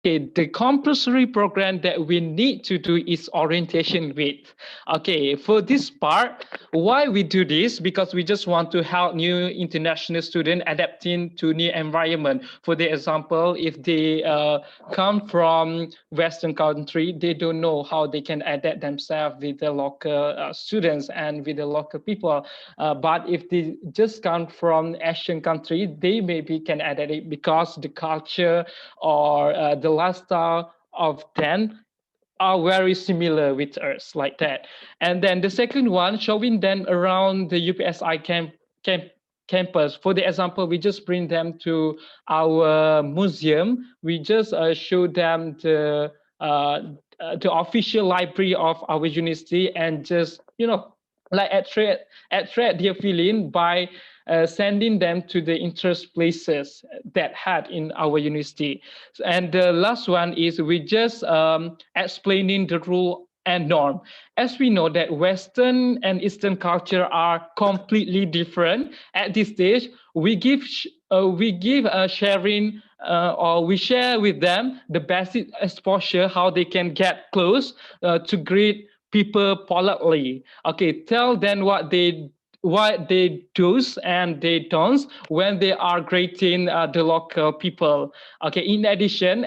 Okay, the compulsory program that we need to do is orientation week. Okay, for this part, why we do this? Because we just want to help new international students adapting to new environment. For the example, if they come from Western country, they don't know how they can adapt themselves with the local students and with the local people. But if they just come from Asian country, they maybe can adapt it because the culture or the lifestyle of them are very similar with us like that. And then the second one, showing them around the UPSI campus. For the example, we just bring them to our museum. We just show them the official library of our university and just, like attract their feeling by sending them to the interest places that had in our university. And the last one is we just explaining the rule and norm. As we know that Western and Eastern culture are completely different at this stage, we give sharing or we share with them the basic exposure, how they can get close to greet people politely. Okay, tell them what they do's and they don'ts when they are greeting the local people. Okay, in addition,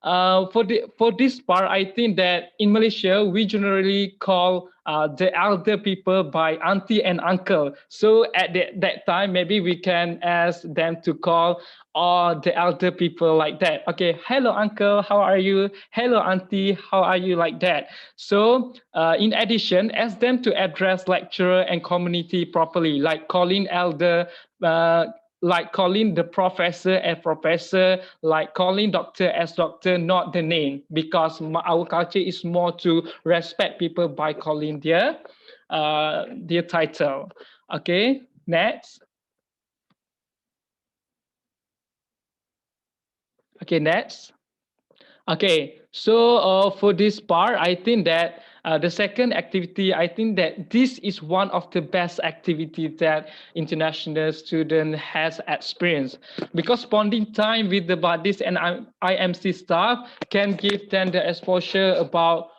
for this part, I think that in Malaysia we generally call the elder people by auntie and uncle. So at that time, maybe we can ask them to call all the elder people like that. Okay, hello uncle, how are you? Hello auntie, how are you, like that. So in addition, ask them to address lecturer and community properly, like calling elder, like calling the professor as professor, like calling doctor as doctor, not the name, because our culture is more to respect people by calling their title. Okay, next. Okay, next. Okay, so for this part, I think that the second activity, I think that this is one of the best activities that international student has experienced, because spending time with the buddies and IMC staff can give them the exposure about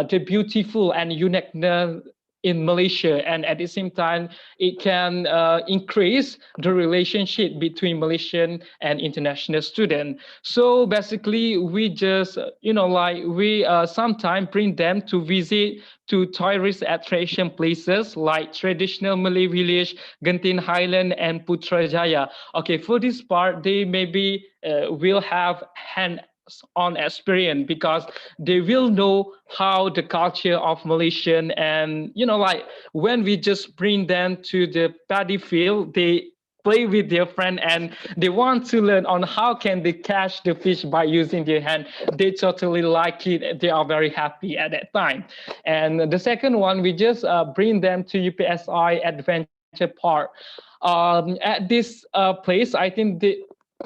the beautiful and uniqueness in Malaysia, and at the same time it can increase the relationship between Malaysian and international student. So basically we just we sometimes bring them to visit to tourist attraction places like traditional Malay village, Genting Highland and Putrajaya. Okay, for this part they maybe will have on experience, because they will know how the culture of Malaysian, and when we just bring them to the paddy field, they play with their friend and they want to learn on how can they catch the fish by using their hand. They totally like it. They are very happy at that time. And the second one, we just bring them to UPSI Adventure Park. At this place, I think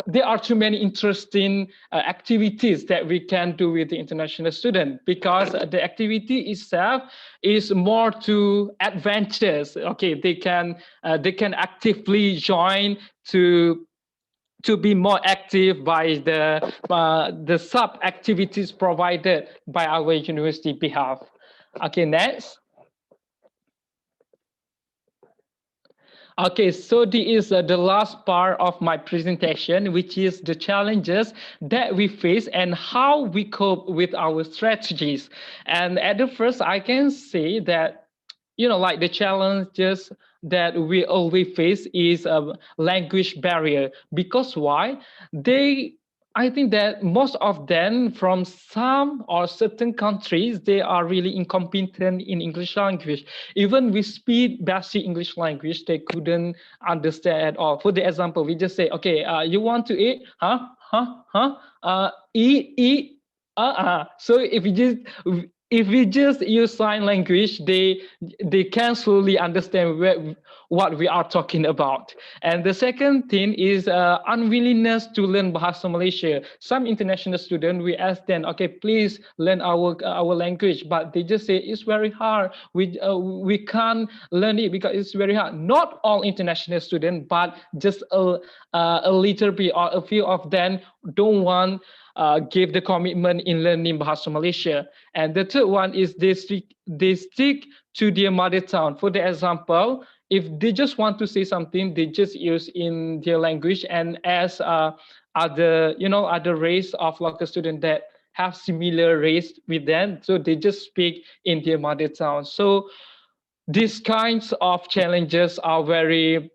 there are too many interesting activities that we can do with the international student, because the activity itself is more to adventures. Okay, they can actively join to be more active by the sub activities provided by our university behalf. Okay, next. Okay, so this is the last part of my presentation, which is the challenges that we face and how we cope with our strategies. And at the first, I can say that, like the challenges that we always face is a language barrier. Because why? I think that most of them from some or certain countries, they are really incompetent in English language. Even we speak basic English language, they couldn't understand at all. For the example, we just say, okay, you want to eat? Huh? Eat. So if we just use sign language, they can slowly understand what we are talking about. And the second thing is unwillingness to learn Bahasa Malaysia. Some international students, we ask them, okay, please learn our language, but they just say it's very hard. We can't learn it because it's very hard. Not all international students, but just a little bit or a few of them don't want give the commitment in learning Bahasa Malaysia. And the third one is they stick to their mother tongue. For the example, if they just want to say something, they just use in their language. And as other race of local students that have similar race with them, so they just speak in their mother tongue. So these kinds of challenges are very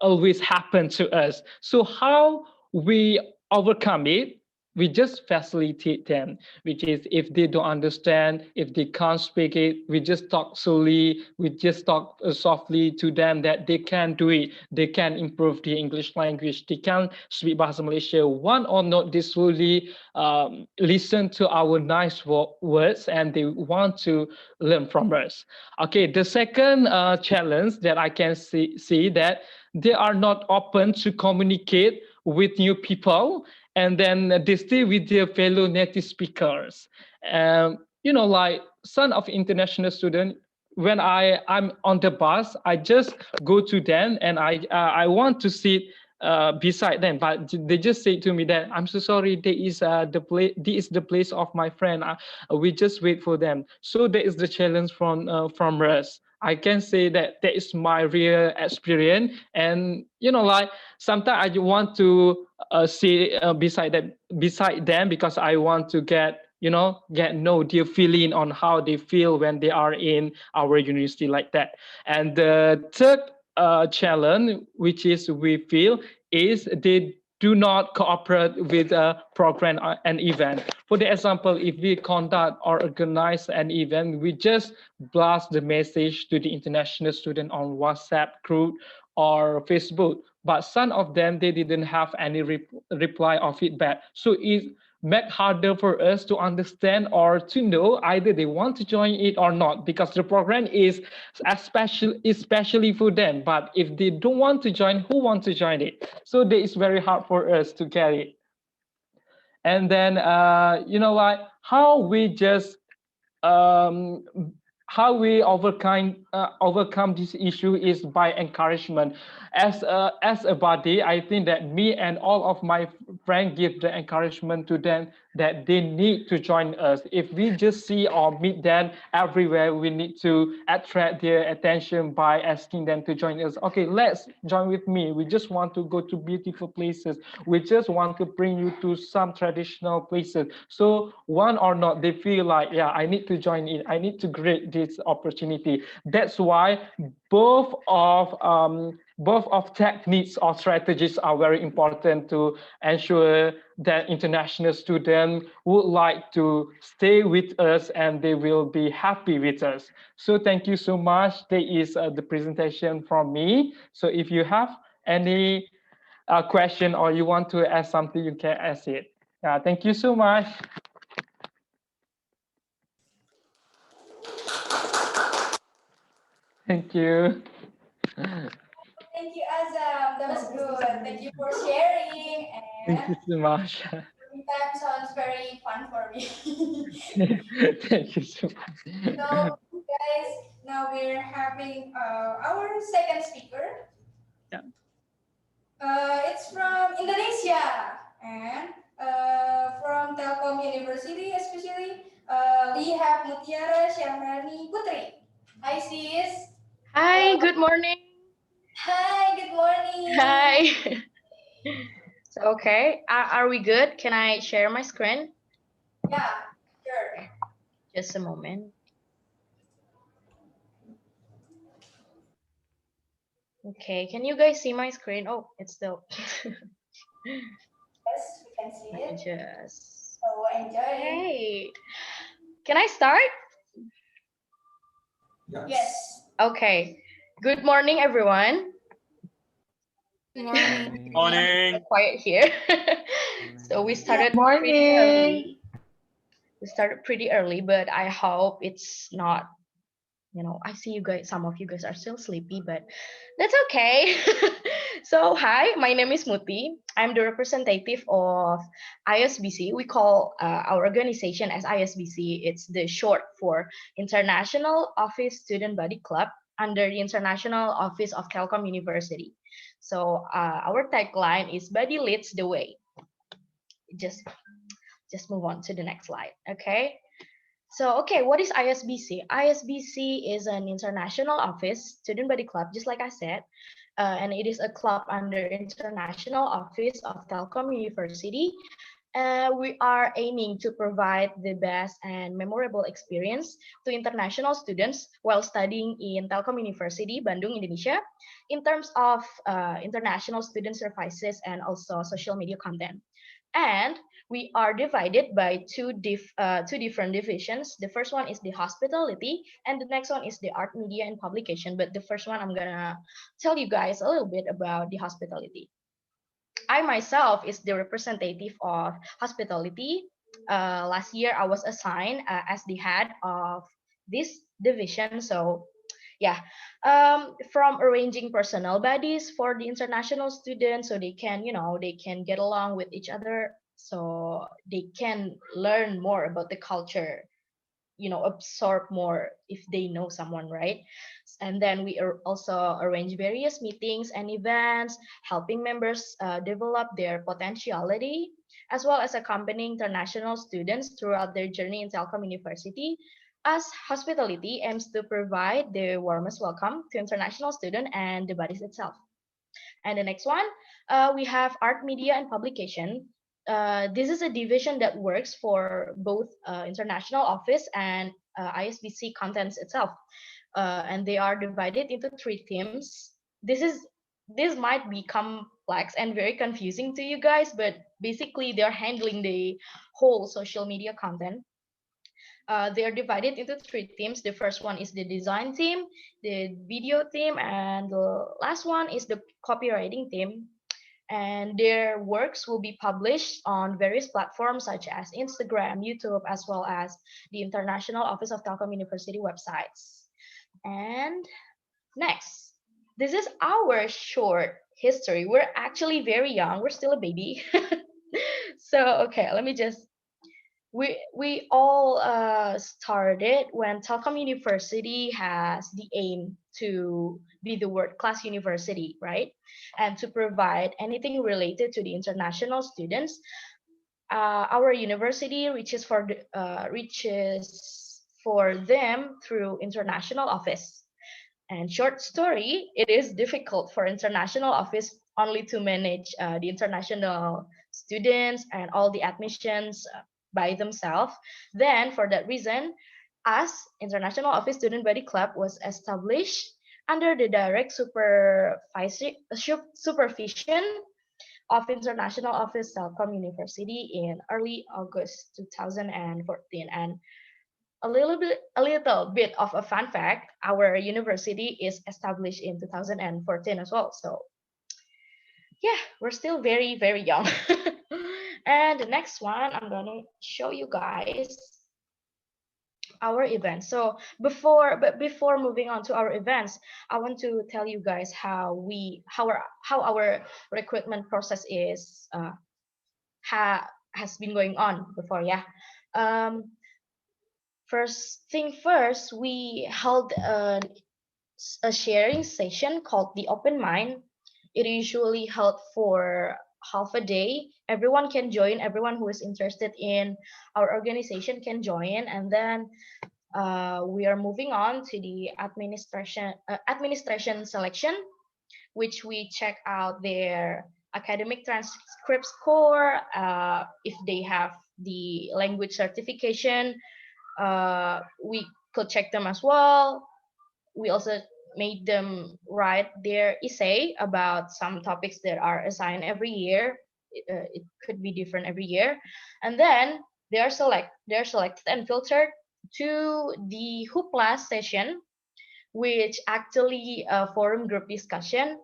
always happen to us. So how we overcome it? We just facilitate them, which is if they don't understand, if they can't speak it, we just talk slowly, we just talk softly to them that they can do it, they can improve the English language, they can speak Bahasa Malaysia. One or not, they slowly listen to our nice words and they want to learn from us. Okay, the second challenge that I can see that they are not open to communicate with new people, and then they stay with their fellow native speakers. Like son of international student, when I'm on the bus, I just go to them and I want to sit beside them, but they just say to me that I'm so sorry, there is the place, this is the place of my friend. We just wait for them. So that is the challenge from us. I can say that that is my real experience, and like sometimes I want to sit beside them because I want to get know their feeling on how they feel when they are in our university like that. And the third challenge, which is we feel, is they do not cooperate with a program or an event. For the example, if we conduct or organize an event, we just blast the message to the international student on WhatsApp group or Facebook. But some of them, they didn't have any reply or feedback. So it make harder for us to understand or to know either they want to join it or not, because the program is especially for them. But if they don't want to join, who wants to join it? So that is very hard for us to get it. And then like how we just um, how we overcome this issue is by encouragement. As a body, I think that me and all of my friends give the encouragement to them that they need to join us. If we just see or meet them everywhere, we need to attract their attention by asking them to join us. Okay, let's join with me. We just want to go to beautiful places. We just want to bring you to some traditional places. So one or not, they feel like, yeah, I need to join in. I need to grab this opportunity. That's why both of techniques or strategies are very important to ensure that international students would like to stay with us and they will be happy with us. So thank you so much. That is the presentation from me. So if you have any question or you want to ask something, you can ask it. Thank you so much. Thank you. Thank you, Azam. That was good. Thank you for sharing. Thank you And so much. time sounds very fun for me. Thank you so much. So, guys, now we're having our second speaker. Yeah. It's from Indonesia and from Telkom University, especially. We have Mutiara Syahrani Putri. Hi, sis. Hi, good morning. Hi, good morning. Hi. So, okay, are we good? Can I share my screen? Yeah, sure. Okay, just a moment. Okay, can you guys see my screen? Oh, it's still. Yes, we can see Let me it. just. So enjoy. Hey, can I start? Yes. Okay. Good morning, everyone. Good morning. Morning. Quiet here. So we started Morning. pretty early. We started pretty early, but I hope it's not. I see you guys. Some of you guys are still sleepy, but that's okay. So hi, my name is Muti. I'm the representative of ISBC. We call our organization as ISBC. It's the short for International Office Student Body Club under the International Office of Telkom University. So our tagline is "Body leads the way." Just move on to the next slide. Okay. So, okay, what is ISBC? ISBC is an international office, student body club, just like I said, and it is a club under International Office of Telkom University. We are aiming to provide the best and memorable experience to international students while studying in Telkom University, Bandung, Indonesia, in terms of international student services and also social media content. And we are divided by two different divisions. The first one is the hospitality, and the next one is the art, media, and publication. But the first one, I'm gonna tell you guys a little bit about the hospitality. I myself is the representative of hospitality. Last year, I was assigned as the head of this division. So yeah, from arranging personal buddies for the international students so they can, they can get along with each other, so they can learn more about the culture, absorb more if they know someone, right? And then we also arrange various meetings and events, helping members develop their potentiality, as well as accompanying international students throughout their journey in Telkom University, as hospitality aims to provide the warmest welcome to international students and the bodies itself. And the next one, we have art, media, and publication. This is a division that works for both international office and ISBC contents itself. And they are divided into three themes. This might be complex and very confusing to you guys, but basically they're handling the whole social media content. They are divided into three teams. The first one is the design team, the video team, and the last one is the copywriting team. And their works will be published on various platforms such as Instagram, YouTube, as well as the International Office of Telkom University websites. And next, this is our short history. We're actually very young. We're still a baby. So, okay, let me just we all started when Telkom University has the aim to be the world-class university, right? And to provide anything related to the international students. Our university reaches for them through international office. And short story, it is difficult for international office only to manage the international students and all the admissions by themselves. Then, for that reason, as International Office Student Body Club was established under the direct supervision of International Office Telkom University in early August 2014. And a little bit of a fun fact, our university is established in 2014 as well. So yeah, we're still very, very young. And the next one, I'm gonna show you guys our events. So before moving on to our events, I want to tell you guys how our recruitment process is has been going on before. Yeah. First thing first, we held a sharing session called the Open Mind. It usually held for half a day. Everyone can join. Everyone who is interested in our organization can join. And then we are moving on to the administration selection, which we check out their academic transcript score, if they have the language certification. We could check them as well. We also made them write their essay about some topics that are assigned every year. It could be different every year, and then they're selected and filtered to the hoopla session, which actually a forum group discussion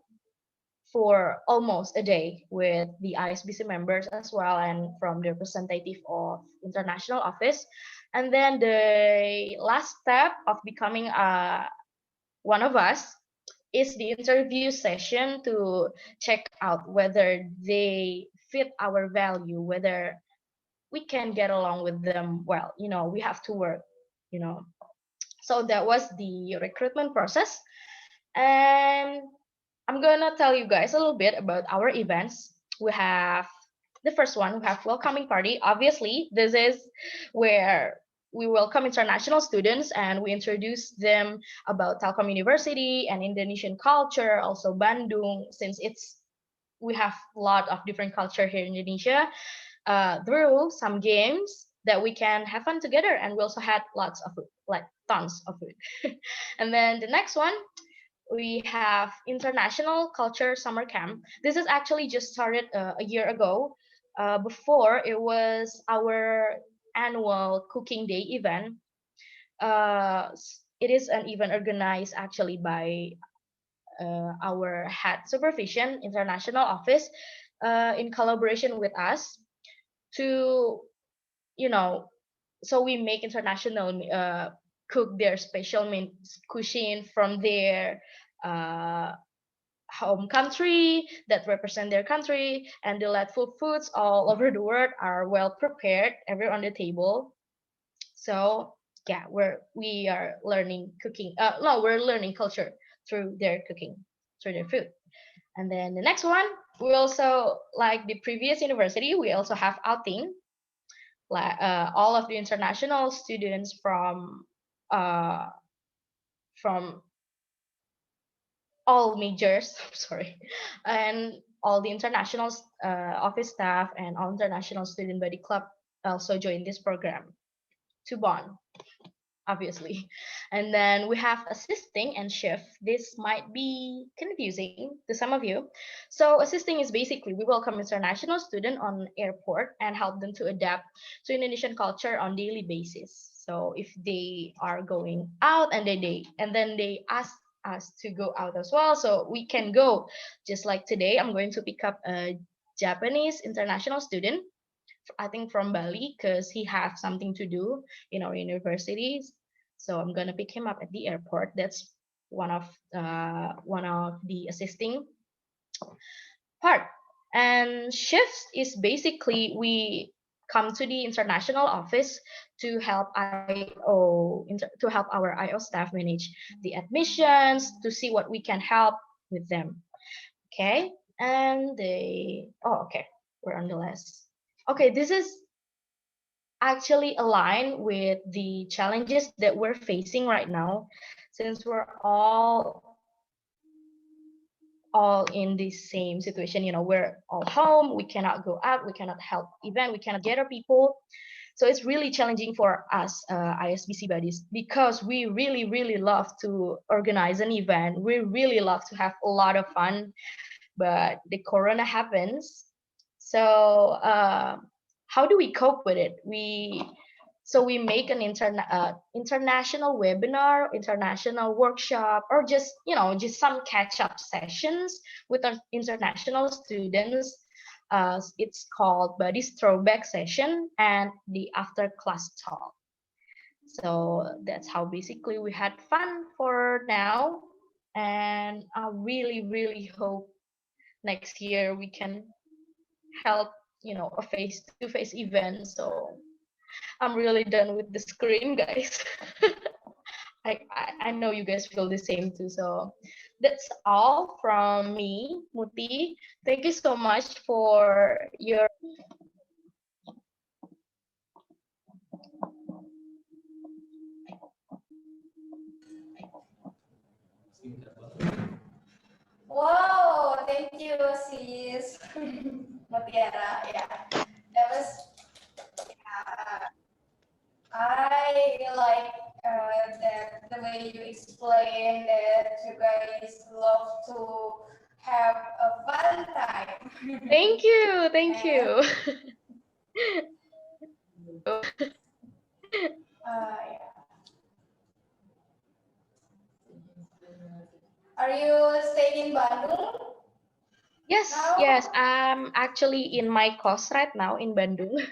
for almost a day with the ISBC members as well and from the representative of international office. And then the last step of becoming one of us is the interview session to check out whether they fit our value, whether we can get along with them well. We have to work, you know. So that was the recruitment process. And I'm gonna tell you guys a little bit about our events. We have the first one, we have welcoming party. Obviously, this is where we welcome international students and we introduce them about Telkom University and Indonesian culture, also Bandung, since we have a lot of different culture here in Indonesia, through some games that we can have fun together, and we also had lots of food, like tons of food. And then the next one, we have International Culture Summer Camp. This is actually just started a year ago. Before it was our annual cooking day event. It is an event organized actually by our head supervision international office in collaboration with us to, you know, so we make international cook their special cuisine from their uh, home country that represent their country, and delightful foods all over the world are well prepared ever on the table. So yeah, we are learning cooking. No, we're learning culture through their cooking, through their food. And then the next one, we also, like the previous university, we also have outing. Like all of the international students uh, from all majors, sorry, and all the international office staff and all international student body club also join this program to bond, obviously. And then we have assisting and shift. This might be confusing to some of you. So assisting is basically we welcome international student on airport and help them to adapt to Indonesian culture on daily basis. So if they are going out and then they ask us to go out as well, so we can go. Just like today, I'm going to pick up a Japanese international student, I think from Bali, because he has something to do in our universities. So I'm gonna pick him up at the airport. That's one of the assisting part. And shifts is basically we come to the international office to help to help our IO staff manage the admissions, to see what we can help with them. Okay, and okay, we're on the last. Okay, this is actually align with the challenges that we're facing right now, since we're all in the same situation. You know, we're all home, we cannot go out, we cannot help event, we cannot gather people. So it's really challenging for us ISBC buddies, because we really love to organize an event, we really love to have a lot of fun, but the corona happens. So how do we cope with it? We make an international webinar, international workshop, or just some catch-up sessions with our international students. It's called Buddy's Throwback Session and the After Class Talk. So that's how basically we had fun for now, and I really hope next year we can help a face-to-face event. So I'm really done with the screen, guys. I know you guys feel the same too. So that's all from me, Muti. Thank you so much for your. Wow, thank you, sis. Mutiara, yeah. That was, I like that the way you explain that you guys love to have a fun time. Thank you, thank you. Yeah. Are you staying in Bandung? Yes, now? yes. I'm actually in my course right now in Bandung.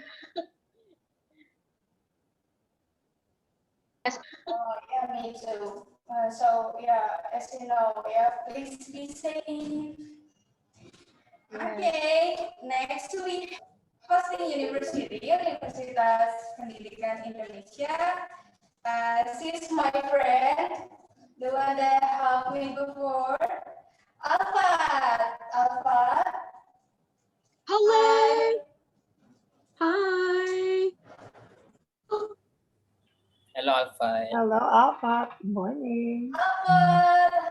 Yes. Oh, yeah, me too. So, yeah, as you know, yeah, please be safe. Okay, next we hosting university, Universitas Pendidikan Indonesia. She's my friend, the one that helped me before. Alpha. Hello. Hi. Hello, Alpha. Hello, Alpha. Good morning. Alpha.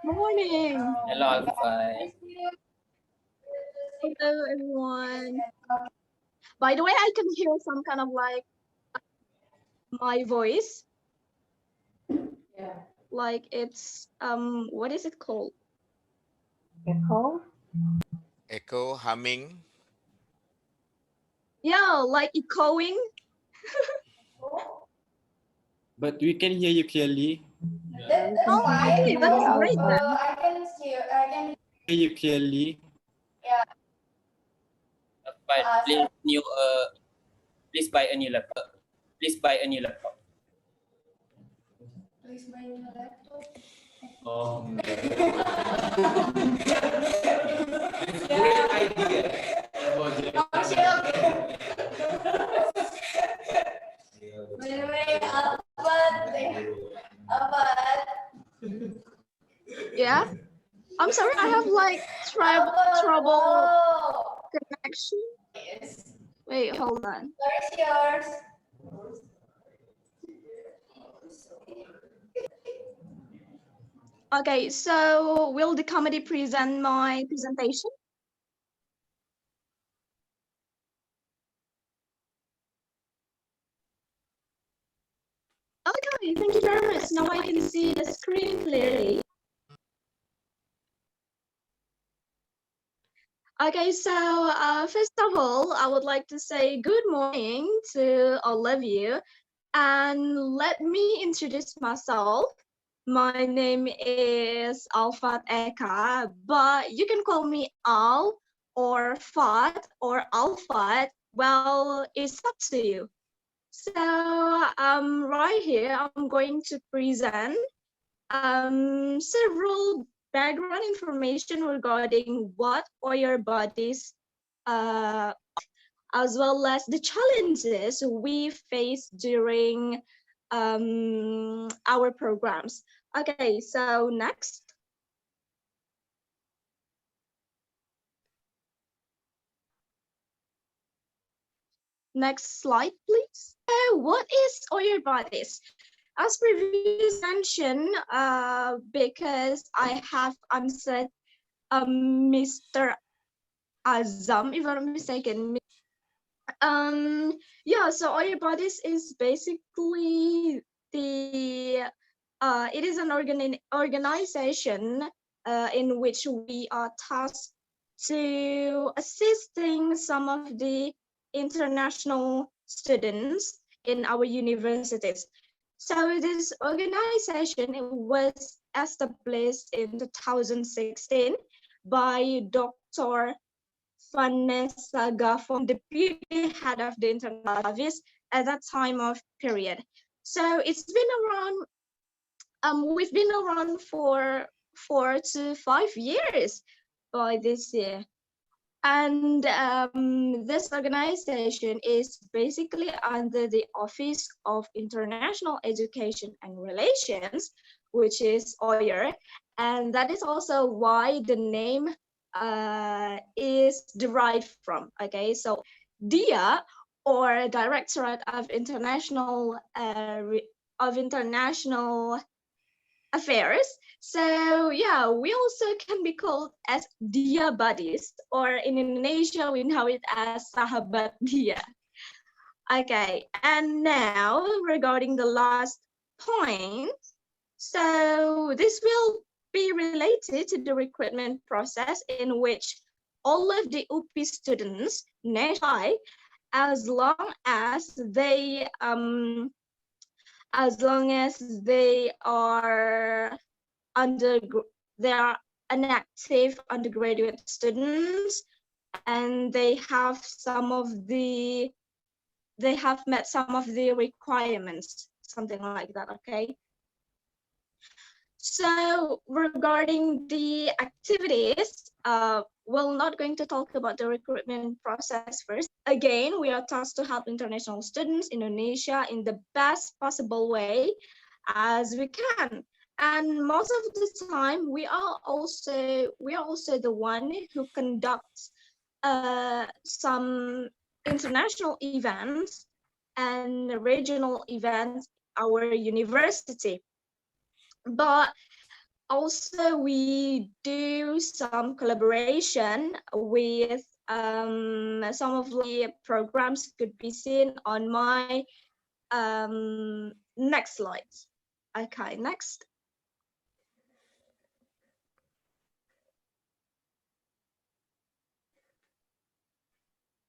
Morning. Hello, Alpha. Nice to meet you. Hello, everyone. By the way, I can hear some kind of like my voice. Yeah. Like it's what is it called? Echo. Echo, humming. Yeah, like echoing. But we can hear you clearly. That's Oh, fine. okay, that's great then. I can see you. I can. Hear you clearly. Yeah. But please buy a new laptop. Please buy a new laptop. Please buy your laptop. Oh. Great idea. By the way, Albert. Yeah. I'm sorry, I have like trouble connection. Yes. Wait, hold on. Where's yours? Okay, so will the comedy present my presentation? Okay, thank you very much. Now I can see the screen clearly. Okay, so first of all, I would like to say good morning to all of you. And let me introduce myself. My name is Alfat Eka, but you can call me Al or Fat or Alfat. Well, it's up to you. So right here, I'm going to present several background information regarding what are your bodies, as well as the challenges we face during our programs. Okay, so next. Next slide, please. What is all your bodies? As previously mentioned, because I have answered Mr. Azam, if I'm not mistaken. Yeah, so all your bodies is basically the it is an organization in which we are tasked to assisting some of the international students in our universities. So this organization, it was established in 2016 by Dr. Vanessa Gaffon, deputy head of the international service at that time of period. So it's been around, we've been around for 4 to 5 years by this year. And this organization is basically under the Office of International Education and Relations, which is OIR. And that is also why the name is derived from. Okay, so DIA, or Directorate of International Affairs. So yeah, we also can be called as Dia Buddies, or in Indonesia we know it as Sahabat Dia. Okay, and now regarding the last point, so this will be related to the recruitment process in which all of the UPI students nationwide, as long as they are they are an active undergraduate students, and they have met some of the requirements, something like that. Okay, so regarding the activities, we're not going to talk about the recruitment process first. Again, we are tasked to help international students in Indonesia in the best possible way as we can. And most of the time, we are also the one who conducts some international events and regional events at our university. But also we do some collaboration with some of the programs could be seen on my next slides. Okay, next.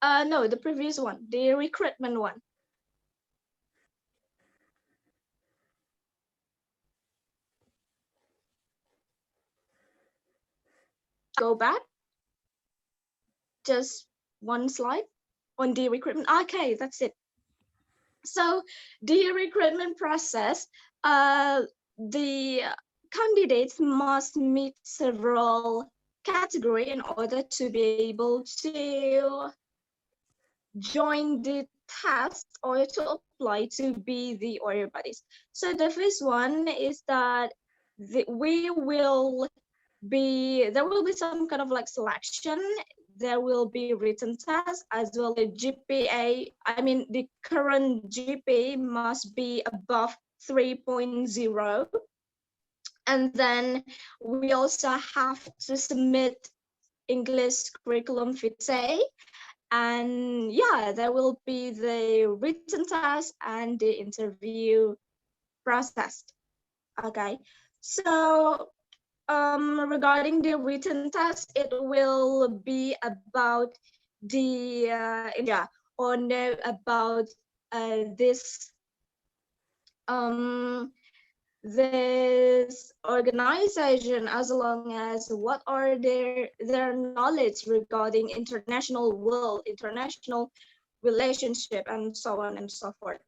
No, the previous one, the recruitment one. Go back. Just one slide on the recruitment. Okay, that's it. So the recruitment process, the candidates must meet several categories in order to be able to join the test or to apply to be the order bodies. So the first one is that there will be some kind of like selection. There will be written tests as well as GPA. I mean, the current GPA must be above 3.0. And then we also have to submit English curriculum vitae. And yeah, there will be the written test and the interview process. Okay, so regarding the written test, it will be about the or know about this this organization, as long as what are their knowledge regarding international world, international relationship, and so on and so forth.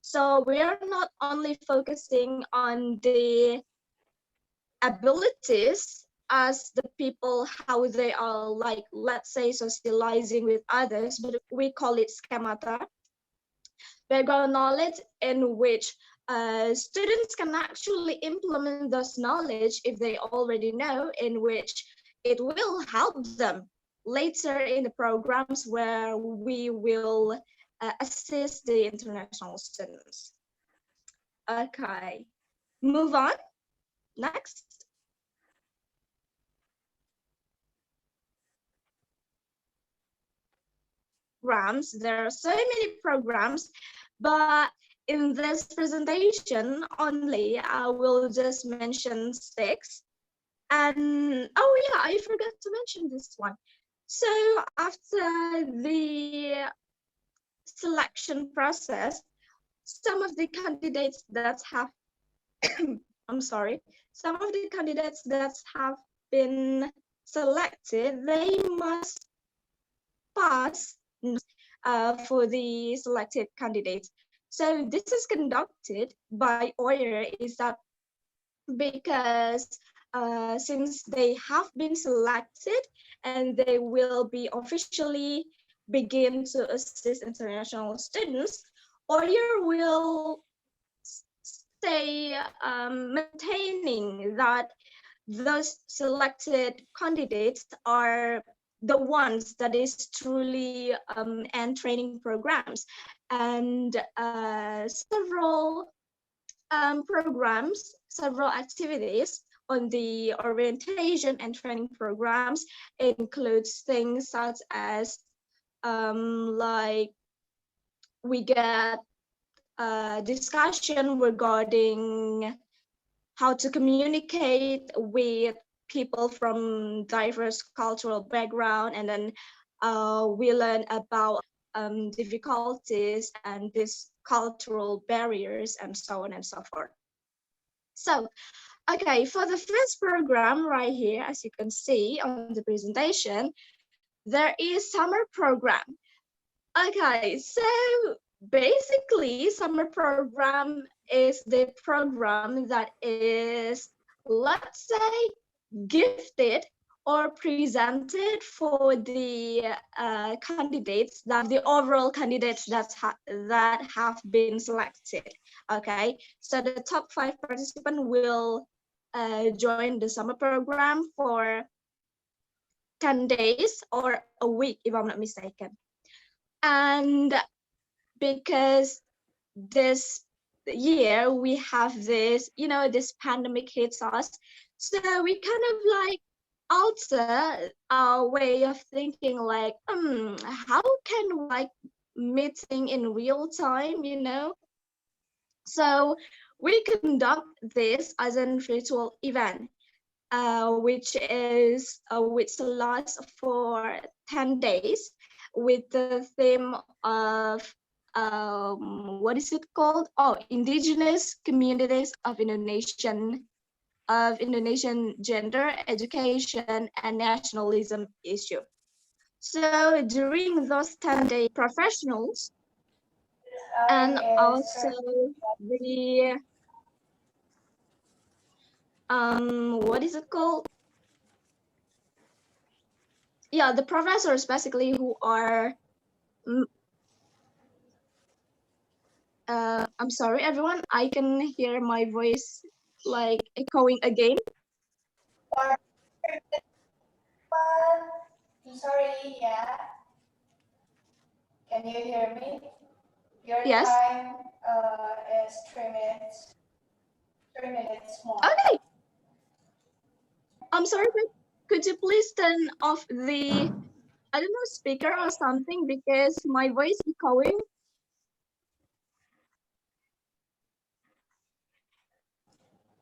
So we are not only focusing on the abilities as the people, how they are, like, let's say, socializing with others, but we call it schemata, background knowledge, in which students can actually implement those knowledge if they already know, in which it will help them later in the programs where we will assist the international students. Okay, move on. Next. Programs. There are so many programs, but in this presentation only, I will just mention 6. And oh yeah, I forgot to mention this one. So after the selection process, some of the candidates that have I'm sorry, some of the candidates that have been selected, they must pass for the selected candidates. So this is conducted by order, is that because since they have been selected and they will be officially begin to assist international students, order will stay maintaining that those selected candidates are the ones that is truly and training programs, and several programs, several activities on the orientation and training programs includes things such as like we get a discussion regarding how to communicate with people from diverse cultural background, and then we learn about difficulties and these cultural barriers and so on and so forth. So, okay, for the first program right here, as you can see on the presentation, there is summer program. Okay, so basically summer program is the program that is, let's say, gifted or presented for the candidates, that the overall candidates that have been selected. Okay, so the top 5 participants will join the summer program for 10 days or a week, if I'm not mistaken. And because this year we have this, this pandemic hits us, so we kind of like alter our way of thinking, like, how can like meeting in real time, So we conduct this as a virtual event, which lasts for 10 days with the theme of what is it called? Oh, indigenous communities of Indonesian gender, education, and nationalism issue. So during those 10-day professionals, and also the what is it called? Yeah, the professors basically who are I'm sorry, everyone. I can hear my voice like echoing again. Sorry, yeah. Can you hear me? Your Yes. time is 3 minutes. 3 minutes more. Okay. I'm sorry, but could you please turn off the, I don't know, speaker or something, because my voice is echoing.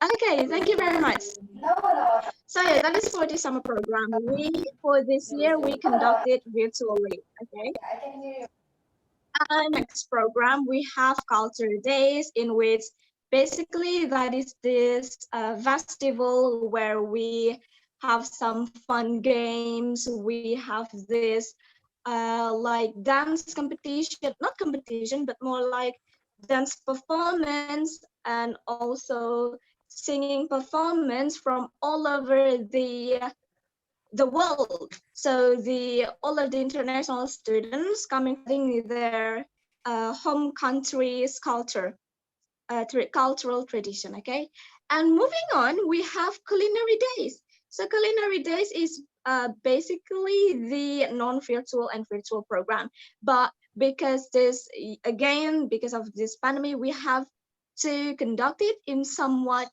Okay, thank you very much. No. So yeah, that is for the summer program. For this year, we conducted virtually, okay? I can hear you. And next program, we have Culture Days, in which basically that is this festival where we have some fun games. We have this like dance competition, not competition, but more like dance performance, and also singing performance from all over the world. So all of the international students coming from their home country's culture, cultural tradition. Okay, and moving on, we have Culinary Days. So Culinary Days is basically the non-virtual and virtual program, but because because of this pandemic, we have to conduct it in somewhat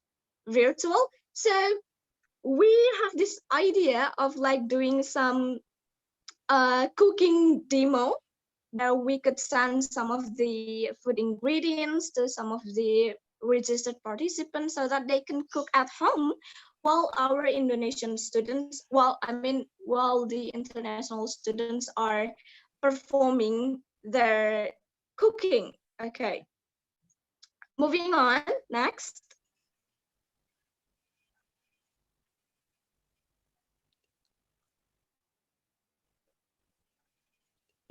virtual. So we have this idea of like doing some cooking demo, where we could send some of the food ingredients to some of the registered participants so that they can cook at home, while our Indonesian students, while the international students are performing their cooking. Okay, moving on, next.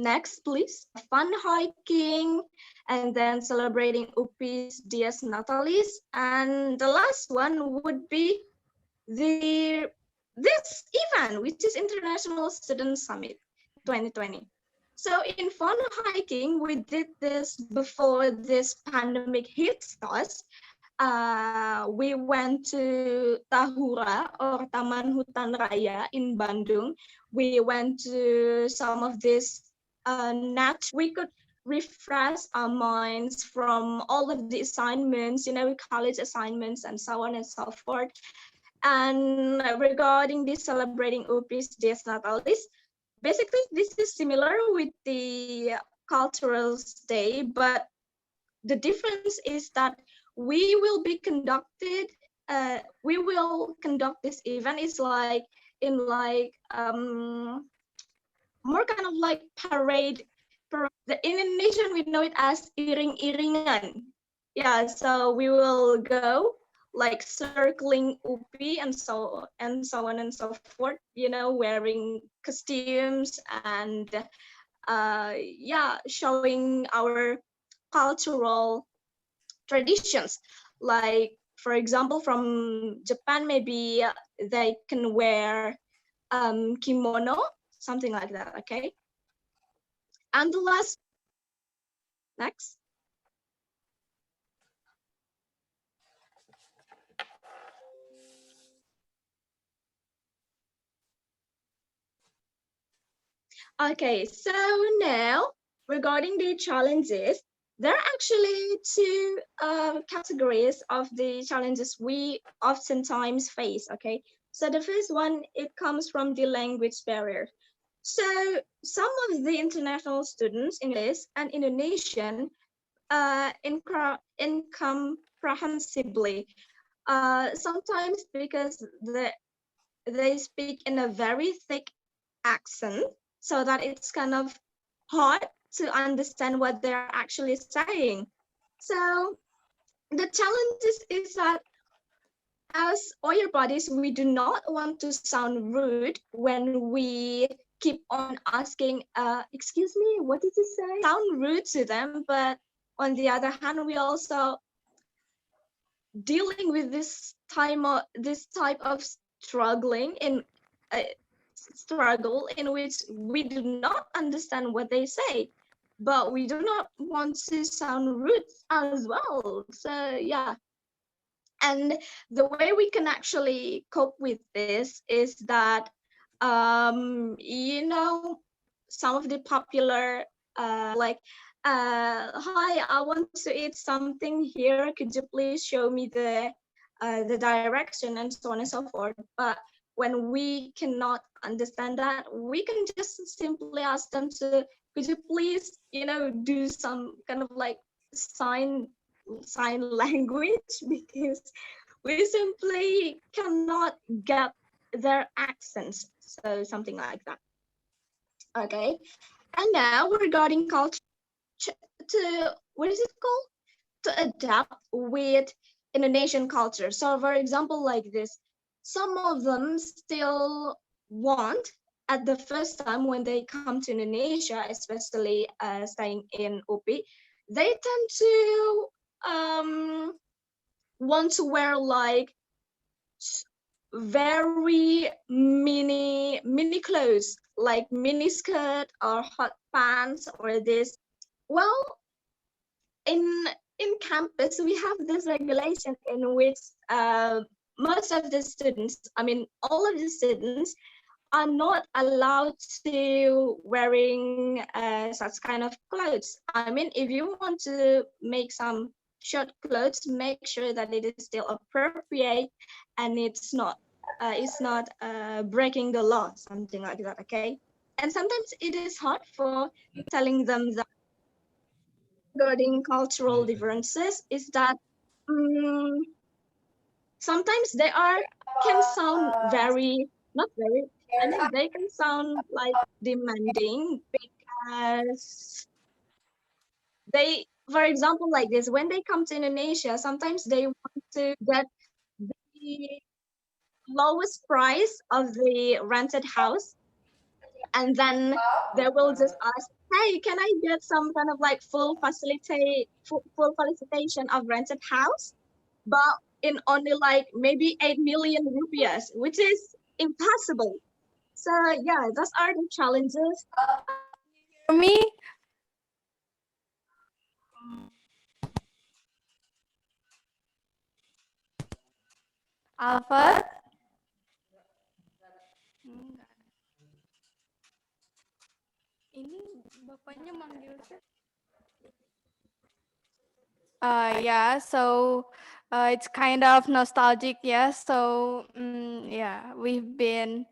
Next, please. Fun hiking, and then celebrating UPI's Dies Natalis. And the last one would be this event, which is International Student Summit 2020. So in fun hiking, we did this before this pandemic hit us. We went to Tahura or Taman Hutan Raya in Bandung. We went to some of this we could refresh our minds from all of the assignments, college assignments and so on and so forth. And regarding this celebrating UPI's Dies Natalis, basically this is similar with the Cultural Day, but the difference is that we will conduct this event is like in like more kind of like parade. In Indonesian, we know it as iring-iringan. Yeah, so we will go like circling UPI and so on and so forth, wearing costumes and showing our cultural traditions. Like, for example, from Japan, maybe they can wear kimono, something like that, okay? And the last, next. Okay, so now regarding the challenges, there are actually two categories of the challenges we oftentimes face, okay? So the first one, it comes from the language barrier. So some of the international students, English and Indonesian, incomprehensibly, sometimes because they speak in a very thick accent, so that it's kind of hard to understand what they're actually saying. So the challenge is that as Oyer bodies, we do not want to sound rude when we keep on asking, excuse me, what did you say? Sound rude to them, but on the other hand, we also dealing with this type of struggling in struggle in which we do not understand what they say, but we do not want to sound rude as well. So yeah, and the way we can actually cope with this is that you know, some of the popular like hi, I want to eat something here, could you please show me the direction, and so on and so forth. But when we cannot understand that, we can just simply ask them to, could you please, you know, do some kind of like sign language, because we simply cannot get their accents. So something like that. Okay. And now regarding culture, to what is it called? To adapt with Indonesian culture. So for example, like this, some of them still want at the first time when they come to Indonesia, especially staying in UPI, they tend to want to wear like very mini clothes, like mini skirt or hot pants or this. Well, in campus we have this regulation in which most of the students, I mean all of the students, are not allowed to wearing such kind of clothes. I mean, if you want to make some short clothes, make sure that it is still appropriate and it's not breaking the law, something like that. Okay. And sometimes it is hard for telling them that regarding cultural differences is that sometimes they can sound very, not very, I mean, they can sound like demanding because they, for example, like this, when they come to Indonesia, sometimes they want to get the lowest price of the rented house, and then they will just ask, hey, can I get some kind of like full facilitation of rented house, but in only like maybe 8 million rupiahs, which is impossible. So yeah, those are the challenges. For me, Alfred. Enggak. Ini bapaknya manggil saya. Yeah, so it's kind of nostalgic, yeah. So yeah, we've been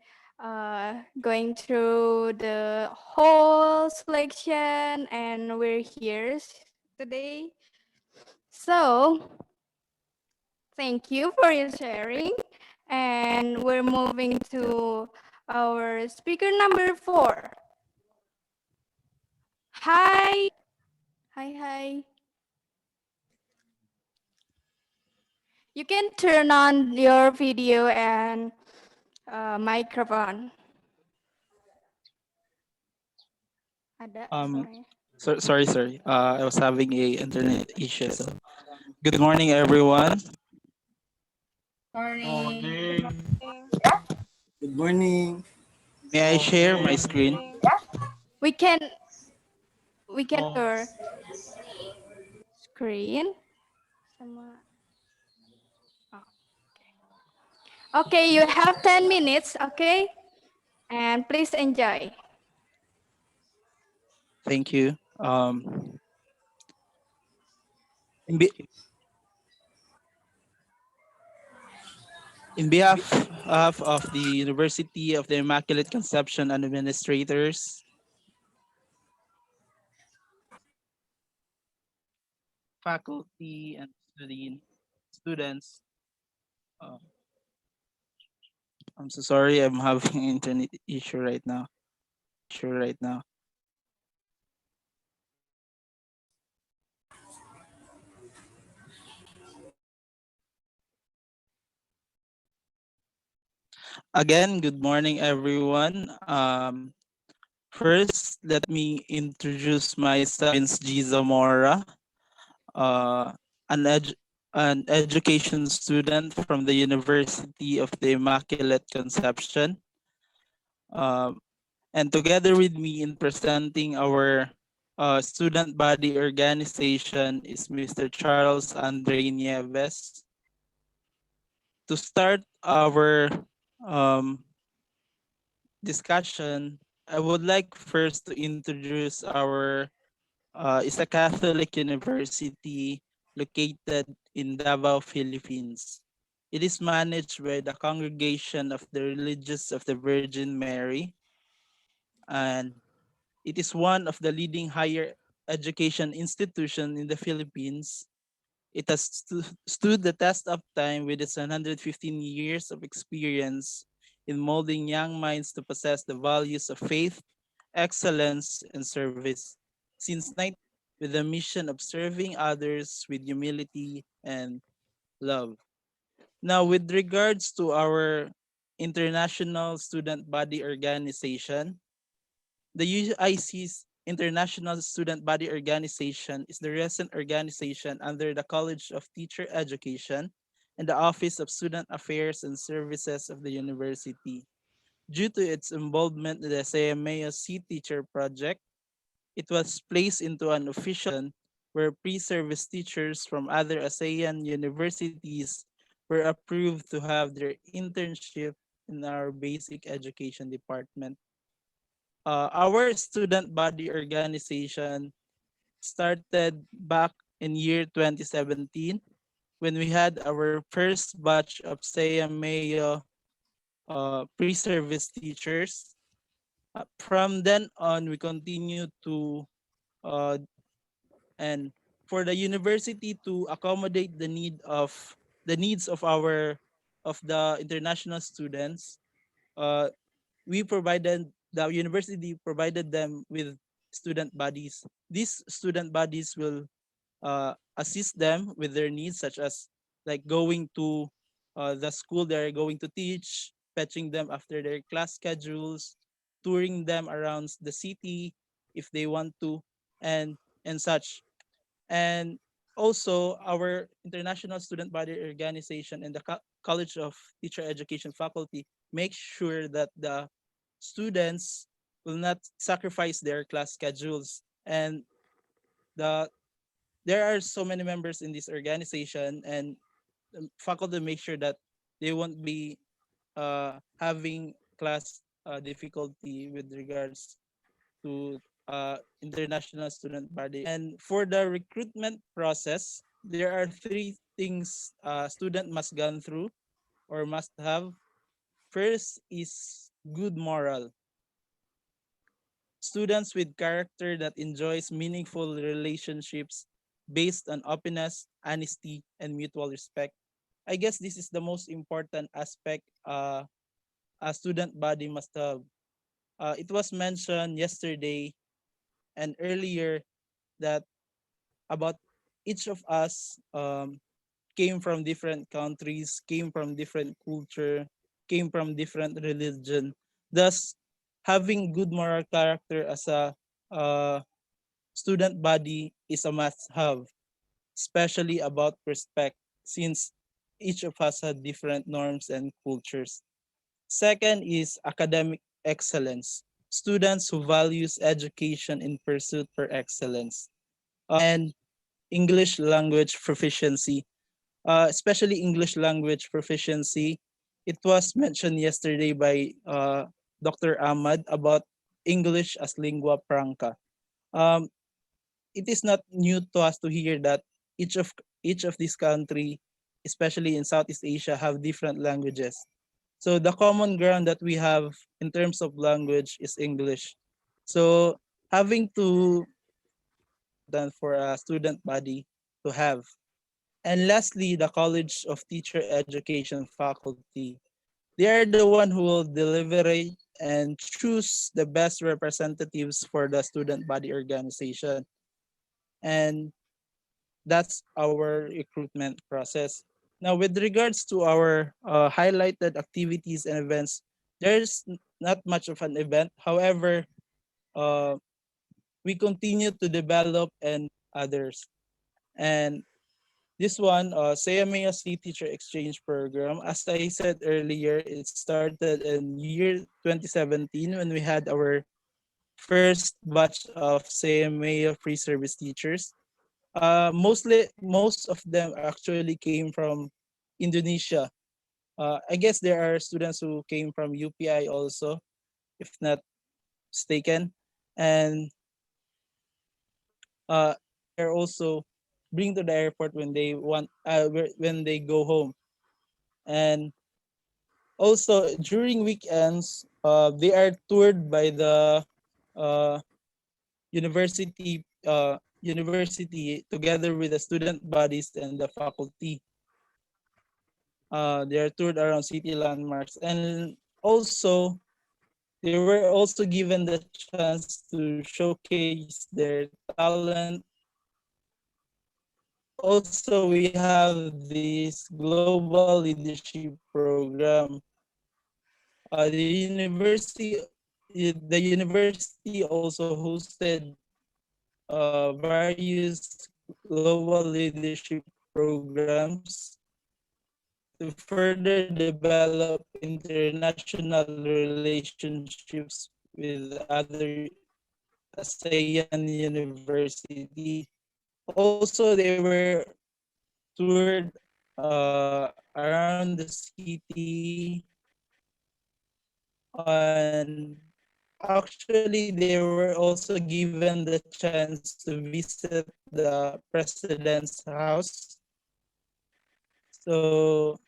going through the whole selection, and we're here today. So thank you for your sharing, and we're moving to our speaker number 4. Hi. Hi. You can turn on your video and microphone. Ada suaranya. Sorry. I was having a internet issue. So, good morning, everyone. Morning. Good morning. May I share my screen? We can your screen. Sama. Oh. Okay, you have 10 minutes, okay? And please enjoy. Thank you. In, be- in behalf of the University of the Immaculate Conception and administrators, faculty, and students, uh, I'm so sorry, I'm having internet issue right now. Again, good morning, everyone. First, let me introduce myself, Vince G. Zamora, uh, an, an education student from the University of the Immaculate Conception. Um, and together with me in presenting our student body organization is Mr. Charles Andre Nieves. To start our um, discussion, I would like first to introduce our is a Catholic university located in Davao, Philippines. It is managed by the Congregation of the Religious of the Virgin Mary, and it is one of the leading higher education institution in the Philippines. It has stood the test of time with its 115 years of experience in molding young minds to possess the values of faith, excellence, and service. Since with the mission of serving others with humility and love. Now, with regards to our International Student Body Organization, the UIC's International Student Body Organization is the recent organization under the College of Teacher Education and the Office of Student Affairs and Services of the university. Due to its involvement in the SAMEO Sea Teacher Project, it was placed into an official where pre-service teachers from other ASEAN universities were approved to have their internship in our basic education department. Our student body organization started back in year 2017 when we had our first batch of SAMEO pre-service teachers. From then on, we continue to uh, and for the university to accommodate the needs of the international students, uh, the university provided them with student bodies. These student bodies will assist them with their needs, such as like going to the school they're going to teach, fetching them after their class schedules, touring them around the city if they want to, and such. And also our International Student Body Organization and the College of Teacher Education faculty make sure that the students will not sacrifice their class schedules. And there are so many members in this organization, and faculty make sure that they won't be having class difficulty with regards to international student body. And for the recruitment process, there are three things student must gone through or must have. First is good moral. Students with character that enjoys meaningful relationships based on openness, honesty, and mutual respect. I guess this is the most important aspect a student body must have. It was mentioned yesterday and earlier that about each of us came from different countries, came from different culture, came from different religion. Thus, having good moral character as a uh, student body is a must-have, especially about respect, since each of us had different norms and cultures. Second is excellence, students who values education in pursuit for excellence, and English language proficiency, especially English language proficiency. It was mentioned yesterday by Dr. Ahmad about English as lingua franca. Um, it is not new to us to hear that each of each of these country, especially in Southeast Asia, have different languages. So the common ground that we have in terms of language is English. So having to done for a student body to have. And lastly, the College of Teacher Education faculty. They are the one who will deliberate and choose the best representatives for the student body organization. And that's our recruitment process. Now, with regards to our highlighted activities and events, there's not much of an event. However, uh, we continue to develop and others. And this one, Sayamea Sea Teacher Exchange Program, as I said earlier, it started in year 2017 when we had our first batch of Sayamea free service teachers. Most of them actually came from Indonesia. I guess there are students who came from UPI also, if not mistaken. And they're also bring to the airport when they when they go home. And also during weekends, they are toured by the uh, university together with the student bodies and the faculty. They are toured around city landmarks, and also they were also given the chance to showcase their talent. Also, we have this global leadership program. The university also hosted various global leadership programs to further develop international relationships with other ASEAN university. Also, they were toured around the city, and actually they were also given the chance to visit the president's house. So,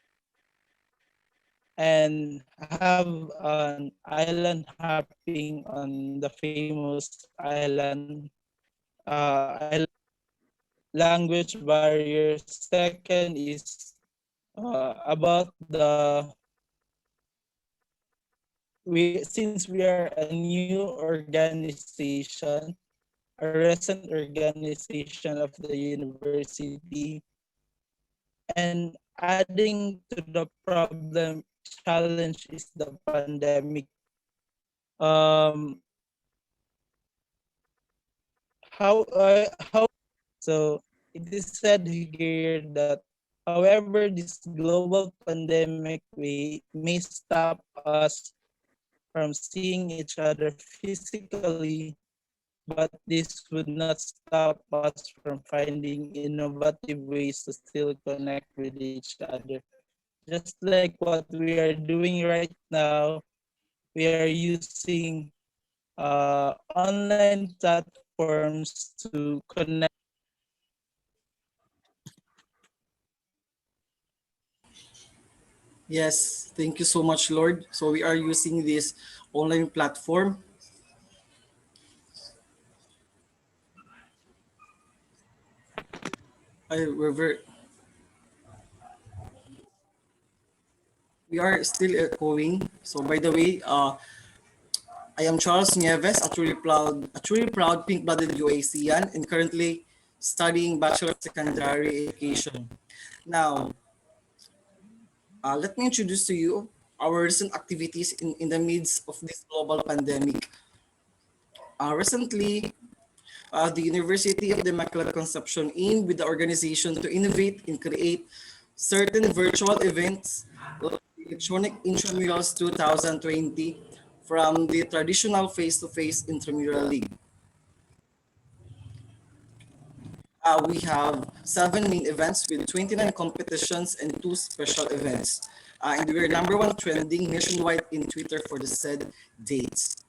and have an island hopping on the famous island language barrier. Second is about the since we are a new organization, a recent organization of the university, and adding to the problem challenge is the pandemic. Um, how so it is said here that however this global pandemic may stop us from seeing each other physically, but this would not stop us from finding innovative ways to still connect with each other. Just like what we are doing right now, we are using online platforms to connect. Yes, thank you so much, Lord. So we are using this online platform. We're very, we are still echoing. So by the way, I am Charles Nieves, a truly proud pink-blooded UACian, and currently studying Bachelor of Secondary Education. Now, let me introduce to you our recent activities in the midst of this global pandemic. Recently, the University of the Immaculate Conception aimed with the organization to innovate and create certain virtual events like Electronic Intramurals 2020 from the traditional face-to-face intramural league. We have 7 main events with 29 competitions and 2 special events. And we're #1 trending nationwide in Twitter for the said dates.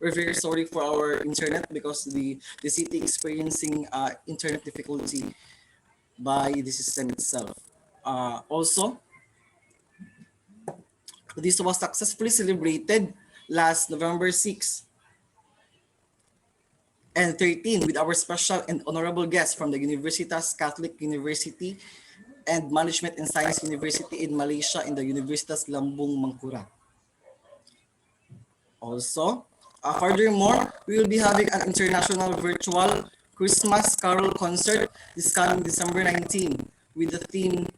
We're very sorry for our internet because the city experiencing internet difficulty by the system itself. Also, this was successfully celebrated last November 6 and 13 with our special and honorable guests from the Universitas Catholic University and Management and Science University in Malaysia in the Universitas Lambung Mangkurat. Also, furthermore, we will be having an international virtual Christmas Carol concert this coming December 19 with the theme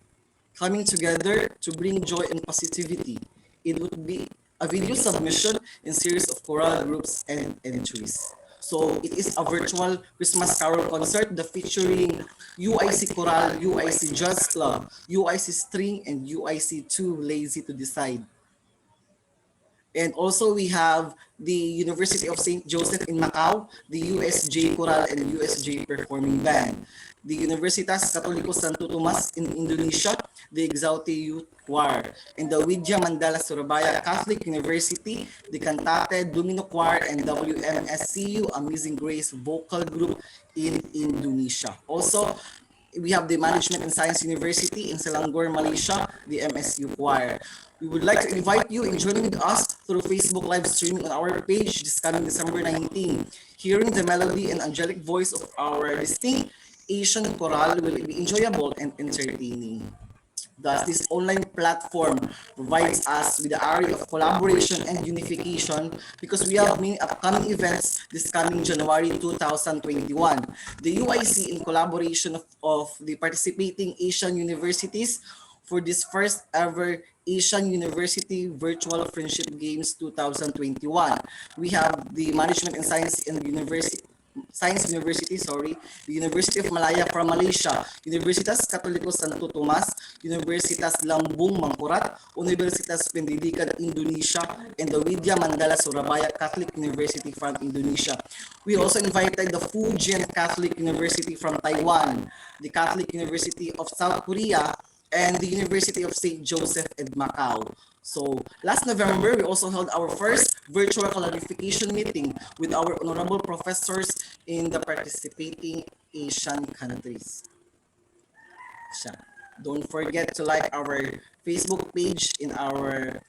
Coming Together to Bring Joy and Positivity. It would be a video submission in series of choral groups and entries. So it is a virtual Christmas Carol concert that featuring UIC Choral, UIC Jazz Club, UIC String, and UIC2 Lazy to Decide. And also we have the University of St. Joseph in Macau, the USJ Choral and USJ Performing Band, the Universitas Katoliko Santo Tomas in Indonesia, the Exalte Youth Choir, and the Widya Mandala Surabaya Catholic University, the Cantate Domino Choir, and WMSCU Amazing Grace Vocal Group in Indonesia. Also, we have the Management and Science University in Selangor, Malaysia, the MSU Choir. We would like to invite you in joining with us through Facebook live streaming on our page this coming December 19. Hearing the melody and angelic voice of our distinct Asian choral will be enjoyable and entertaining. Thus, this online platform provides us with the area of collaboration and unification because we have many upcoming events this coming January 2021. The UIC, in collaboration of the participating Asian universities for this first ever Asian University Virtual Friendship Games 2021. We have the Management and Science and University, the University of Malaya from Malaysia, Universitas Katoliko Santo Tomas, Universitas Lambung Mangkurat, Universitas Pendidikan Indonesia, and the Widya Mandala Surabaya Catholic University from Indonesia. We also invited the Fujian Catholic University from Taiwan, the Catholic University of South Korea, and the University of St. Joseph in Macau. So last November, we also held our first virtual clarification meeting with our honorable professors in the participating Asian countries. Don't forget to like our Facebook page in our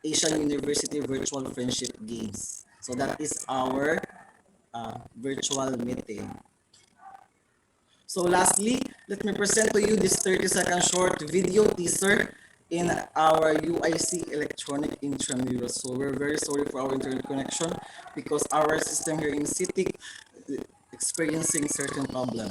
Asian University Virtual Friendship Games. So that is our virtual meeting. So lastly, let me present to you this 30-second short video teaser in our UIC electronic intramural. So we're very sorry for our internet connection because our system here in City experiencing certain problem.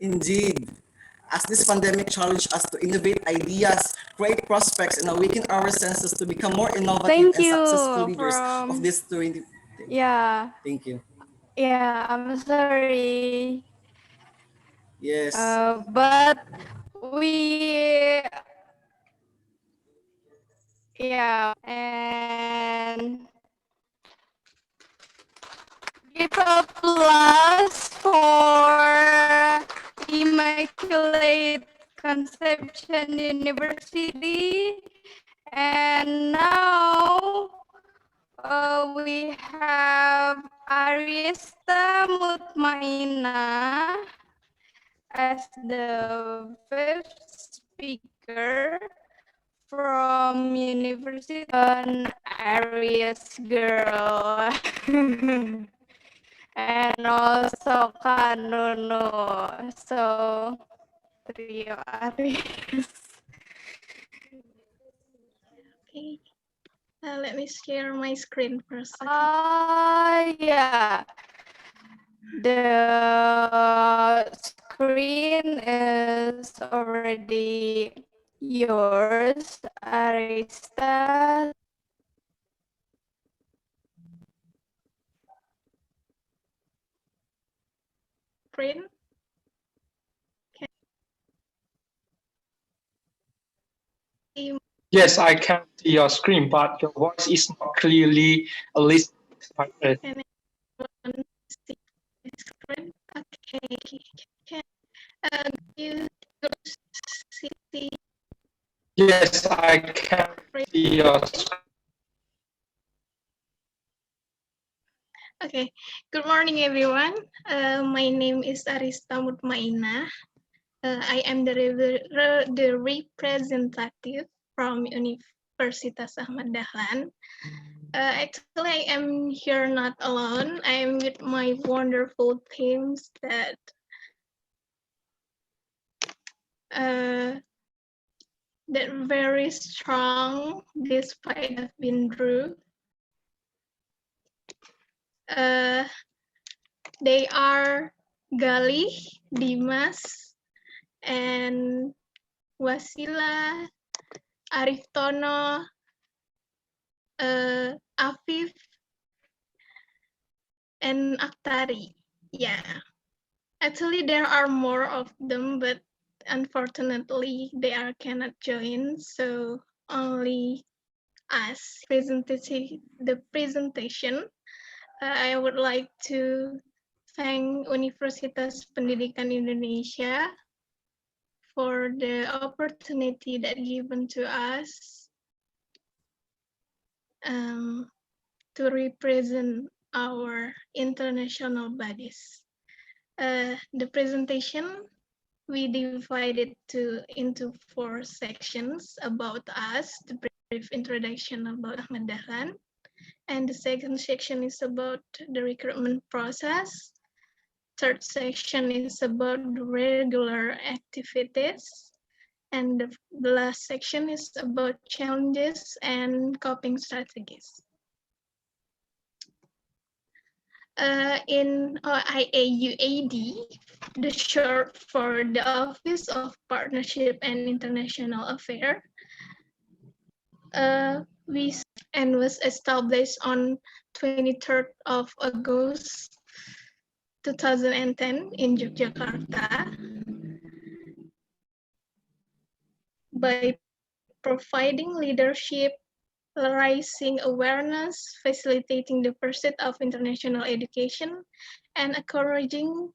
Indeed, as this pandemic challenged us to innovate ideas, create prospects, and awaken our senses to become more innovative Thank and you successful leaders from of this 20. yeah Thank you. yeah I'm sorry Yes. but we and give applause for Immaculate Conception University. And now we have Arista Mutmaina as the first speaker from University an Aries girl. And also Kanunu. So Trio Aries. Okay. Let me share my screen for a second. Yeah. The screen is already yours, Arista. Screen. Yes, I can see your screen, but your voice is not clearly listened. Can anyone see my screen? Okay. Can you see? Yes, I can see your screen. Okay. Good morning, everyone. My name is Arista Mutmaina. I am the representative from Universitas Ahmad Dahlan. Actually, I am here not alone. I am with my wonderful teams that very strong despite have been through. They are Galih, Dimas, and Wasila, Arif Tono, Afif, and Aktari. Yeah, actually there are more of them, but unfortunately they cannot join, so only us the presentation. I would like to thank Universitas Pendidikan Indonesia for the opportunity that given to us to represent our international bodies. The presentation we divided into 4 sections about us, the brief introduction about Ahmad Dahlan, and the second section is about the recruitment process. Third section is about the regular activities. And the last section is about challenges and coping strategies. In IAUAD, the short for the Office of Partnership and International Affairs, was established on 23rd of August 2010 in Yogyakarta by providing leadership, raising awareness, facilitating the pursuit of international education, and encouraging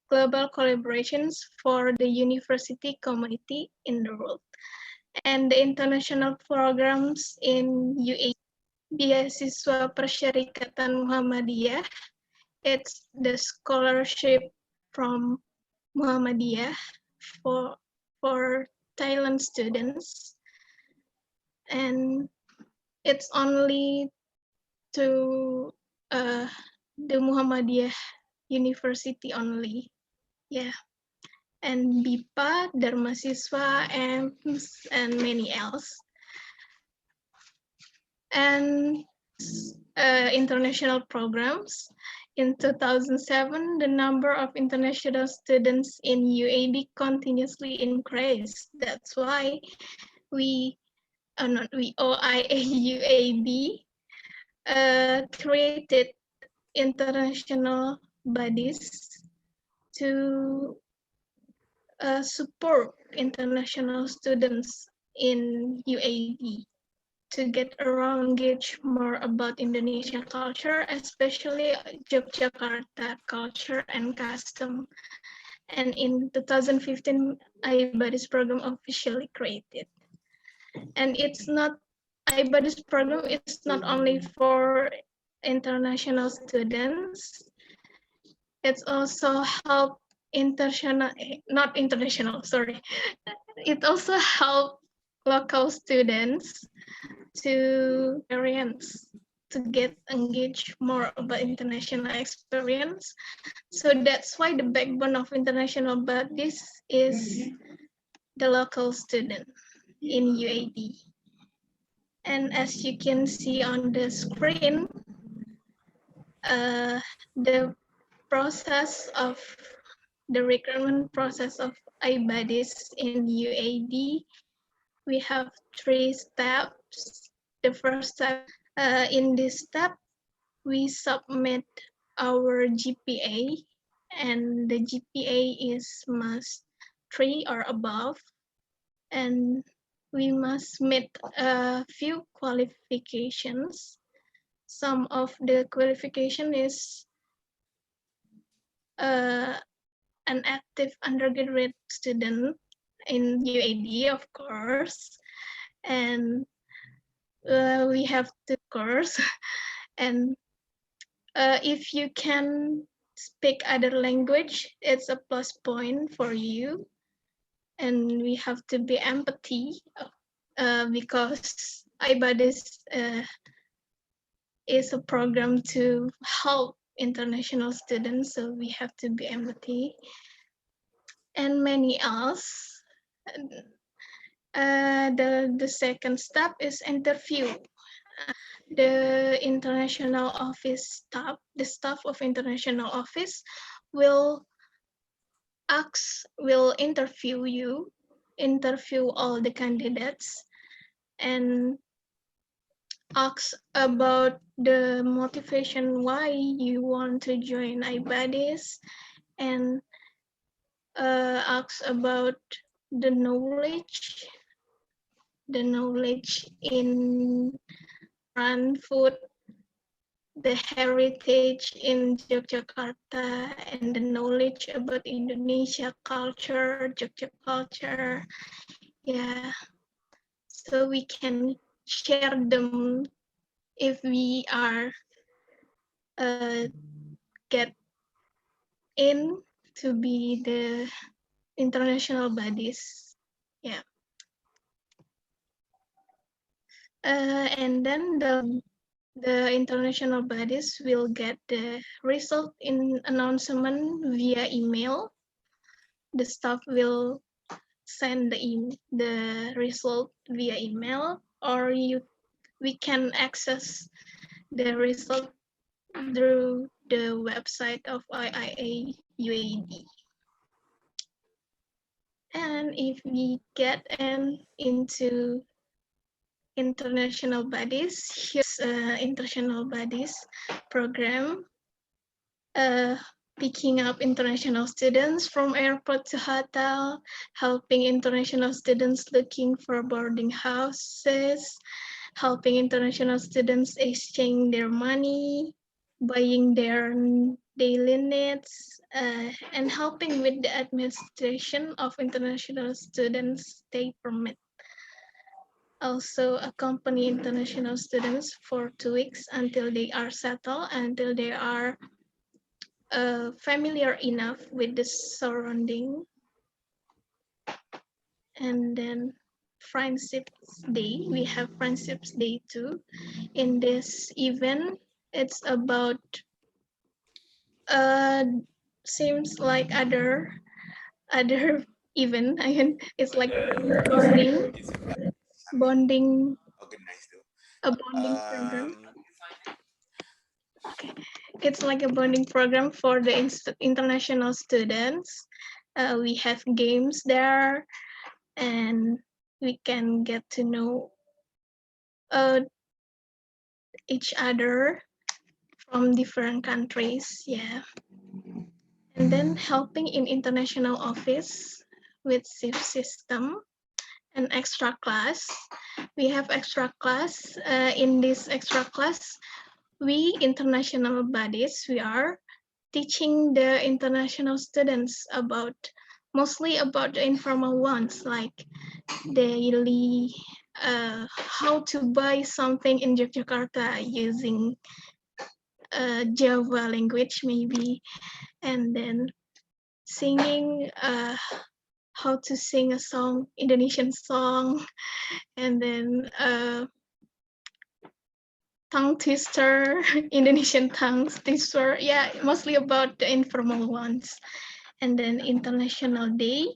global collaborations for the university community in the world. And the international programs in UAE, Beasiswa Persyarikatan Muhammadiyah, it's the scholarship from Muhammadiyah for Thailand students, and it's only to the Muhammadiyah University only, yeah, and BIPA, Dharmasiswa, and many else. And international programs. In 2007, the number of international students in UAB continuously increased. That's why OIAUAB created international bodies to support international students in UAB to get around engage more about Indonesian culture, especially Yogyakarta culture and custom. And in 2015, IBADIS program officially created. And it's not, IBADIS program is not only for international students, it's also help not international, sorry. It also helps local students to experience, to get engaged more about international experience. So that's why the backbone of international bodies is the local student in UAD. And as you can see on the screen, the process of the recruitment process of iBuddies in UAD, we have 3 steps. The first step, in this step, we submit our GPA, and the GPA is must 3 or above, and we must meet a few qualifications. Some of the qualification is an active undergraduate student in UAD, of course, and we have 2 course, and if you can speak other language, it's a plus point for you. And we have to be empathy because iBuddies is a program to help international students, so we have to be empathy. And many else. The second step is interview. The international office staff, the staff of international office will interview all the candidates and ask about the motivation why you want to join iBuddies, and ask about the knowledge in run food, the heritage in Yogyakarta, and the knowledge about Indonesia culture, Jogja culture. Yeah, so we can share them if we are get in to be the international bodies. Yeah. And then the international bodies will get the result in announcement via email. The staff will send the result via email, or we can access the result through the website of IIA UAD. And if we get into international bodies, here's international bodies program, picking up international students from airport to hotel, helping international students looking for boarding houses, helping international students exchange their money, buying their daily needs, and helping with the administration of international students' stay permit. Also accompany international students for 2 weeks until they are settled, until they are familiar enough with the surrounding. And then Friendships Day, we have Friendships Day too. In this event, it's about seems like other event. I mean, it's like bonding program. Okay, it's like a bonding program for the international students. We have games there, and we can get to know each other from different countries. Yeah. And then helping in international office with shift system and extra class. We have extra class. In this extra class, we international bodies, we are teaching the international students mostly about the informal ones, like daily, how to buy something in Yogyakarta using Java language maybe, and then singing how to sing a song, Indonesian song, and then tongue twister, Indonesian tongue twister. Yeah, mostly about the informal ones. And then International Day.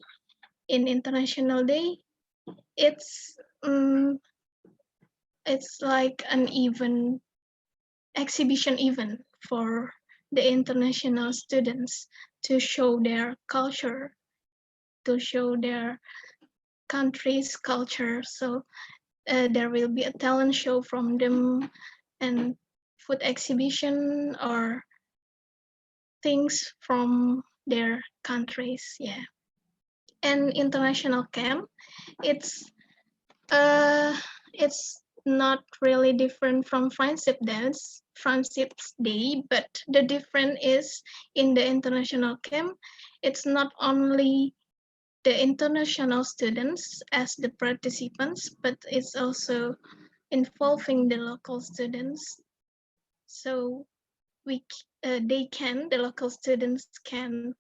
In International Day, it's like an event, exhibition event for the international students to show their culture, to show their country's culture. So there will be a talent show from them and food exhibition or things from their countries. Yeah. And international camp, it's not really different from friendship day, but the difference is in the international camp, it's not only the international students as the participants, but it's also involving the local students. So the local students can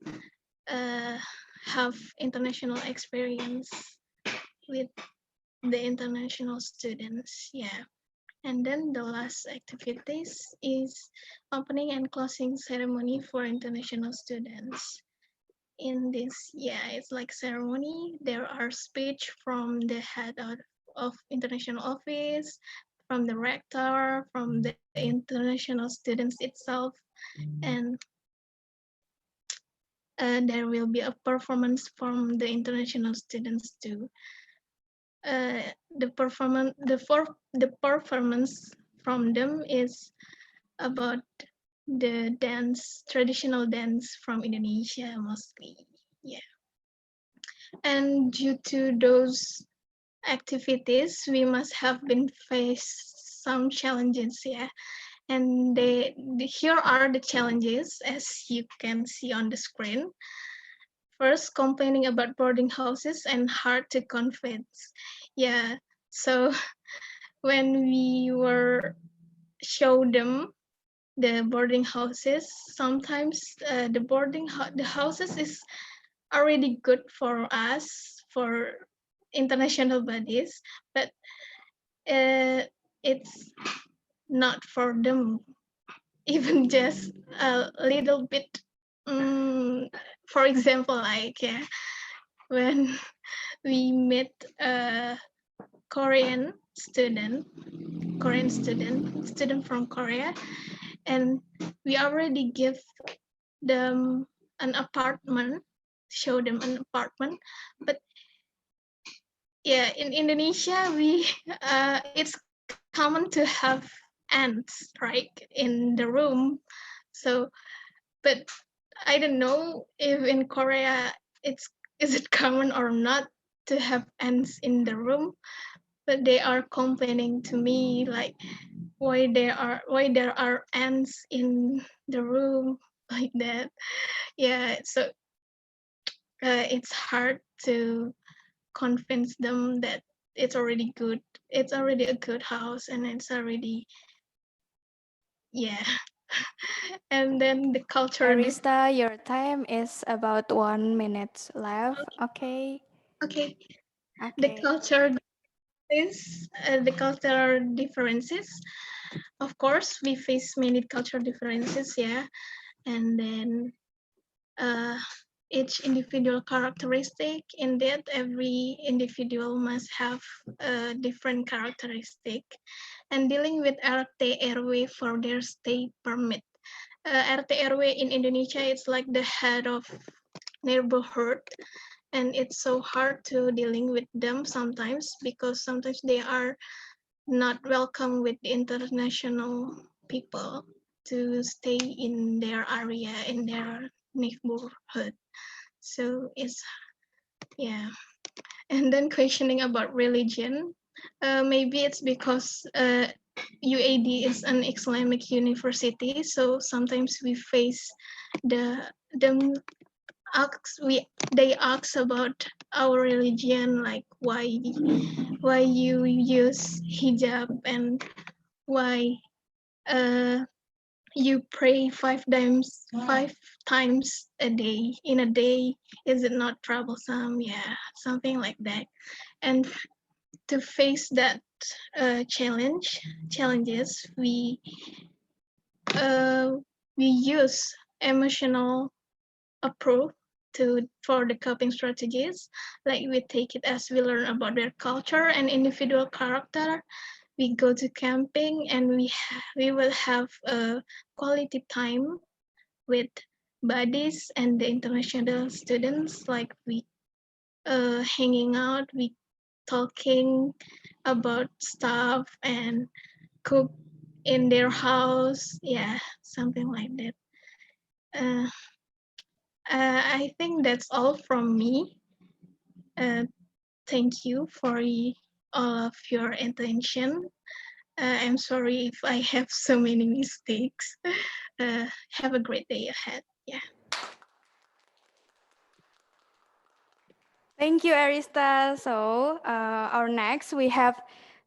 have international experience with the international students. Yeah. And then the last activities is opening and closing ceremony for international students. In this, yeah, it's like ceremony. There are speech from the head of international office, from the rector, from the international students itself, and there will be a performance from the international students too. The performance from them is about the traditional dance from Indonesia mostly. Yeah. And due to those activities, we must have been faced some challenges. Yeah. And here are the challenges as you can see on the screen. First, complaining about boarding houses and hard to convince. Yeah, so when we were show them the boarding houses, sometimes the houses is already good for us, for international bodies, but it's not for them, even just a little bit. For example, like when we met a Korean student from Korea, and we already give them an apartment, show them an apartment, but yeah, in Indonesia it's common to have ants right in the room. So, but I don't know if in Korea is it common or not to have ants in the room, but they are complaining to me like why there are ants in the room like that. Yeah, so it's hard to convince them that it's already good. It's already a good house, and it's already, yeah. And then the culture. Arista, your time is about 1 minute left. Okay. Okay. The Okay. culture is the cultural differences. Of course, we face many cultural differences, yeah, and then each individual characteristic. In that, every individual must have a different characteristic. And dealing with RT RW for their stay permit. RT RW in Indonesia, it's like the head of neighborhood, and it's so hard to dealing with them sometimes because sometimes they are not welcome with the international people to stay in their area, in their neighborhood. So it's, yeah. And then questioning about religion. Maybe it's because UAD is an Islamic university, so sometimes we face they ask about our religion, like why you use hijab and why you pray 5 times a day in a day. Is it not troublesome? Yeah, something like that. And to face that challenges, uh, we use emotional approach for the coping strategies. Like we take it as we learn about their culture and individual character. We go to camping and we will have a quality time with buddies and the international students. Like we hanging out, we talking about stuff and cook in their house. Yeah, something like that. Uh, I think that's all from me. Uh, thank you for all of your attention. I'm sorry if I have so many mistakes. Have a great day ahead. Yeah. Thank you, Arista. So, our next we have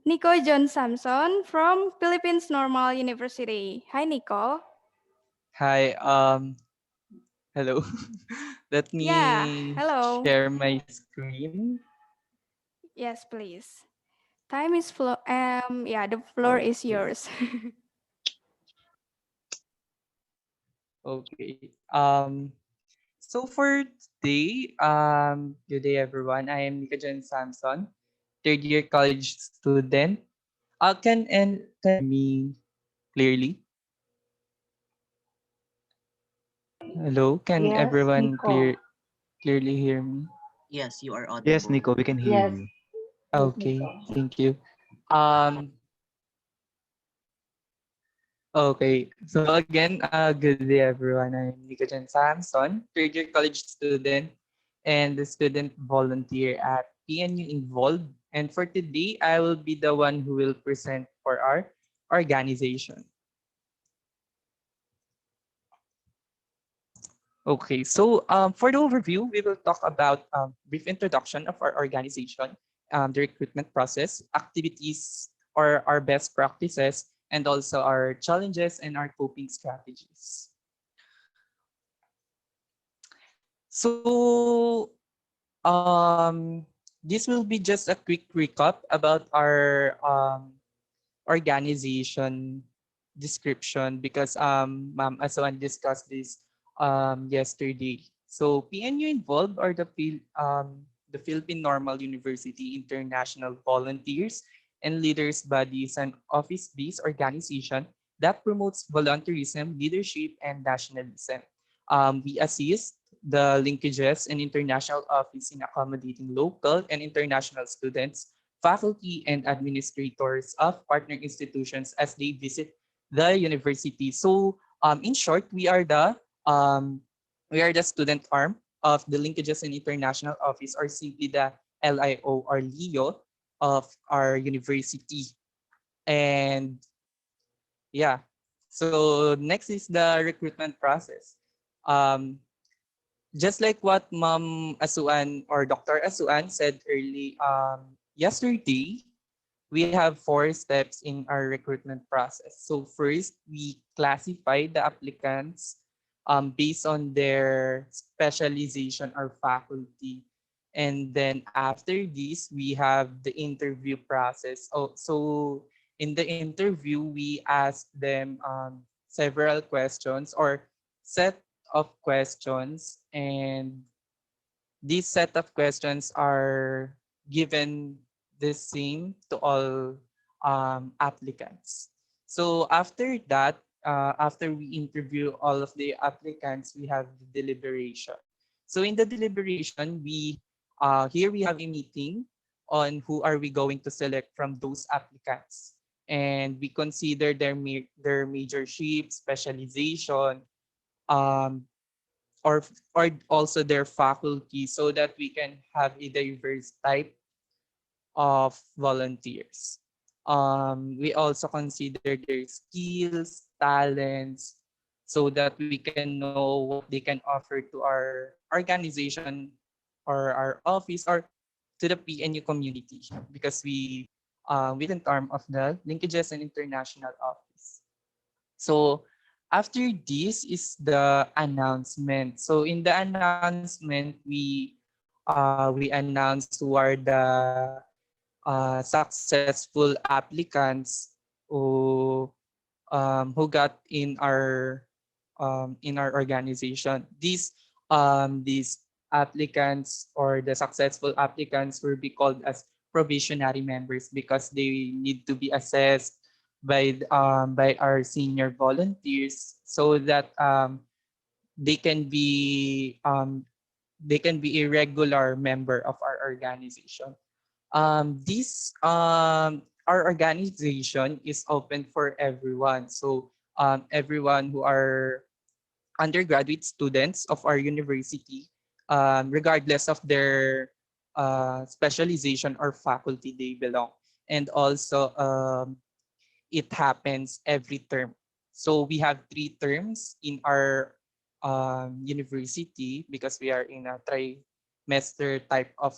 Nico John Samson from Philippines Normal University. Hi, Nico. Hi, hello. Let Yeah, me hello. share my screen. Yes, please. Time is yeah, the floor is yours. Okay. So for today, good day everyone. I am Nikajan Samson, third year college student. Can me clearly? Hello, can Yes, everyone Nico. clearly hear me? Yes, you are Yes, audible. Nico, we can hear Yes, you. yes, Okay, Nico. thank you. Um, Okay. So again, good day everyone. I'm Nikajan Samson, third year college student and the student volunteer at PNU Involved. And for today, I will be the one who will present for our organization. Okay, so for the overview, we will talk about brief introduction of our organization, the recruitment process, activities or our best practices, and also our challenges and our coping strategies. So this will be just a quick recap about our organization description because Ma'am Aswan discussed this yesterday. So PNU involved are the Philippine Normal University International Volunteers and Leaders Bodies and office-based organization that promotes volunteerism, leadership, and nationalism. We assist the linkages and international office in accommodating local and international students, faculty, and administrators of partner institutions as they visit the university. So, in short, we are the student arm of the linkages and international office, or simply the LIO or LEO of our university. And yeah, so next is the recruitment process. Um, just like what Mom Asuan or Dr. Asuan said yesterday, we have 4 steps in our recruitment process. So first, we classify the applicants based on their specialization or faculty. And then after this, we have the interview process. Oh, so in the interview, we ask them several questions or set of questions, and these set of questions are given the same to all applicants. So after that, after we interview all of the applicants, we have the deliberation. So in the deliberation, here we have a meeting on who are we going to select from those applicants, and we consider their majorship, specialization, um, or also their faculty so that we can have a diverse type of volunteers. We also consider their skills, talents, so that we can know what they can offer to our organization or our office or to the PNU community because we an arm of the linkages and international office. So After this is the announcement. So in the announcement, we announce who are the successful applicants who got in our organization. These applicants or the successful applicants will be called as probationary members because they need to be assessed by our senior volunteers so that they can be um, they can be a regular member of our organization. This Our organization is open for everyone. So everyone who are undergraduate students of our university, regardless of their specialization or faculty they belong. And also, it happens every term. So we have 3 terms in our university because we are in a trimester type of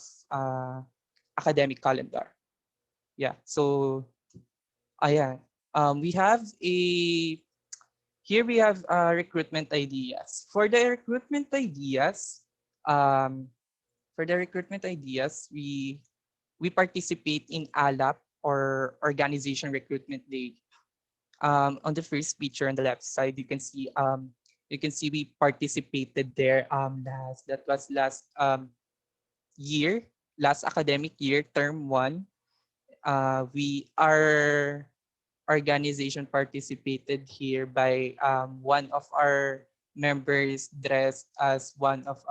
academic calendar. Yeah. So ayan. We have a Here we have recruitment ideas. Um, for the recruitment ideas, we participate in ALAP or Organization Recruitment Day. On the first picture on the left side, you can see we participated there that was year, last academic year, term 1. We Our organization participated here by one of our members dressed as one of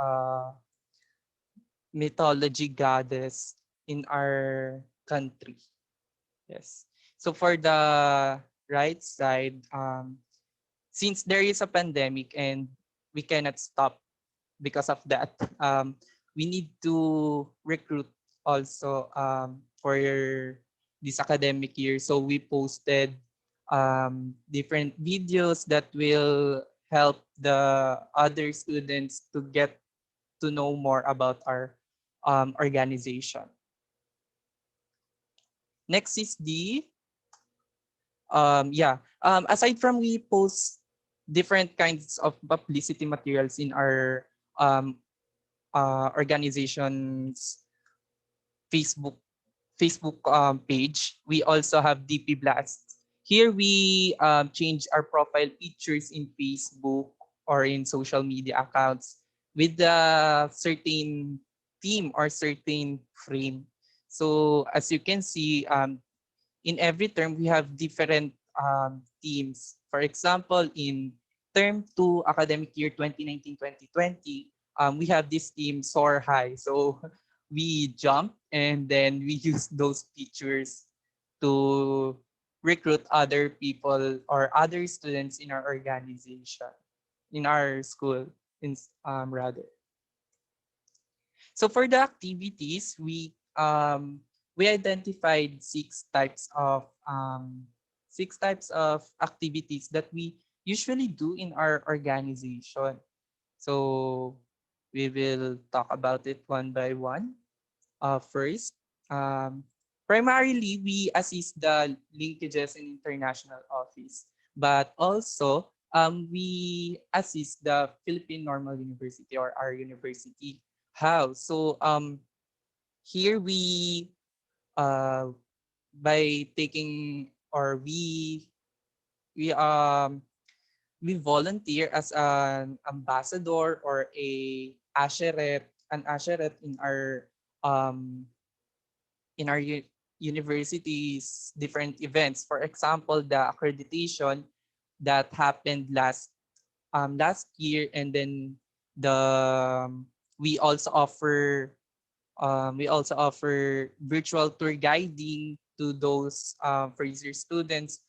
mythology goddess in our country. Yes. So for the right side, since there is a pandemic and we cannot stop because of that, we need to recruit also for this academic year. So we posted different videos that will help the other students to get to know more about our organization. Next is the aside from we post different kinds of publicity materials in our um, organization's Facebook page, we also have DP Blasts. Here we change our profile pictures in Facebook or in social media accounts with a certain theme or certain frame. So as you can see, in every term, we have different themes. For example, in term 2, academic year 2019-2020, we have this theme Soar High. So we jump and then we use those pictures to recruit other people or other students in our organization, in our school, rather. So for the activities, we identified six types of activities that we usually do in our organization. So we will talk about it one by one. First, primarily we assist the linkages in international office, but also we assist the Philippine Normal University or our university. How? So here uh, by taking or we um we volunteer as an ambassador or an asheret um in our university's different events. For example, the accreditation that happened last year, and then the we also offer virtual tour guiding to those first year students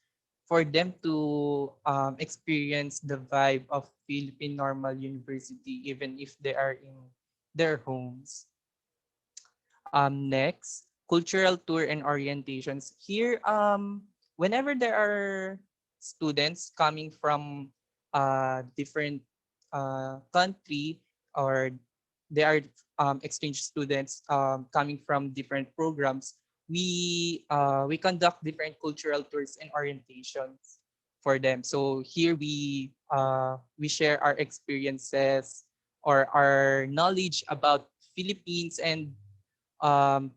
for them to experience the vibe of Philippine Normal University even if they are in their homes. Next, cultural tour and orientations. Here, whenever there are students coming from different country, or they are exchange students coming from different programs, we conduct different cultural tours and orientations. for them. So here we share our experiences or our knowledge about Philippines and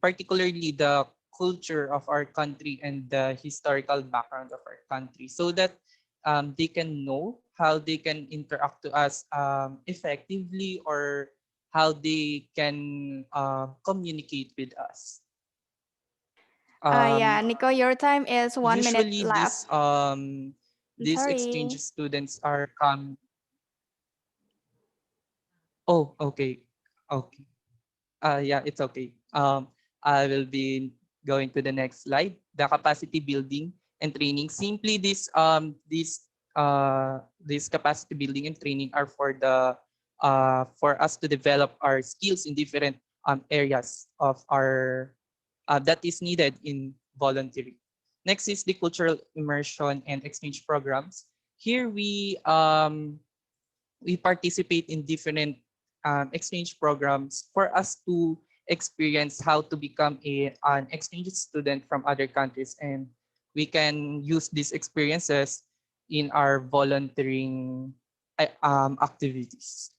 particularly the culture of our country and the historical background of our country, so that they can know how they can interact to us effectively, or how they can communicate with us. Yeah, Nico, your time is 1 minute Usually left. I'm these exchange sorry. students are come. Oh, okay, okay. Yeah, it's okay. I will be going to the next slide. The capacity building and training. Simply, this capacity building and training are for us to develop our skills in different areas of our that is needed in volunteering. Next is the cultural immersion and exchange programs. Here we participate in different exchange programs for us to experience how to become an exchange student from other countries, and we can use these experiences in our volunteering activities.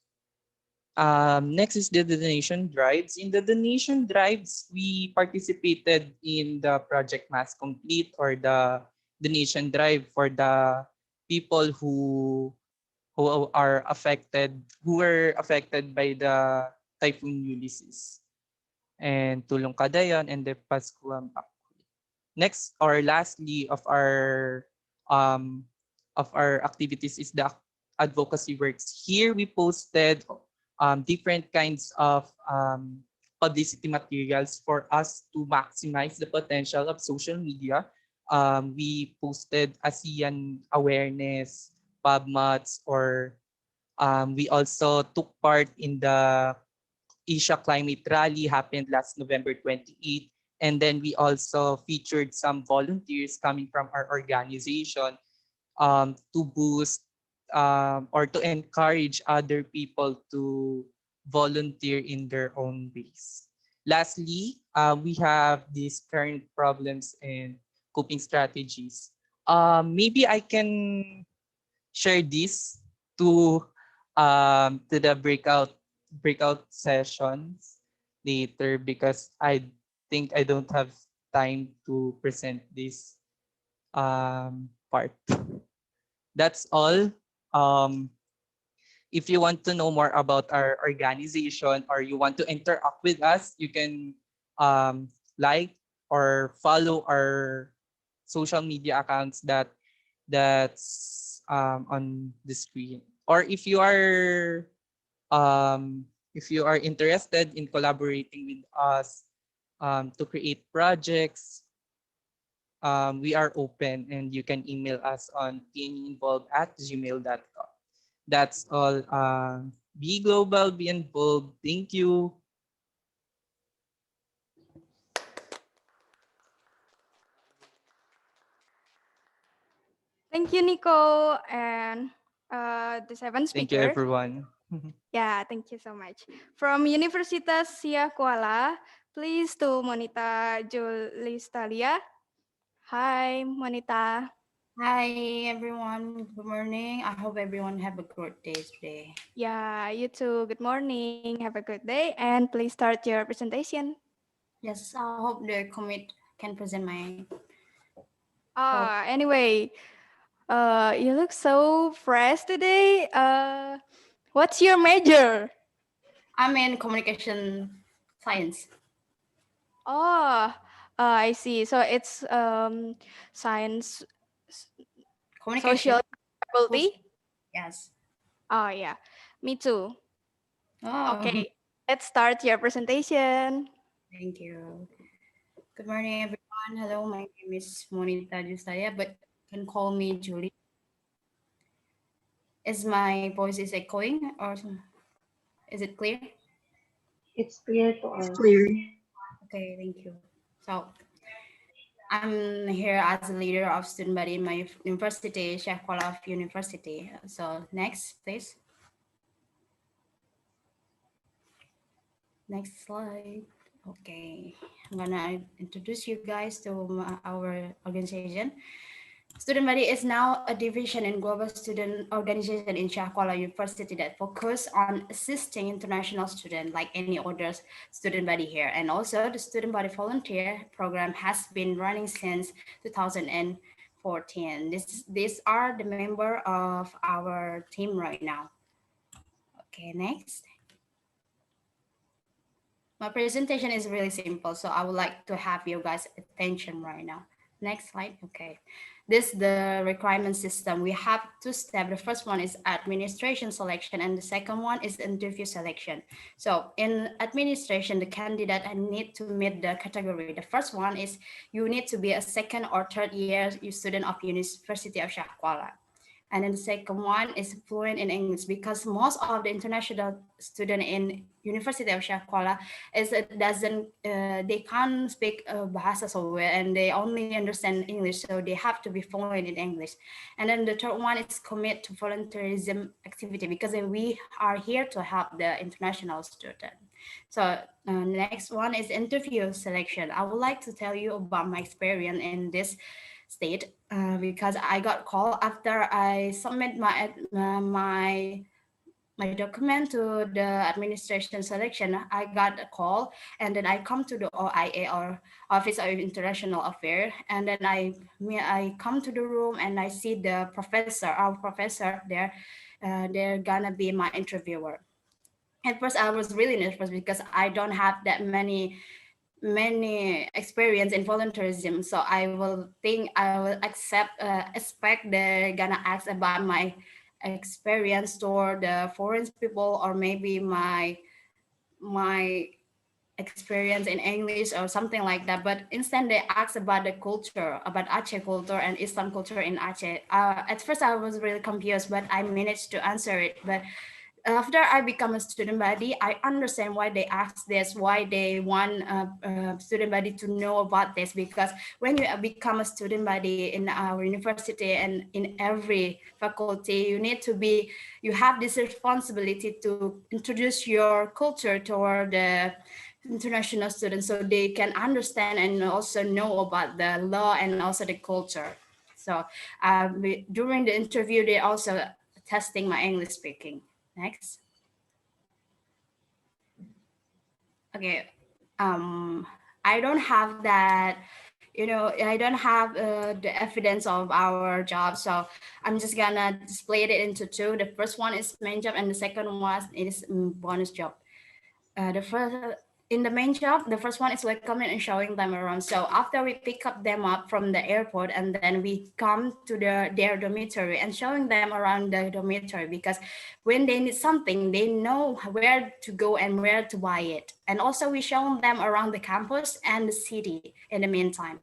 Next is the donation drives. In the donation drives, we participated in the Project Mass Complete, or the donation drive for the people who were affected by the Typhoon Ulysses and Tulong Kadayon and the Pascuam. Next, or lastly, um of our activities is the advocacy works. Here we posted different kinds of publicity materials for us to maximize the potential of social media. We posted ASEAN awareness, PubMats, or we also took part in the Asia Climate Rally happened last November 28th. And then we also featured some volunteers coming from our organization to boost or to encourage other people to volunteer in their own ways. Lastly, we have these current problems and coping strategies. Maybe I can share this to the breakout sessions later, because I think I don't have time to present this part. That's all. Um, if you want to know more about our organization, or you want to interact with us, you can like or follow our social media accounts that's on the screen. Or if you are interested in collaborating with us to create projects, we are open, and you can email us on tninvolved@gmail.com. That's all. Be global, be involved. Thank you. Thank you, Nico. And the seventh Thank you, speaker. everyone. Yeah, thank you so much. From Universitas Sia Kuala, please to Monita Julistalia. Hi, Monita. Hi everyone, good morning. I hope everyone have a good day today. Yeah, you too. Good morning. Have a good day. And please start your presentation. Yes, I hope the commit can present my. Anyway, you look so fresh today. What's your major? I'm in communication science. I see. So it's science, Communication. social faculty. Yes. Oh yeah, me too. Oh. Okay, let's start your presentation. Thank you. Good morning, everyone. Hello, my name is Monita Justaya, but you can call me Julie. Is my voice is echoing, or is it clear? It's clear to us. Okay, thank you. So I'm here as a leader of student body in my university, Sheikh Kuala University. So next, please. Next slide. Okay, I'm gonna introduce you guys to our organization. Student Body is now a division in global student organization in Syah Kuala University that focus on assisting international students like any other student body here. And also the Student Body Volunteer Program has been running since 2014. These are the member of our team right now. Okay, next. My presentation is really simple, so I would like to have you guys' attention right now. Next slide. Okay. This is the requirement system. We have two steps. The first one is administration selection, and the second one is interview selection. So in administration, the candidate need to meet the category. The first one is you need to be a second or third year student of University of Syah Kuala. And then the second one is fluent in English, because most of the international student in University of Syah Kuala they can't speak bahasa so well, and they only understand English, so they have to be fluent in English. And then the third one is commit to volunteerism activity, because we are here to help the international student. So next one is interview selection. I would like to tell you about my experience in this state, because I got called after I submit my document to the administration selection. I got a call, and then I come to the OIA, or Office of International Affairs, and then I come to the room and I see the professor, our professor there. They're gonna be my interviewer. At first, I was really nervous because I don't have that many experience in volunteerism, so I will expect they're gonna ask about my experience toward the foreign people, or maybe my experience in English or something like that. But instead they asked about the culture, about Aceh culture and Islam culture in Aceh. At first I was really confused, but I managed to answer it. But after I become a student body, I understand why they ask this, why they want a student body to know about this. Because when you become a student body in our university and in every faculty, you have this responsibility to introduce your culture toward the international students, so they can understand and also know about the law and also the culture. So during the interview, they also testing my English speaking. Next. Okay. I don't have that, I don't have the evidence of our job. So I'm just gonna split it into two. The first one is main job, and the second one is bonus job. The first in the main job, the first one is welcoming and showing them around. So after we pick up them up from the airport, and then we come to their dormitory and showing them around the dormitory, because when they need something, they know where to go and where to buy it. And also we show them around the campus and the city in the meantime.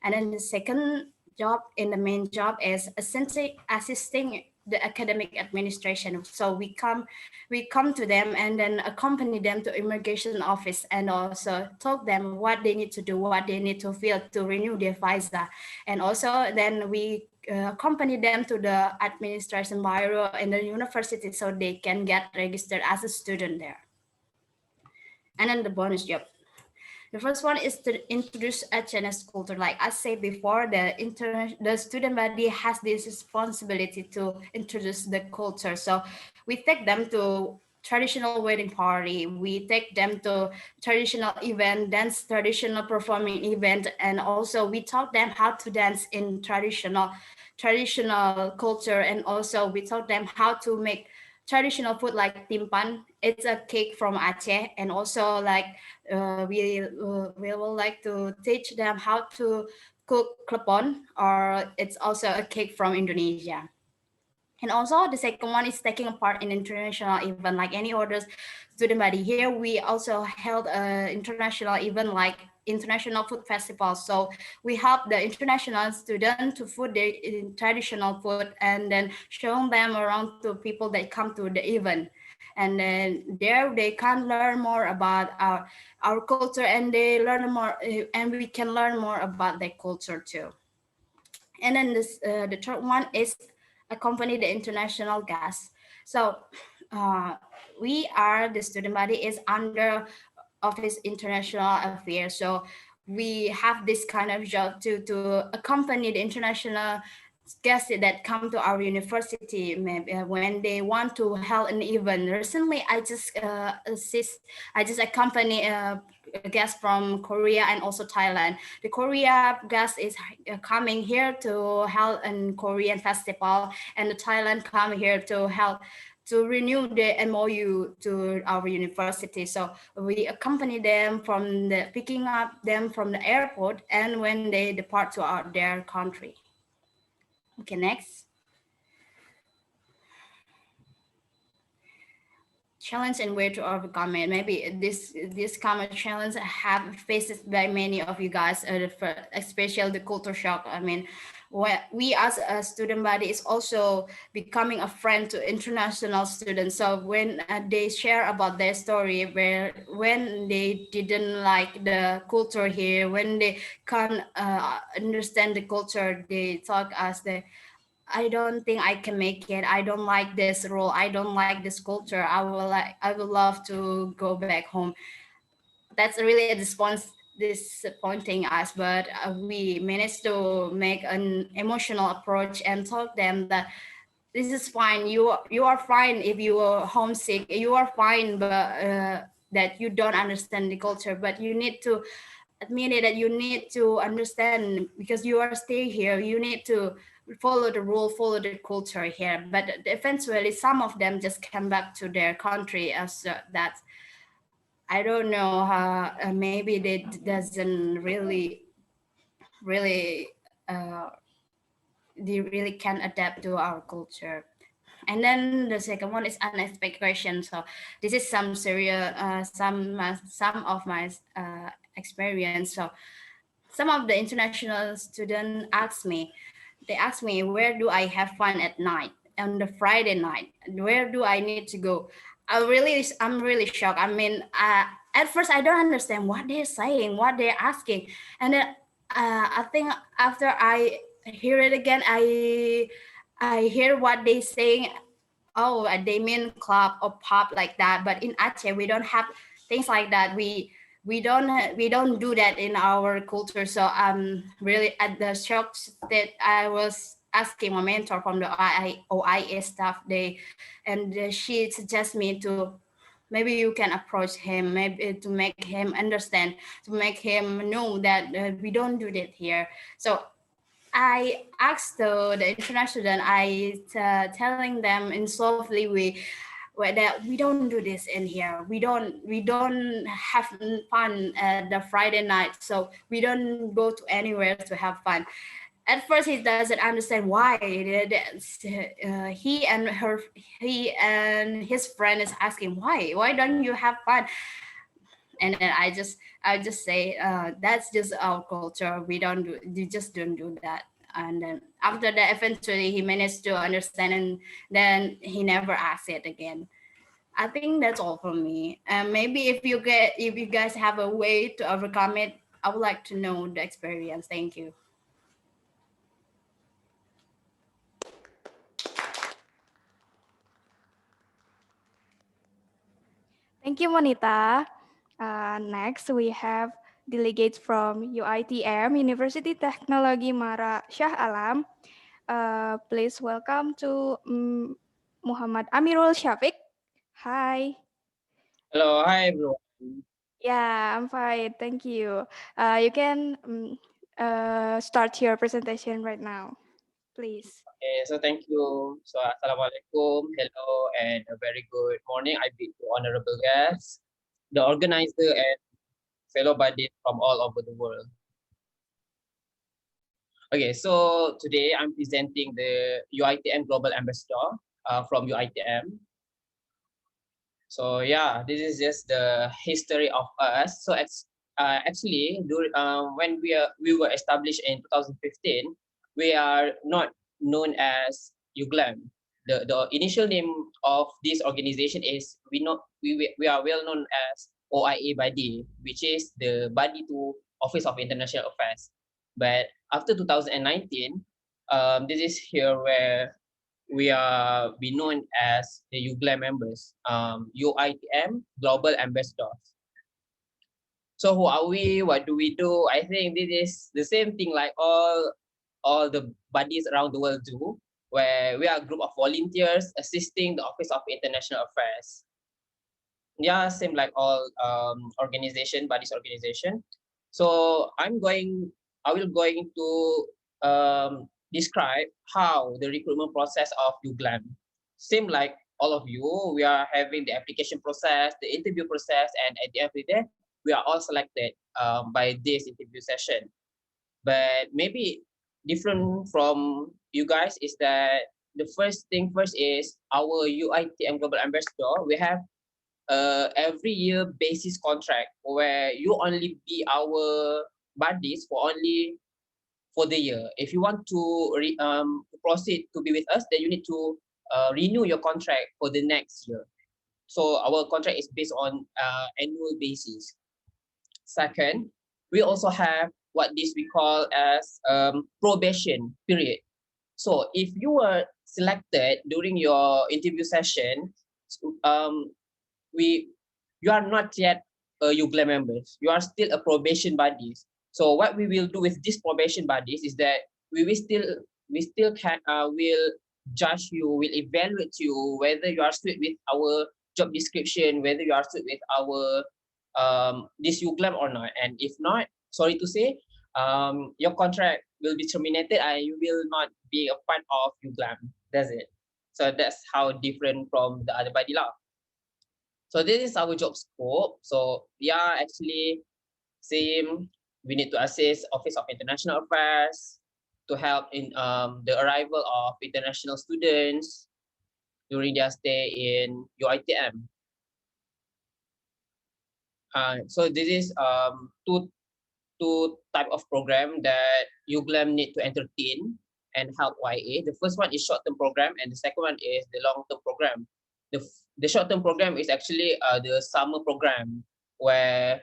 And then the second job in the main job is assisting the academic administration. So we come to them and then accompany them to immigration office, and also talk them what they need to do, what they need to fill to renew their visa. And also then we accompany them to the administration bureau in the university, so they can get registered as a student there. And then the bonus job. The first one is to introduce HNS culture. Like I said before, the student body has this responsibility to introduce the culture. So we take them to traditional wedding party. We take them to traditional event, dance traditional performing event, and also we taught them how to dance in traditional culture, and also we taught them how to make traditional food like timpan. It's a cake from Aceh, and also like we will like to teach them how to cook klepon, or it's also a cake from Indonesia. And also the second one is taking a part in international event like any other student body. Here we also held an international event like International Food Festival. So we help the international student to food their traditional food, and then showing them around to people that come to the event. And then there they can learn more about our culture, and they learn more, and we can learn more about their culture too. And then the third one is accompany the international guests. So we are the student body is under Office International Affairs. So we have this kind of job to accompany the international guests that come to our university. Maybe when they want to hold an event. Recently, I just accompany a guest from Korea and also Thailand. The Korea guest is coming here to hold a Korean festival, and the Thailand come here to help to renew the MOU to our university. So we accompany them from the picking up them from the airport and when they depart to their country. Okay, next. Challenge and way to overcome it. Maybe this common challenge have faced by many of you guys, especially the culture shock. I mean, we as a student body is also becoming a friend to international students. So when they share about their story, when they didn't like the culture here, when they can't understand the culture, they talk as I don't think I can make it. I don't like this role. I don't like this culture. I would love to go back home. That's really a disappointing us, but we managed to make an emotional approach and told them that this is fine. You are fine if you are homesick. You are fine, but that you don't understand the culture. But you need to admit it that you need to understand because you are staying here. You need to follow the rule, follow the culture here. But eventually, some of them just come back to their country as that. I don't know how maybe they doesn't really uh, they really can adapt to our culture. And then the second one is unexpected question. So this is some serious some of my experience. So some of the international students they ask me where do I have fun at night on the Friday night, where do I need to go. I'm really shocked. I mean, at first I don't understand what they're saying, what they're asking, and then I think after I hear it again, I hear what they saying. Oh, they mean club or pub like that. But in Aceh, we don't have things like that. We don't do that in our culture. So I'm really at the shock that I was asking my mentor from the OIA staff. She suggests me to maybe you can approach him, maybe to make him understand, to make him know that we don't do that here. So I asked the international student, telling them in softly way that we don't do this in here. We don't have fun at the Friday night, so we don't go to anywhere to have fun. At first, he doesn't understand why. He and his friend is asking why. Why don't you have fun? And then I just say that's just our culture. You just don't do that. And then after that, eventually he managed to understand, and then he never asked it again. I think that's all for me. And maybe if you guys have a way to overcome it, I would like to know the experience. Thank you. Thank you, Monita. Next, we have delegates from UITM, University Technology Mara Shah Alam. Please welcome to Muhammad Amirul Syafiq. Hi. Hello, hi everyone. Yeah, I'm fine. Thank you. You can start your presentation right now, please. Okay, so thank you. So assalamualaikum, hello, and a very good morning. I bid to honorable guests, the organizer, and fellow buddies from all over the world. Okay, so today I'm presenting the UITM Global Ambassador from UITM. So yeah, this is just the history of us. So actually, when we were established in 2015, we are not known as UGLAM. The initial name of this organization is we are well known as OIA body, which is the body to Office of International Affairs. But after 2019, this is here where we are be known as the UGLAM members, UITM Global Ambassadors. So who are we? What do we do? I think this is the same thing like all the bodies around the world do, where we are a group of volunteers assisting the Office of International Affairs. Yeah, same like all bodies organization. So I will going to describe how the recruitment process of UGLAM. Same like all of you, we are having the application process, the interview process, and at the end of the day, we are all selected by this interview session. But maybe different from you guys is that the first thing first is our UITM Global Ambassador. We have every year basis contract where you only be our buddies for the year. If you want to proceed to be with us, then you need to renew your contract for the next year. So our contract is based on annual basis. Second, we also have what this we call as probation period. So if you were selected during your interview session, um, you are not yet a UGLA members. You are still a probation buddies. So what we will do with these probation buddies is that we still can will judge you, will evaluate you whether you are suited with our job description, whether you are suited with our this UGLAM or not. And if not, sorry to say, your contract will be terminated and you will not be a part of UGLAM. That's it. So that's how different from the other body law. So this is our job scope. So yeah, actually same. We need to assist Office of International Affairs to help in the arrival of international students during their stay in UITM. So this is two type of program that UGLAM need to entertain and help YA. The first one is short-term program, and the second one is the long-term program. The short-term program is actually the summer program where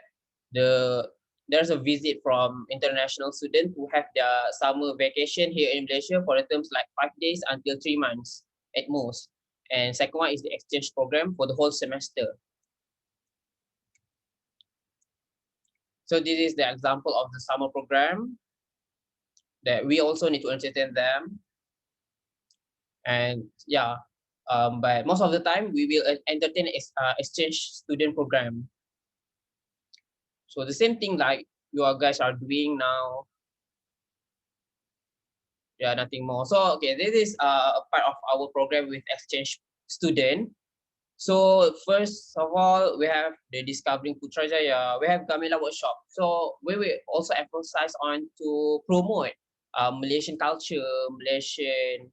there's a visit from international students who have their summer vacation here in Malaysia for the terms like 5 days until 3 months at most. And second one is the exchange program for the whole semester. So this is the example of the summer program that we also need to entertain them. And yeah, but most of the time we will entertain exchange student program. So the same thing like you guys are doing now. Yeah, nothing more. So okay, this is a part of our program with exchange student. So first of all, we have the Discovering Putrajaya. We have Gamila workshop. So we will also emphasize on to promote Malaysian culture, Malaysian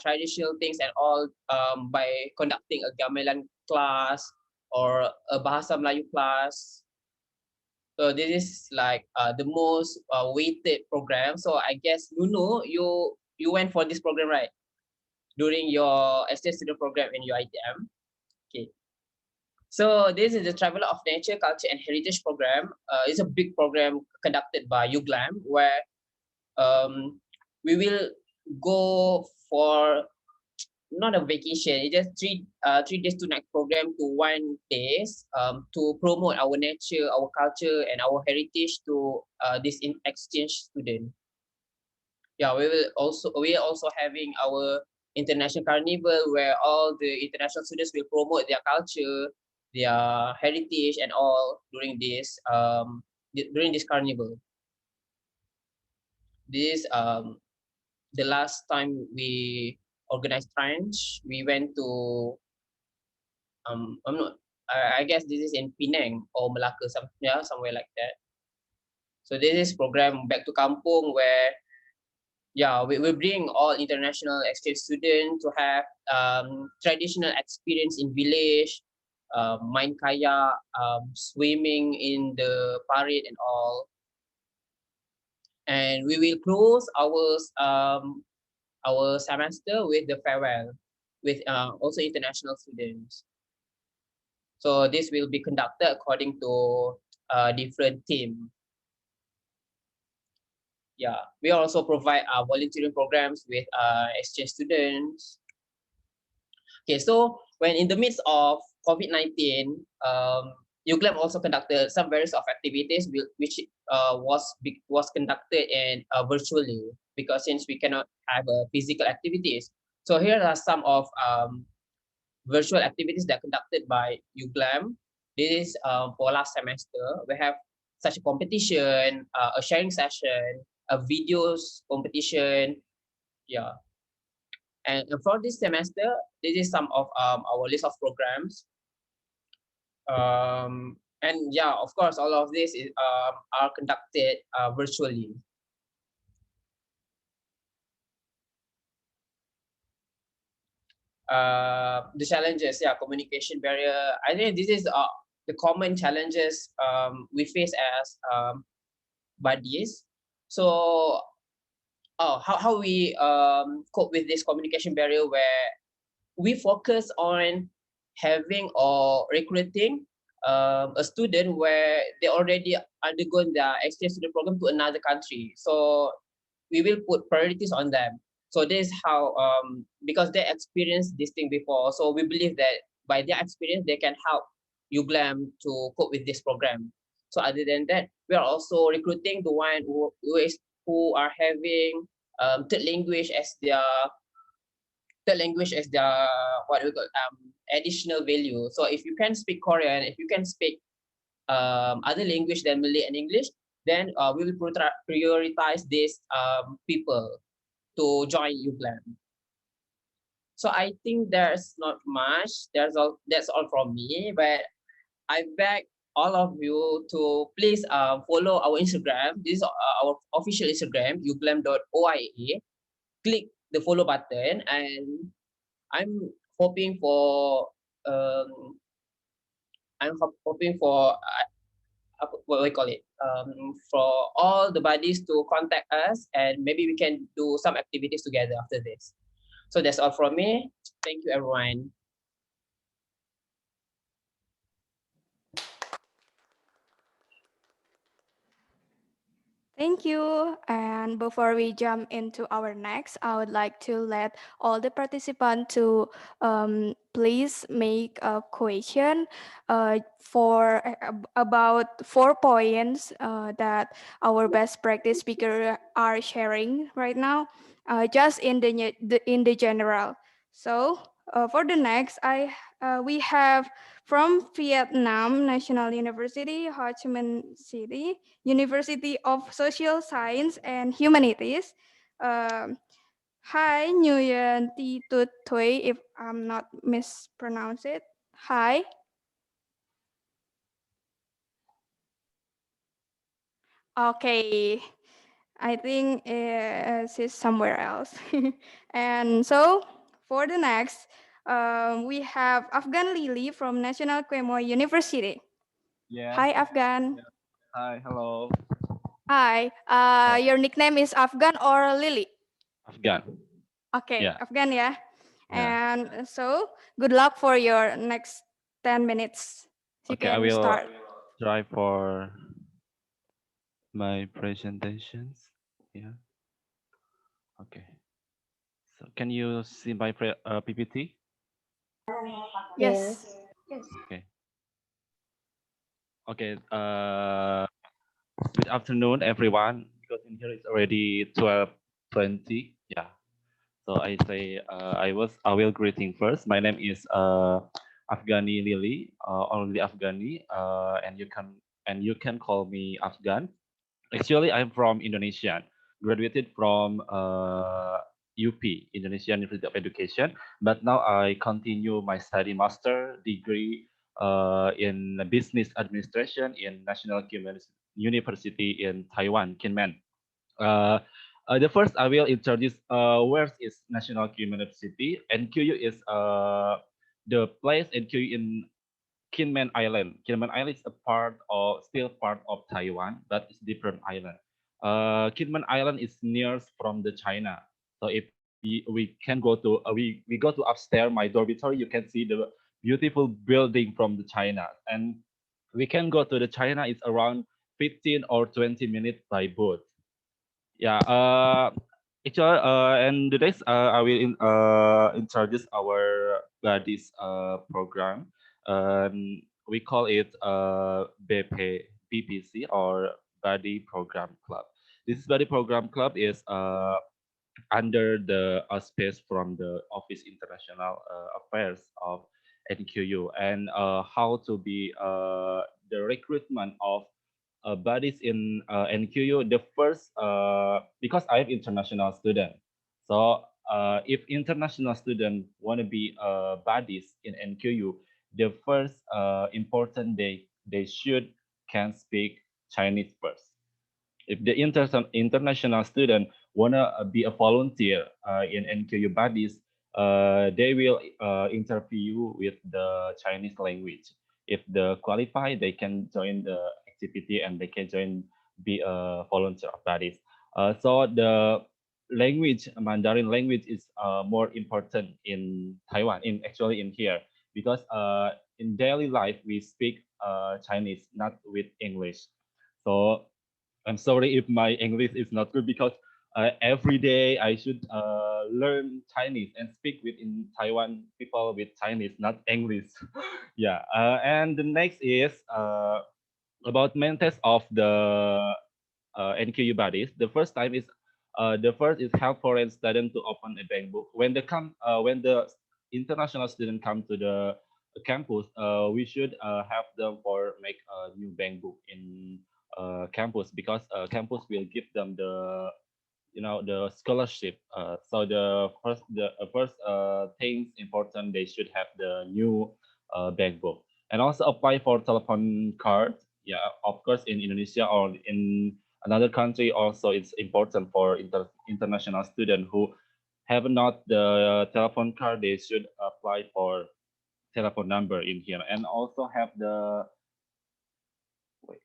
traditional things and all by conducting a gamelan class or a Bahasa Melayu class. So this is like the most weighted program. So I guess Nuno, you went for this program, right? During your exchange student program in UITM. Okay. So this is the Traveler of Nature, Culture and Heritage program. It's a big program conducted by UGLAM where we will go for not a vacation, it's just 3 days 2 night program to 1 days to promote our nature, our culture and our heritage to this exchange student. Yeah, we are also having our international carnival where all the international students will promote their culture, their heritage and all during this carnival. This the last time we organized Trench, we went to I guess this is in Penang or Melaka, somewhere like that. So this is program Back to Kampung where we bring all international exchange students to have traditional experience in village, main kayak, swimming in the parade and all. And we will close our semester with the farewell with also international students. So this will be conducted according to different theme. Yeah, we also provide volunteering programs with exchange students. Okay, so when in the midst of COVID-19, UGLAM also conducted some various of activities which was conducted in virtually, because since we cannot have physical activities. So here are some of virtual activities that are conducted by UGLAM. This is for last semester. We have such a competition, a sharing session, a videos competition. Yeah. And for this semester, this is some of our list of programs. And yeah, of course, all of this are conducted virtually. The challenges, yeah, communication barrier. I think this is the common challenges we face as buddies. So, how we cope with this communication barrier, where we focus on having or recruiting a student where they already undergone their exchange student program to another country. So we will put priorities on them. So this is how, because they experienced this thing before, so we believe that by their experience, they can help UGLAM to cope with this program. So other than that, we are also recruiting the one who are having third language as their what we call additional value. So if you can speak Korean, if you can speak other language than Malay and English, then we will prioritize these people to join UGLAM. So I think there's not much. That's all from me. But I beg all of you to please follow our Instagram. This is our official Instagram, uglam.oia. Click the follow button, and I'm hoping for what we call it, for all the buddies to contact us, and maybe we can do some activities together after this. So that's all from me. Thank you, everyone. Thank you. And before we jump into our next, I would like to let all the participants to please make a question for about 4 points that our best practice speaker are sharing right now, just in the general. So for the next, we have from Vietnam National University, Ho Chi Minh City, University of Social Science and Humanities. Hi, Nguyen Thi Tut Thuy, if I'm not mispronounce it. Hi. Okay, I think she's somewhere else. And so for the next, we have Afghan Lily from National Quemoy University. Yeah. Hi, Afghan. Hi, hello. Hi. Your nickname is Afghan or Lily? Afghan. Okay, Yeah. Afghan, yeah. Yeah. And so good luck for your next 10 minutes. You Okay, I can will start. try for my presentations. Yeah. Okay. So can you see my PPT? Yes. Okay. Okay. Good afternoon, everyone. Because in here it's already 12:20. Yeah. So I say I will greeting first. My name is Afghani Lily, or Lily Afghani, and you can call me Afghan. Actually, I'm from Indonesia, graduated from UP, Indonesian University of Education. But now I continue my study master degree in business administration in National University in Taiwan, Kinmen. Uh, the first I will introduce where is National University. NQU is the place NQU in Kinmen Island. Kinmen Island is a part of still part of Taiwan, but it's different island. Kinmen Island is nearest from the China. So if we can go to we go to upstairs my dormitory, you can see the beautiful building from the China, and we can go to the China. It's around 15 or 20 minutes by boat. Yeah. Actually, and today's I will introduce our buddies program. We call it BPC, or Buddy Program Club. This Buddy Program Club is under the auspice from the Office International Affairs of NQU, and how to be the recruitment of buddies in NQU. The first, because I'm international student, so if international student want to be buddies in NQU, the first important they should can speak Chinese first. If the international student wanna be a volunteer in NQU Buddies, they will interview with the Chinese language. If they qualify, they can join the activity and they can be a volunteer of Buddies. So the language, Mandarin language, is more important in Taiwan, in actually in here, because in daily life we speak Chinese, not with English. So I'm sorry if my English is not good, because every day I should learn Chinese and speak with in Taiwan people with Chinese, not English. Yeah. And the next is about main test of the NQU buddies. The first is help foreign student to open a bank book. When the international student come to the campus, we should have them for make a new bank book in campus, because campus will give them the the scholarship. So the first things important, they should have the new bank book, and also apply for telephone card. Yeah, of course, in Indonesia or in another country also, it's important for international student who have not the telephone card. They should apply for telephone number in here, and also have the wait,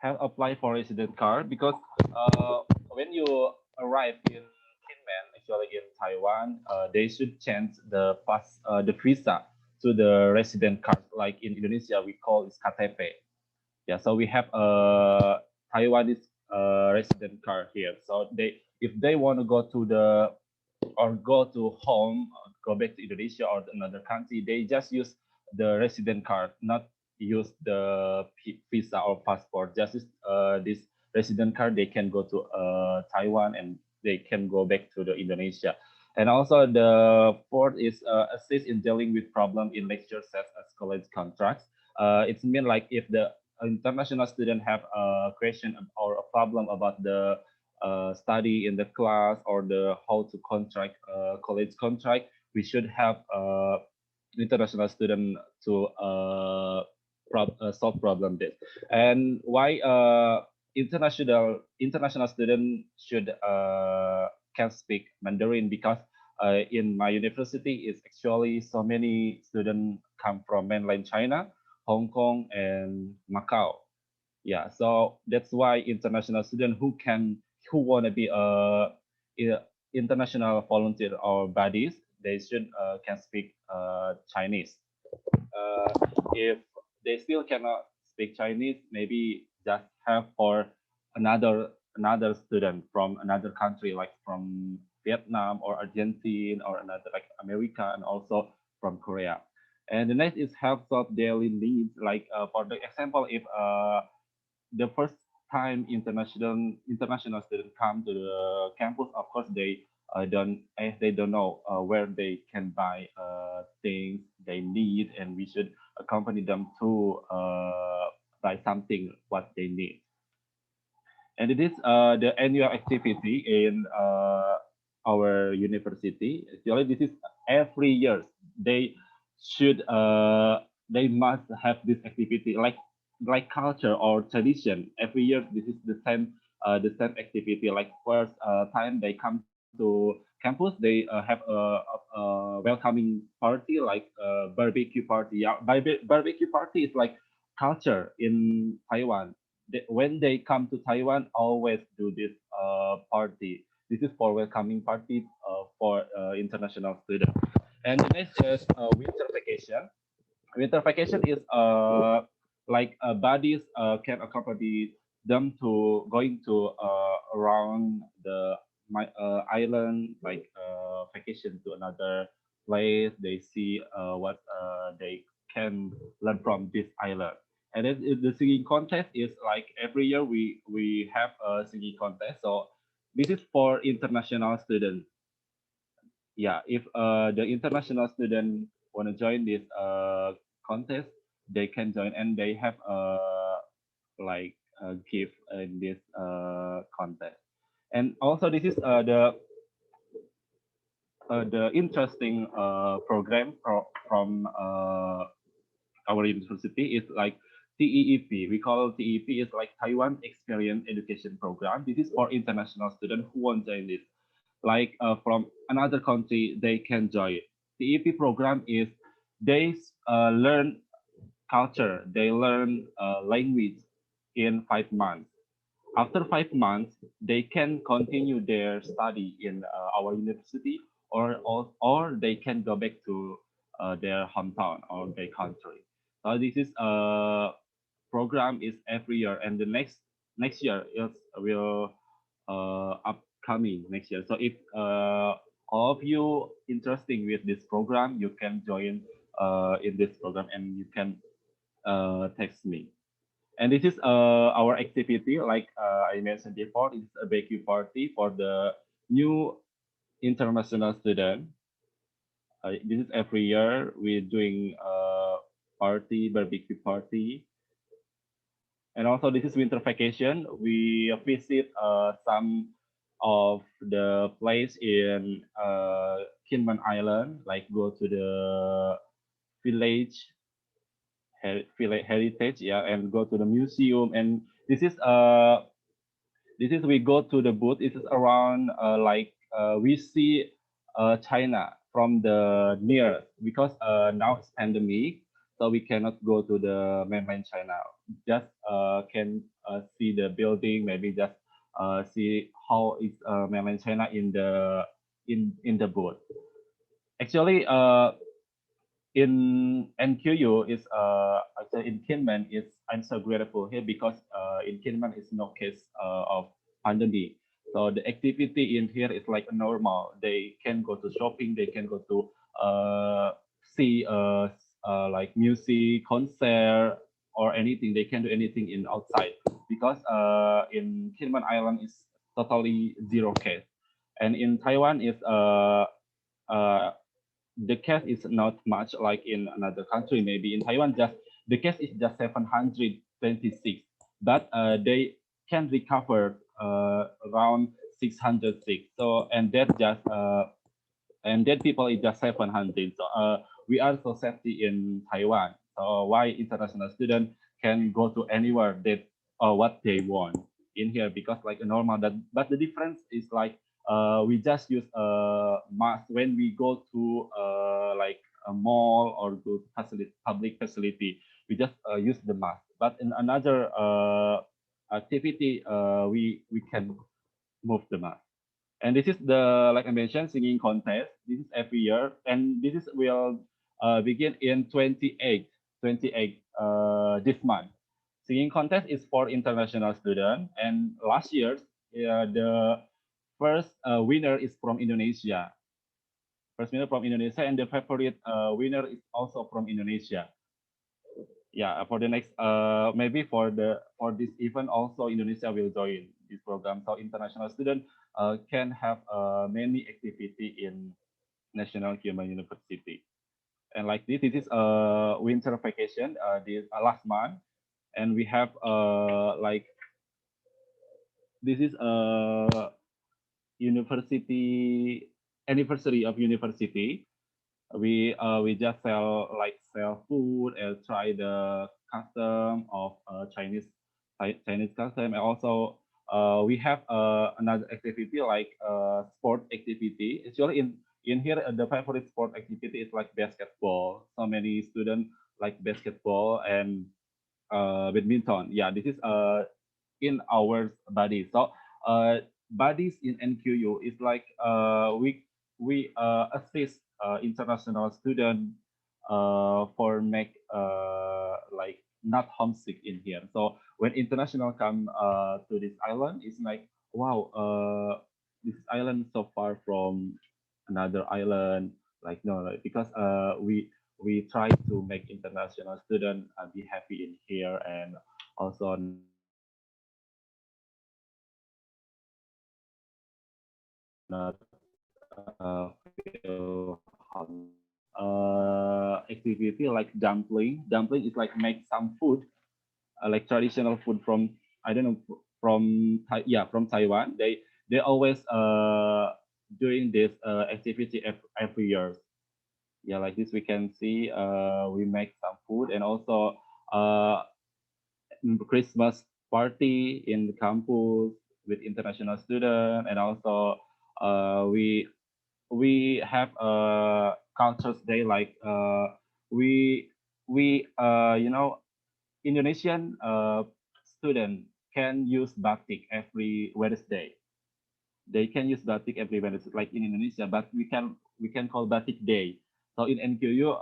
have applied for resident card, because when you arrive in Kinmen, actually in Taiwan, they should change the visa to the resident card. Like in Indonesia, we call it KTP. Yeah, so we have a Taiwanese resident card here. So if they want to go to the or go to home, go back to Indonesia or another country, they just use the resident card, not use the visa or passport. Just this resident card, they can go to Taiwan and they can go back to the Indonesia. And also the fourth is assist in dealing with problem in lecture sets as college contracts. It's mean like if the international student have a question or a problem about the study in the class or the how to contract college contract, we should have international student to solve problem this. And why international student should can speak Mandarin, because in my university is actually so many students come from mainland China, Hong Kong, and Macau. Yeah, so that's why international student who want to be international volunteer or buddies, they should can speak Chinese. If they still cannot speak Chinese, maybe just have for another student from another country, like from Vietnam or Argentina or another like America, and also from Korea. And the next is help solve daily needs. Like for the example, if the first time international students come to the campus, of course they don't know where they can buy things they need, and we should accompany them to buy something what they need. And it is the annual activity in our university. Actually, this is every year. They should they must have this activity, like culture or tradition. Every year, this is the same activity. Like first time they come to campus, they have a welcoming party, like a barbecue party. Yeah, barbecue party is like culture in Taiwan. When they come to Taiwan, always do this party. This is for welcoming party for international students. And the next is winter vacation. Winter vacation is like buddies can accompany them to going to around the my island, like vacation to another place. They see what they can learn from this island. And then the singing contest is like every year we have a singing contest. So this is for international students. Yeah, if the international student want to join this contest, they can join, and they have like a gift in this contest. And also this is the interesting program from our university is like TEEP. We call TEEP is like Taiwan Experience Education Program. This is for international students who want to join this. Like from another country, they can join. TEP program is they learn culture, they learn language in 5 months. After 5 months, they can continue their study in our university, or they can go back to their hometown or their country. So this is program is every year, and the next year is will upcoming next year. So if all of you interested with this program, you can join in this program, and you can text me. And this is our activity, like I mentioned before. It's a barbecue party for the new international student. This is every year we're doing party, barbecue party. And also this is winter vacation. We visit some of the place in Kinmen Island, like go to the village, village heritage, yeah, and go to the museum. And this is we go to the booth. It is around like we see China from the near, because now it's pandemic, so we cannot go to the mainland China. Just can see the building, maybe just see how is mainland China in the booth. Actually, in NQU is actually in Kinmen is I'm so grateful here because in Kinmen is no case of pandemic. So the activity in here is like normal. They can go to shopping. They can go to see like music, concert, or anything. They can do anything in outside because in Kinmen Island is totally zero case, and in Taiwan is uh, the case is not much like in another country. Maybe in Taiwan, just the case is just 726, but they can recover around 606. So and dead people is just 700. So we are so safety in Taiwan. So why international students can go to anywhere that what they want in here, because like a normal that, but the difference is like we just use mask when we go to like a mall or to facility, public facility. We just use the mask. But in another activity, we can move the mask. And this is the, like I mentioned, singing contest. This is every year, and this is will begin in 28 this month. Singing contest is for international students, and last year the first winner is from Indonesia. First winner from Indonesia, and the favorite winner is also from Indonesia. Yeah, for the next maybe for this event also Indonesia will join this program, so international students can have many activity in National Human University. And like this is winter vacation this last month, and we have like this is university anniversary of university. We just sell food and try the custom of Chinese custom, and also we have another activity like sport activity. Actually, in here the favorite sport activity is like basketball. So many students like basketball and badminton. Yeah, this is in our body. So bodies in NQU is like we assist international student for make like not homesick in here. So when international come to this island, it's like wow, this island so far from another island, like no, like, because we try to make international students be happy in here, and also not feel activity like dumpling. Dumpling is like make some food, like traditional food from, I don't know, from from Taiwan. They always doing this activity every year. Yeah, like this we can see we make some food, and also uh, Christmas party in the campus with international student, and also we have a cultures day, like we you know, Indonesian student can use batik every Wednesday. They can use batik every Wednesday, like in Indonesia, but we can call batik day. So in NQU,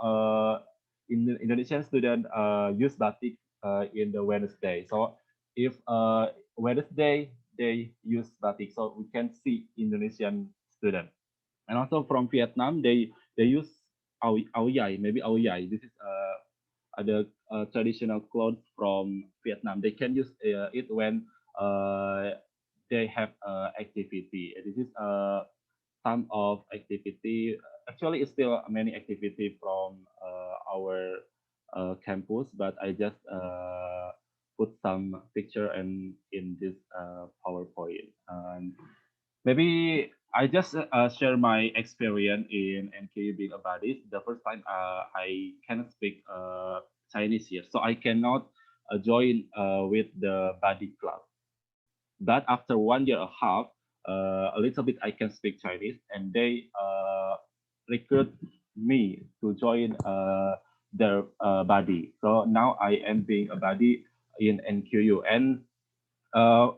in the Indonesian student use batik in the Wednesday. So if Wednesday they use batik, so we can see Indonesian student. And also from Vietnam, they use ao yai, maybe ao yai. This is the traditional clothes from Vietnam. They can use it when they have activity. This is some of activity. Actually, it's still many activity from our campus, but I just put some picture and in this PowerPoint. And maybe I just share my experience in NKU being a buddy. The first time I cannot speak Chinese here, so I cannot join with the buddy club. But after 1 year and a half, a little bit I can speak Chinese, and they recruit me to join their buddy. So now I am being a buddy in NQU, and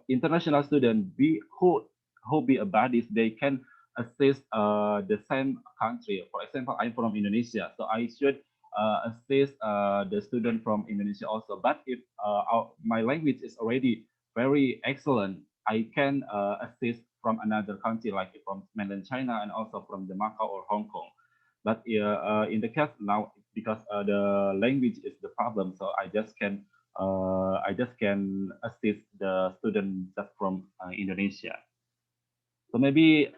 international student who be a buddies, they can assist the same country. For example, I'm from Indonesia, so I should assist the student from Indonesia also. But if my language is already very excellent, I can assist from another country, like from mainland China and also from the Macau or Hong Kong. But in the case now, because the language is the problem, so I just can assist the student just from Indonesia. So maybe,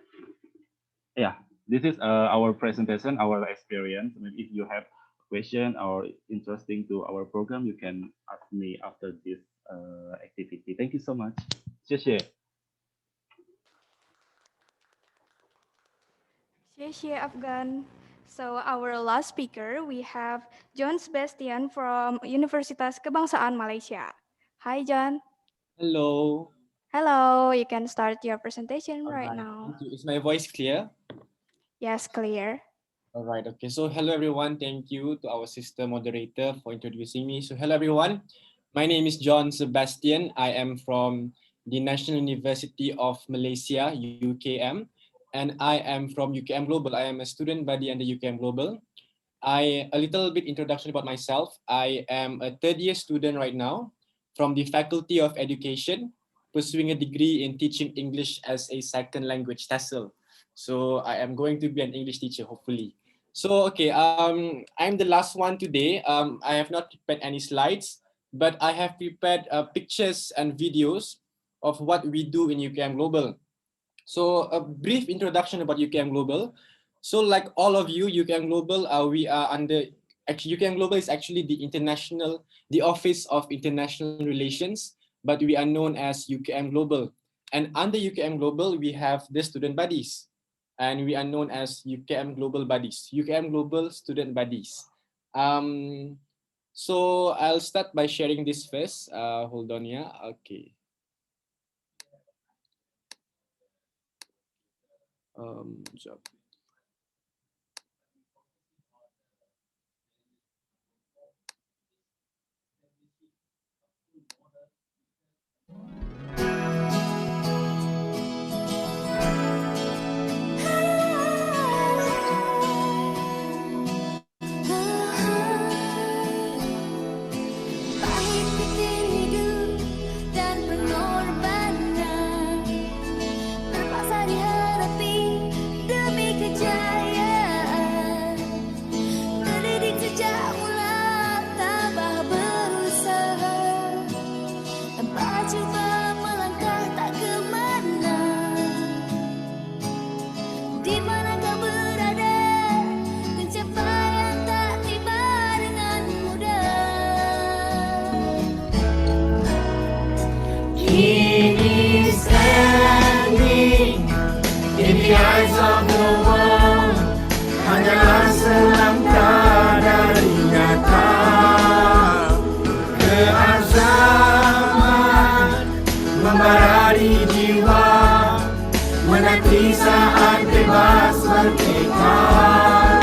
yeah, this is our presentation, our experience. Maybe if you have a question or interesting to our program, you can ask me after this activity. Thank you so much. 谢谢. 谢谢 Afgan. So our last speaker, we have John Sebastian from Universitas Kebangsaan Malaysia. Hi, John. Hello. Hello, you can start your presentation All right right. now. Thank you. Is my voice clear? Yes, clear. All right. Okay. So hello, everyone. Thank you to our sister moderator for introducing me. So hello, everyone. My name is John Sebastian. I am from the National University of Malaysia, UKM, and I am from UKM Global. I am a student body under UKM Global. A little bit introduction about myself. I am a third-year student right now from the Faculty of Education, pursuing a degree in teaching English as a second language, TESOL. So I am going to be an English teacher, hopefully. So, okay, I'm the last one today. I have not prepared any slides, but I have prepared pictures and videos of what we do in UKM Global. So a brief introduction about UKM Global. So like all of you, UKM Global, we are under, actually UKM Global is actually the Office of International Relations, but we are known as UKM Global. And under UKM Global, we have the student bodies, and we are known as UKM Global Buddies, UKM Global Student Buddies. So I'll start by sharing this first. Hold on, yeah, okay. So. Berpaksa di hati eyes of the world hanyalah selangkah dari nyata. Keazaman membara di jiwa, menanti saat bebas bertekad.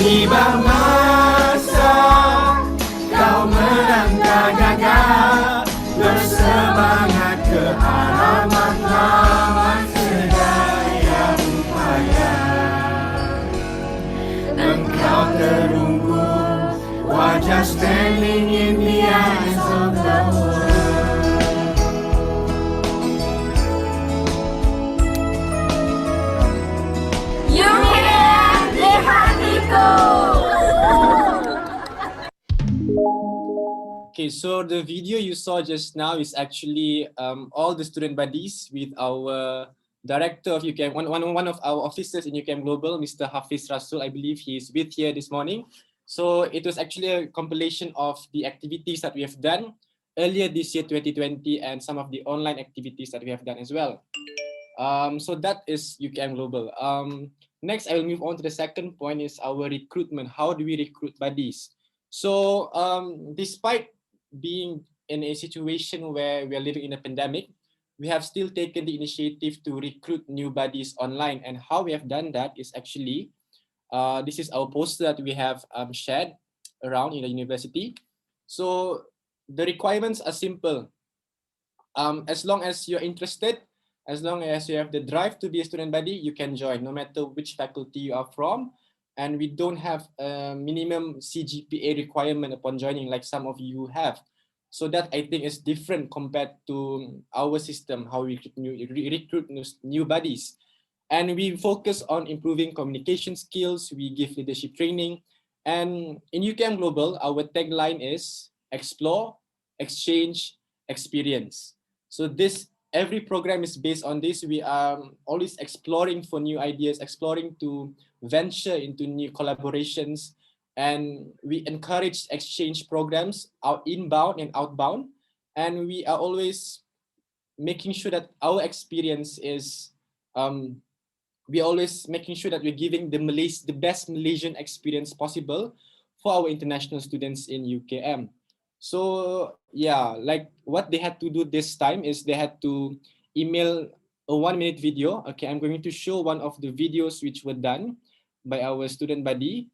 Tiba masa kau melangkah gagah, bersemangat ke arah matlamat sedaya upaya. Engkau terunggu, wajah standing in the eyes of the world. UPI di hatiku. Okay, so the video you saw just now is actually all the student buddies with our director of UKM, one of our officers in UKM Global, Mr. Hafiz Rasul. I believe he's with here this morning. So it was actually a compilation of the activities that we have done earlier this year, 2020, and some of the online activities that we have done as well. So that is UKM Global. Next, I will move on to the second point, is our recruitment. How do we recruit buddies? So despite being in a situation where we are living in a pandemic, we have still taken the initiative to recruit new buddies online. And how we have done that is actually, this is our poster that we have shared around in the university. So the requirements are simple. As long as you're interested, as long as you have the drive to be a student buddy, you can join, no matter which faculty you are from. And we don't have a minimum CGPA requirement upon joining like some of you have. So that I think is different compared to our system, how we recruit new buddies. And we focus on improving communication skills, we give leadership training. And in UKM Global, our tagline is explore, exchange, experience. So every program is based on this. We are always exploring for new ideas, exploring to venture into new collaborations, and we encourage exchange programs out inbound and outbound. And we are always making sure that our experience is, we're always making sure that we're giving the best Malaysian experience possible for our international students in UKM. So yeah, like what they had to do this time is they had to email a 1-minute video. Okay, I'm going to show one of the videos which were done by our student buddy,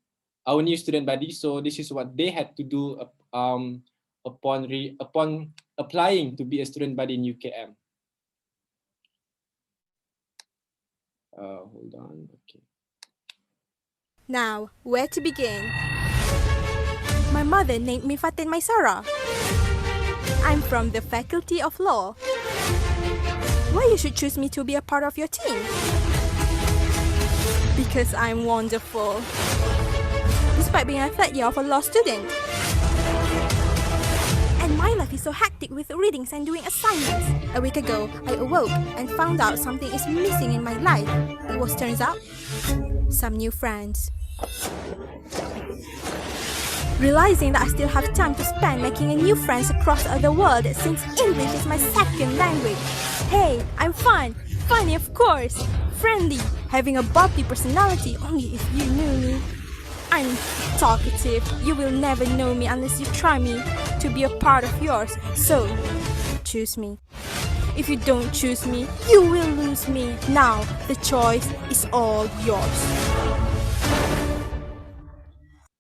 our new student buddy. So this is what they had to do upon applying to be a student buddy in UKM. Hold on. Okay. Now, where to begin? My mother named me Fatin Maisara. I'm from the Faculty of Law. Why you should choose me to be a part of your team? Because I'm wonderful. Despite being a third year of a law student. And my life is so hectic with readings and doing assignments. A week ago, I awoke and found out something is missing in my life. It was, turns out, some new friends. Realizing that I still have time to spend making new friends across the world since English is my second language. Hey, I'm fun, funny of course, friendly, having a bubbly personality only if you knew me. I'm talkative, you will never know me unless you try me to be a part of yours, so choose me. If you don't choose me, you will lose me. Now, the choice is all yours.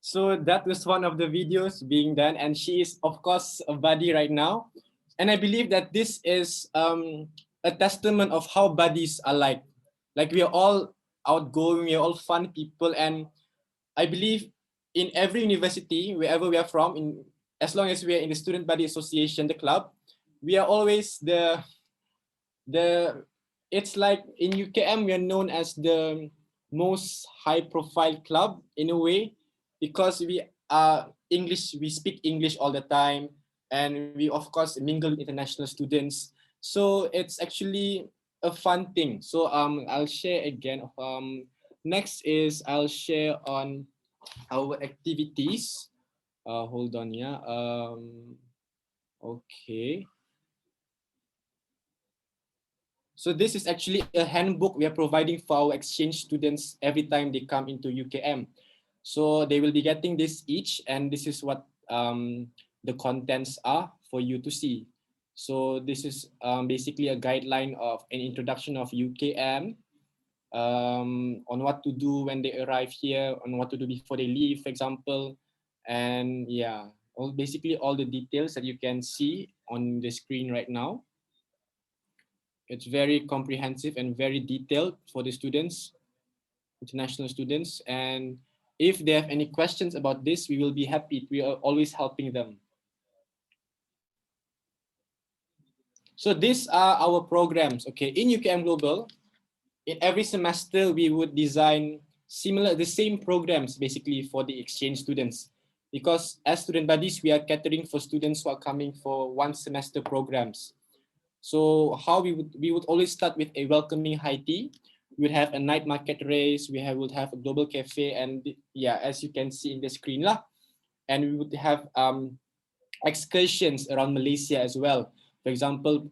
So that was one of the videos being done, and she is of course a buddy right now. And I believe that this is a testament of how buddies are like. Like we are all outgoing, we are all fun people, and I believe in every university, wherever we are from, as long as we are in the Student Buddy Association, the club, we are always it's like in UKM, we are known as the most high profile club in a way, because we are English, we speak English all the time, and we of course mingle with international students. So it's actually a fun thing. So I'll share again. Next is I'll share on our activities. Hold on, yeah. Okay. So this is actually a handbook we are providing for our exchange students every time they come into UKM. So they will be getting this each, and this is what the contents are for you to see. So this is basically a guideline of an introduction of UKM, on what to do when they arrive here, on what to do before they leave, for example. And yeah, basically all the details that you can see on the screen right now. It's very comprehensive and very detailed for the students, international students. And if they have any questions about this, we will be happy. We are always helping them. So these are our programs. Okay, in UKM Global, in every semester we would design the same programs basically for the exchange students, because as student bodies we are catering for students who are coming for one semester programs. So how we would always start with a welcoming high tea. We would have a night market race. Would have a global cafe, and yeah, as you can see in the screen lah. And we would have excursions around Malaysia as well. For example,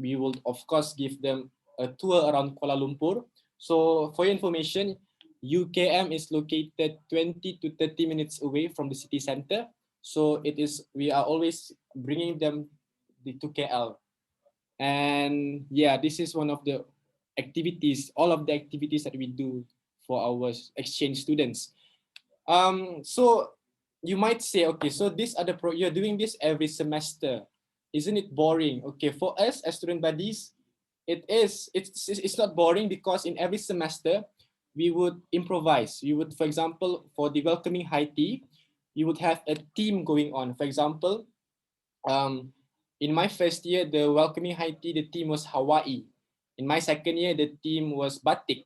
we will of course give them a tour around Kuala Lumpur. So for your information, UKM is located 20 to 30 minutes away from the city center. So we are always bringing them to KL. And yeah, this is one of the activities, all of the activities that we do for our exchange students. So you might say, okay, so these are you're doing this every semester. Isn't it boring? Okay, for us as student buddies, it's not boring, because in every semester we would improvise. We would, for example, for the welcoming high tea, you would have a team going on. For example, in my first year, the welcoming high tea, the team was Hawaii. In my second year, the team was Batik.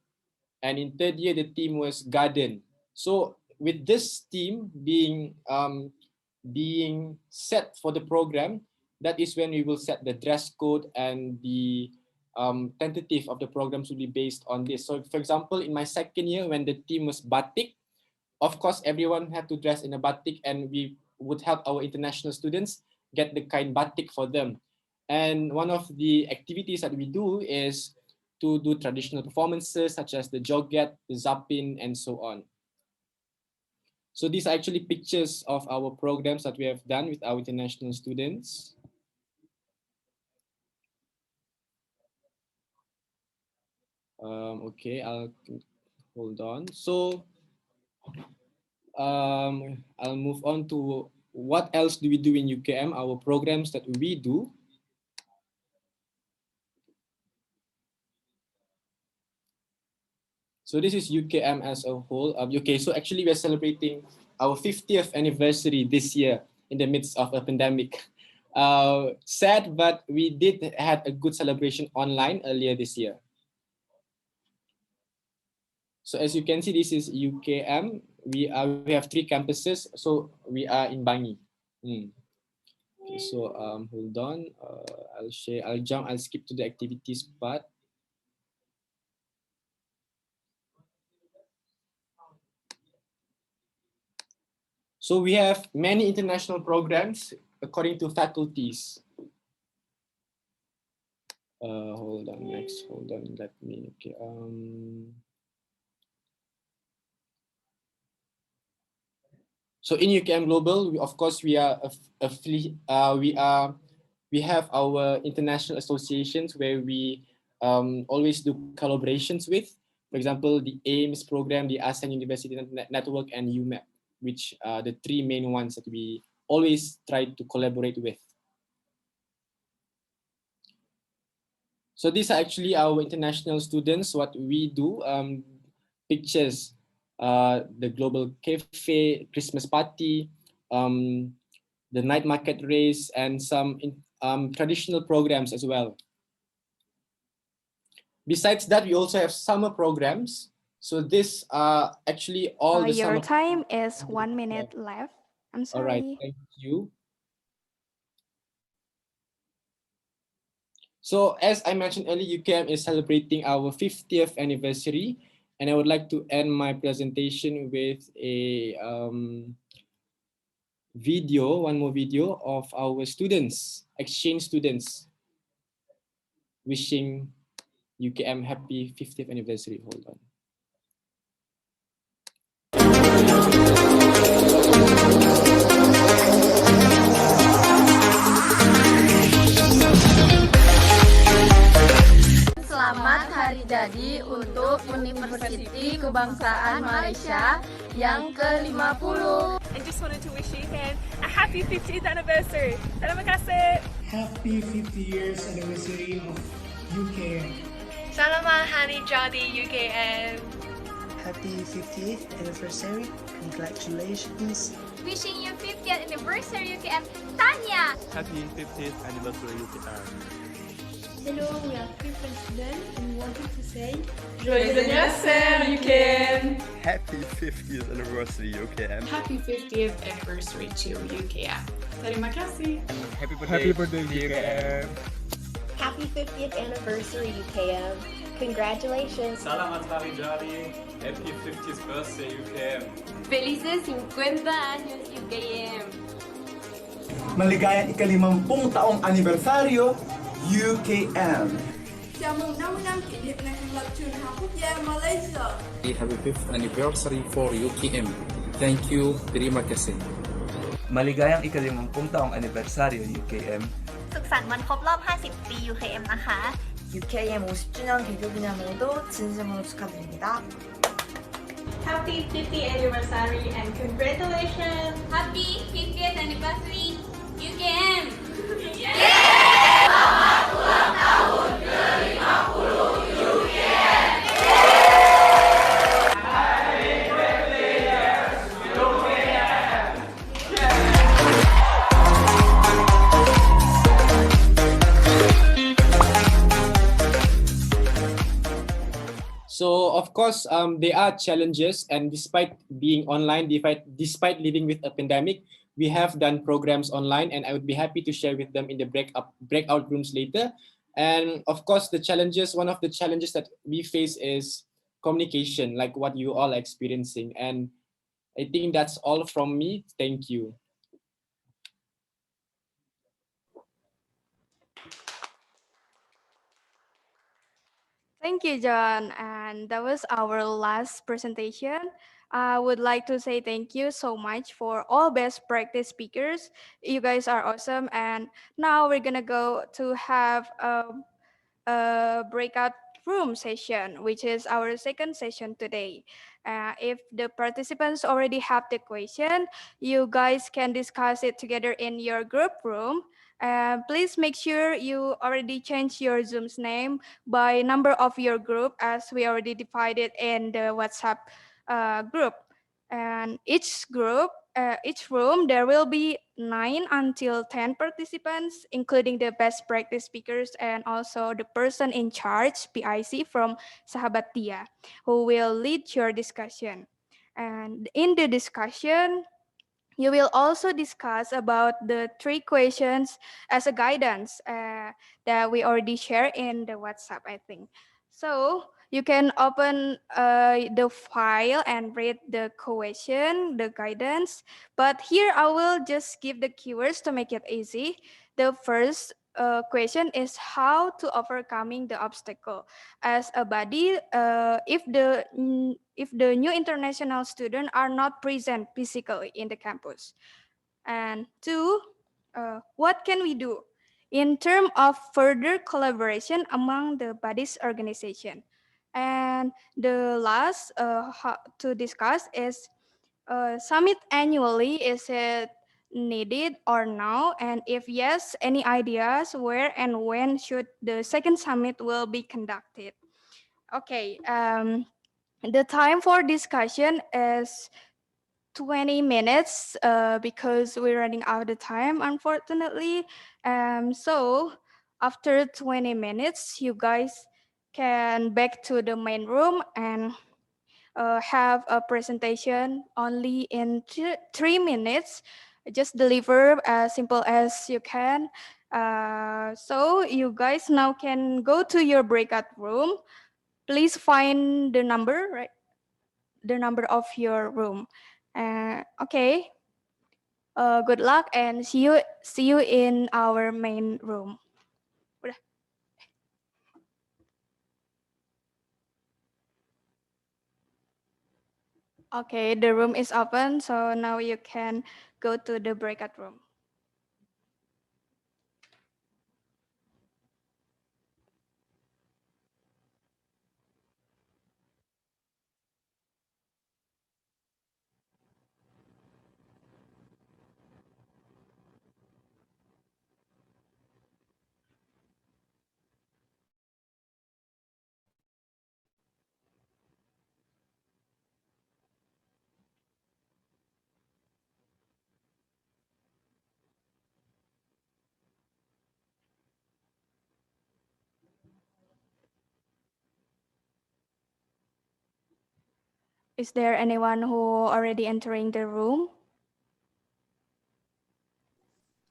And in third year, the team was Garden. So with this team being set for the program, that is when we will set the dress code, and the tentative of the programs will be based on this. So for example, in my second year, when the team was Batik, of course, everyone had to dress in a batik, and we would help our international students get the kind batik for them. And one of the activities that we do is to do traditional performances such as the joget, the zapin, and so on. So these are actually pictures of our programs that we have done with our international students. Okay, I'll hold on. So I'll move on to what else do we do in UKM, our programs that we do. So this is UKM as a whole. Okay, so actually we're celebrating our 50th anniversary this year in the midst of a pandemic. Sad, but we did have a good celebration online earlier this year. So as you can see, this is UKM. We have 3 campuses. So we are in Bangi. Okay, so hold on. I'll skip to the activities part. So we have many international programs according to faculties. Hold on, let me, okay. So in UKM Global, we have our international associations where we always do collaborations with. For example, the AIMS program, the ASTEN University Network, and UMAP, which are the 3 main ones that we always try to collaborate with. So these are actually our international students, what we do, pictures, the global cafe, Christmas party, the night market race, and some traditional programs as well. Besides that, we also have summer programs. So this are actually all the your summer. time is 1 minute left. I'm sorry. All right, thank you. So as I mentioned earlier, UKM is celebrating our 50th anniversary, and I would like to end my presentation with a one more video of our students, exchange students, wishing UKM happy 50th anniversary. Hold on. Selamat Hari Jadi untuk Universiti Kebangsaan Malaysia yang ke-50. I just wanted to wish you a happy 50th anniversary. Terima kasih. Happy 50 years anniversary of UKM. Selamat Hari Jadi UKM. Happy 50th anniversary. Congratulations. Wishing you 50th anniversary UKM, Tanya. Happy 50th anniversary UKM. Hello, we are three presidents and wanted to say Joyeux anniversaire UKM. Happy 50th anniversary UKM. Happy 50th anniversary to UKM. Terima kasih. Happy birthday UKM. Happy 50th anniversary UKM. Congratulations. Selamat Hari Jadi. Happy 50th birthday UKM. Felices 50 años UKM. Maligayang ika-50 taong anibersaryo UKM. Chào mừng 50 năm kỷ niệm ngày thành lập Trường Đại học Quốc gia Malaysia. Happy 5th anniversary for UKM. Thank you. Terima kasih. Maligayang ika-50 taong anibersaryo UKM. สุขสันต์วันครบรอบ 50 ปี UKM นะคะ UKM 50주년 개교기념일도 진심으로 축하드립니다. Happy 50th anniversary and congratulations. Happy 50th anniversary UKM. Selamat ulang tahun ke-50 UKM. Happy birthday UKM. So of course, there are challenges, and despite being online, despite living with a pandemic, we have done programs online, and I would be happy to share with them in the breakout rooms later. And of course, one of the challenges that we face is communication, like what you all are experiencing. And I think that's all from me. Thank you. Thank you, John. And that was our last presentation. I would like to say thank you so much for all best practice speakers. You guys are awesome. And now we're gonna go to have a breakout room session, which is our second session today. If the participants already have the question, you guys can discuss it together in your group room. Please make sure you already change your Zoom's name by number of your group, as we already divided in the WhatsApp group. And each room, there will be 9 until 10 participants, including the best practice speakers and also the person in charge, PIC from Sahabat Tia, who will lead your discussion. And in the discussion, you will also discuss about the 3 questions as a guidance that we already shared in the WhatsApp, I think. So you can open the file and read the question, the guidance. But here I will just give the keywords to make it easy. The first question is how to overcoming the obstacle. As a body, if the new international students are not present physically in the campus. And 2, what can we do in terms of further collaboration among the body's organization? And the last to discuss is summit annually, is it needed or no? And if yes, any ideas where and when should the second summit will be conducted? Okay, the time for discussion is 20 minutes because we're running out of time, unfortunately. So after 20 minutes, you guys can back to the main room and have a presentation only in 3 minutes. Just deliver as simple as you can. So you guys now can go to your breakout room. Please find the number, right? The number of your room. Okay. Good luck and see you in our main room. Okay, the room is open, so now you can go to the breakout room. Is there anyone who already entering the room?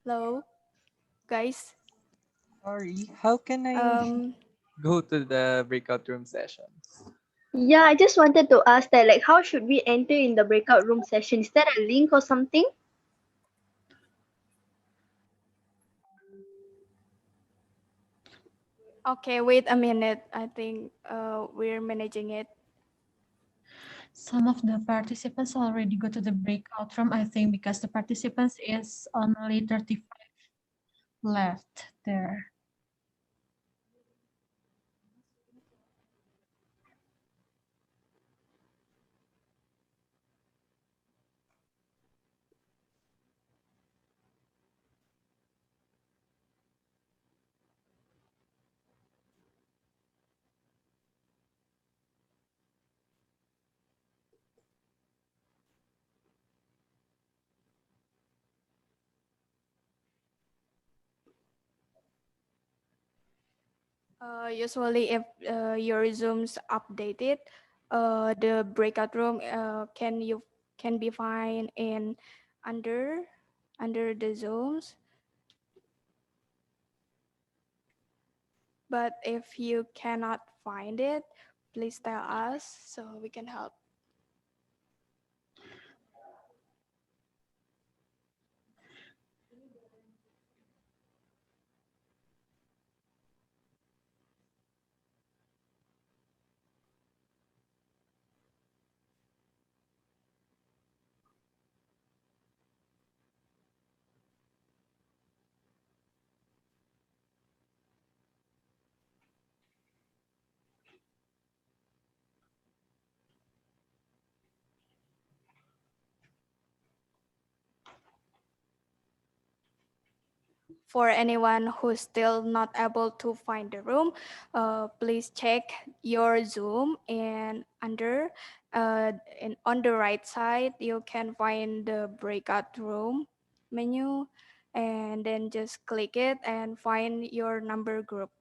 Hello, guys. Sorry, how can I go to the breakout room sessions? Yeah, I just wanted to ask that, like, how should we enter in the breakout room session? Is there a link or something? Okay, wait a minute. I think we're managing it. Some of the participants already go to the breakout room, I think, because the participants is only 35 left there. Usually, if your Zoom's updated, the breakout room can be found in under the Zooms. But if you cannot find it, please tell us so we can help. For anyone who's still not able to find the room, please check your Zoom and on the right side, you can find the breakout room menu and then just click it and find your number group.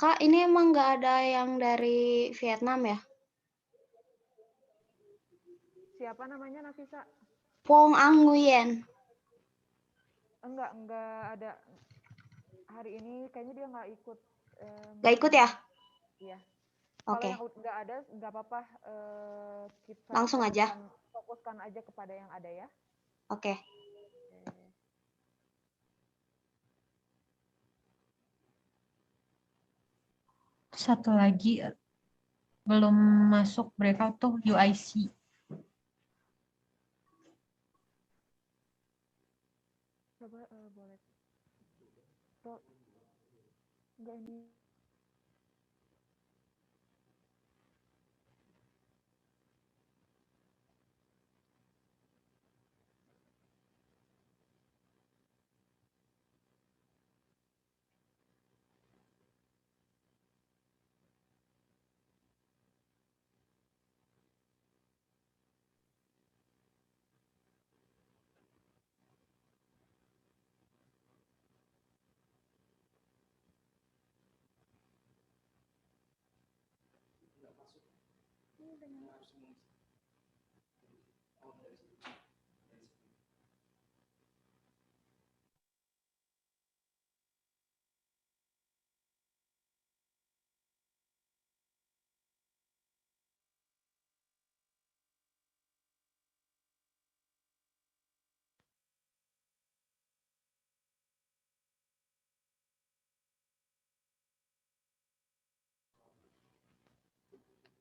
Kak, ini emang nggak ada yang dari Vietnam ya? Siapa namanya Nafisa? Pong Ang Nguyen. Enggak ada. Hari ini kayaknya dia nggak ikut. Nggak ikut ya? Iya. Oke. Kalau yang nggak ada, nggak apa-apa. Kita Langsung aja. Fokuskan aja kepada yang ada ya. Oke. Satu lagi belum masuk breakout tuh UIC. Coba boleh. Enggak ini.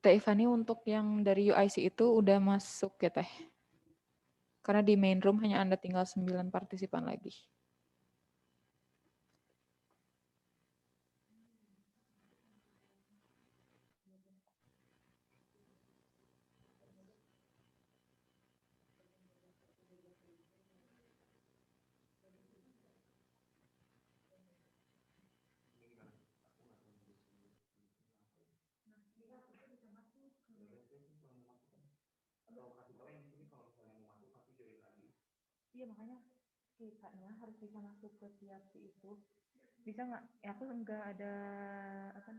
Teh Ivani untuk yang dari UIC itu udah masuk ya Teh? Karena di main room hanya Anda tinggal 9 partisipan lagi. Iya makanya kitanya harus bisa masuk ke tiap itu. Bisa nggak? Ya, aku nggak ada apa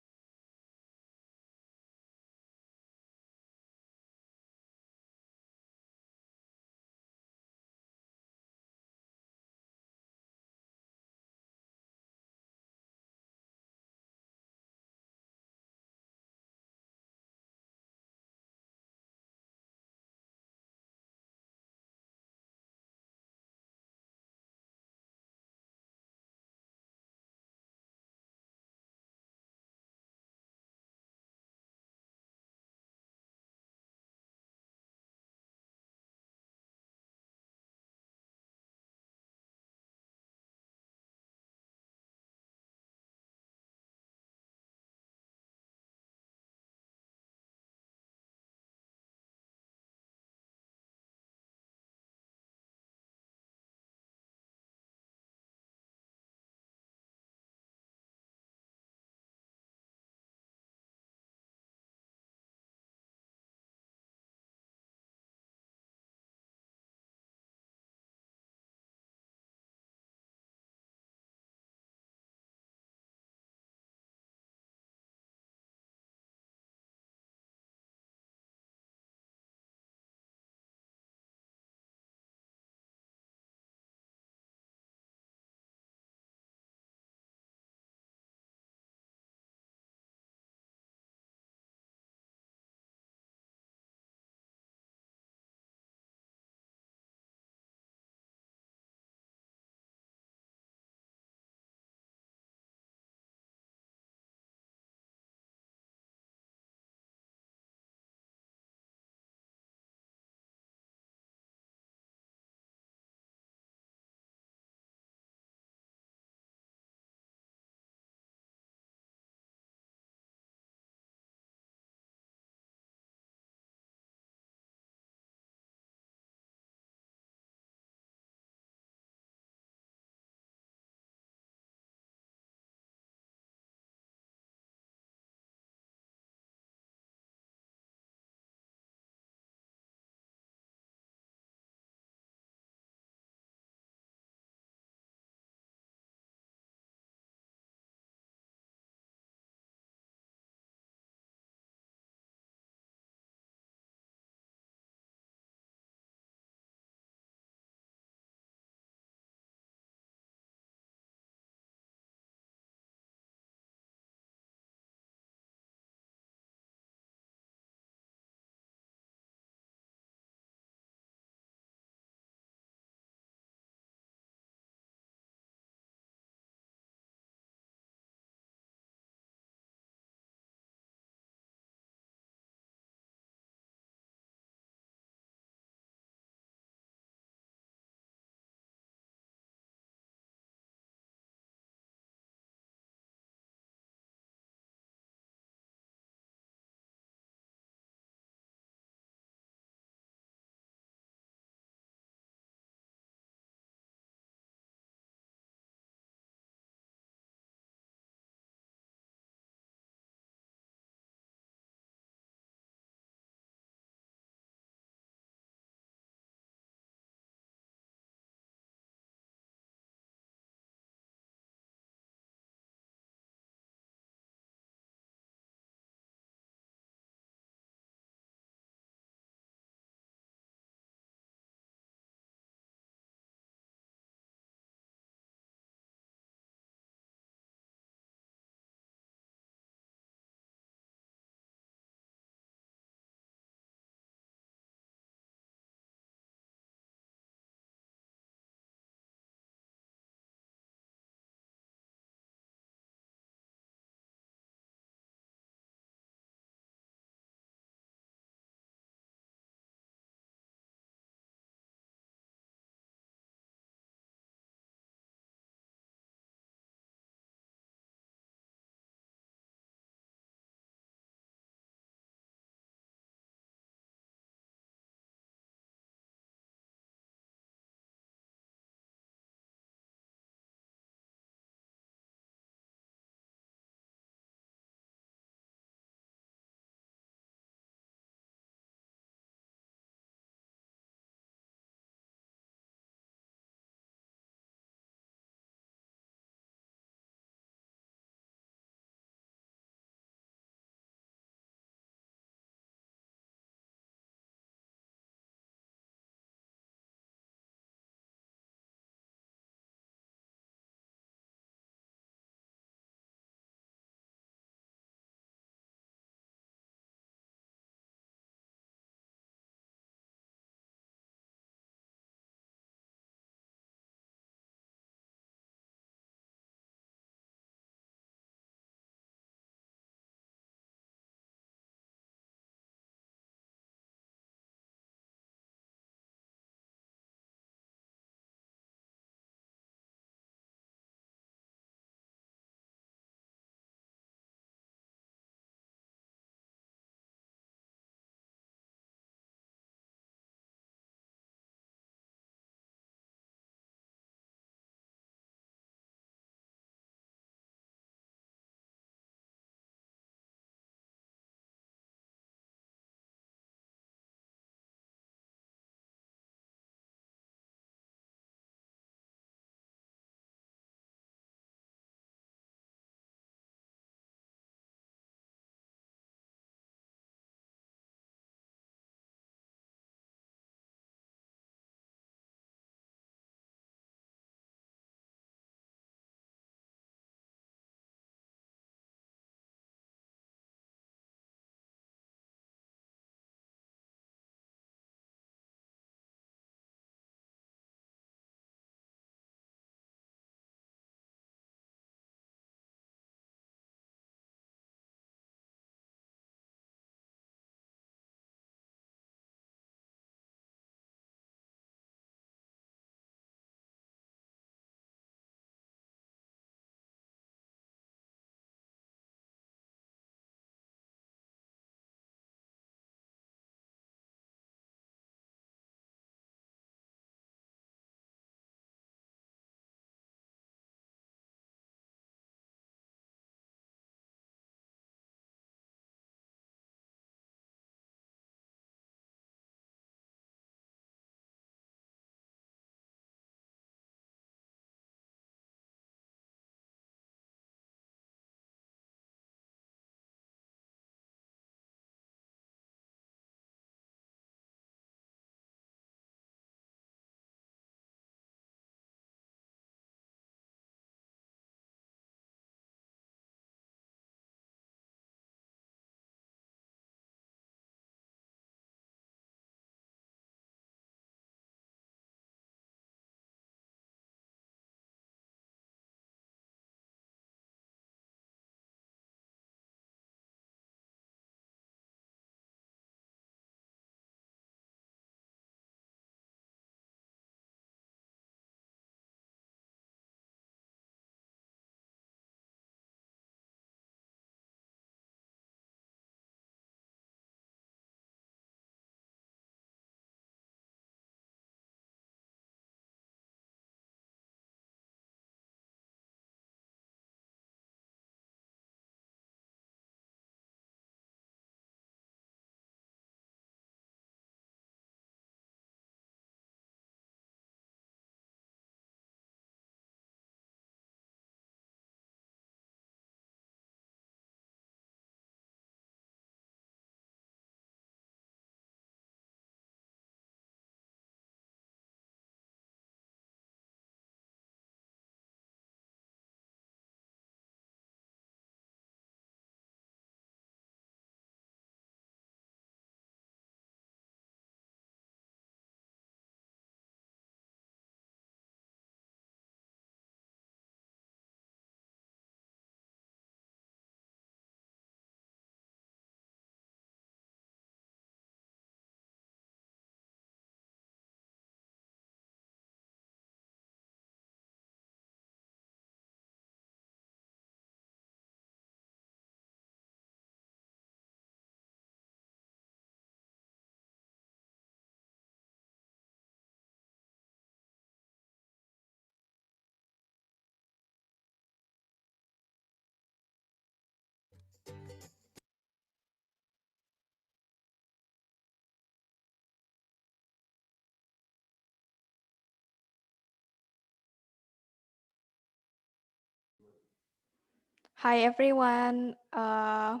Hi everyone. I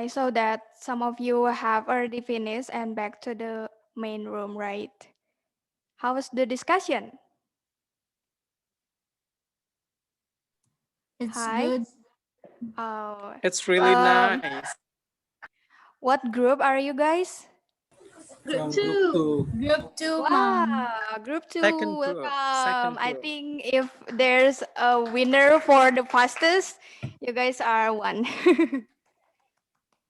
saw that some of you have already finished and back to the main room, right? How was the discussion? It's Hi. good. Oh, It's really nice. what group are you guys? Group From Group 2. 2. Group 2, Wow, Mom. group 2, Second group. welcome. Second I group. think if there's a winner for the fastest, you guys are one.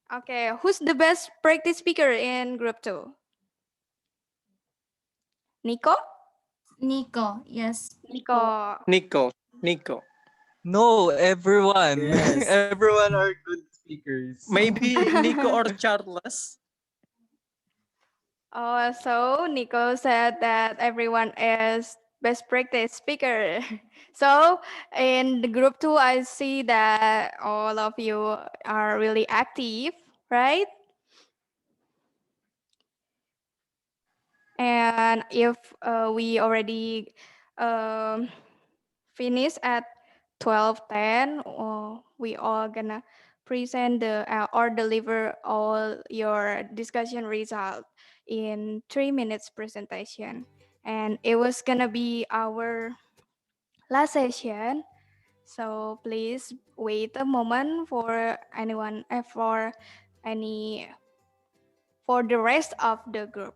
Okay, who's the best practice speaker in group 2? Nico? Nico. Yes. Nico. Nico. No, everyone. Yes. Everyone are good speakers. Maybe Nico or Charles. Oh, so Nico said that everyone is best practice speaker. So in the group 2, I see that all of you are really active, right? And if we already finish at 12:10, we all gonna present the or deliver all your discussion result in 3 minutes presentation. And it was gonna be our last session. So please wait a moment for anyone, for the rest of the group.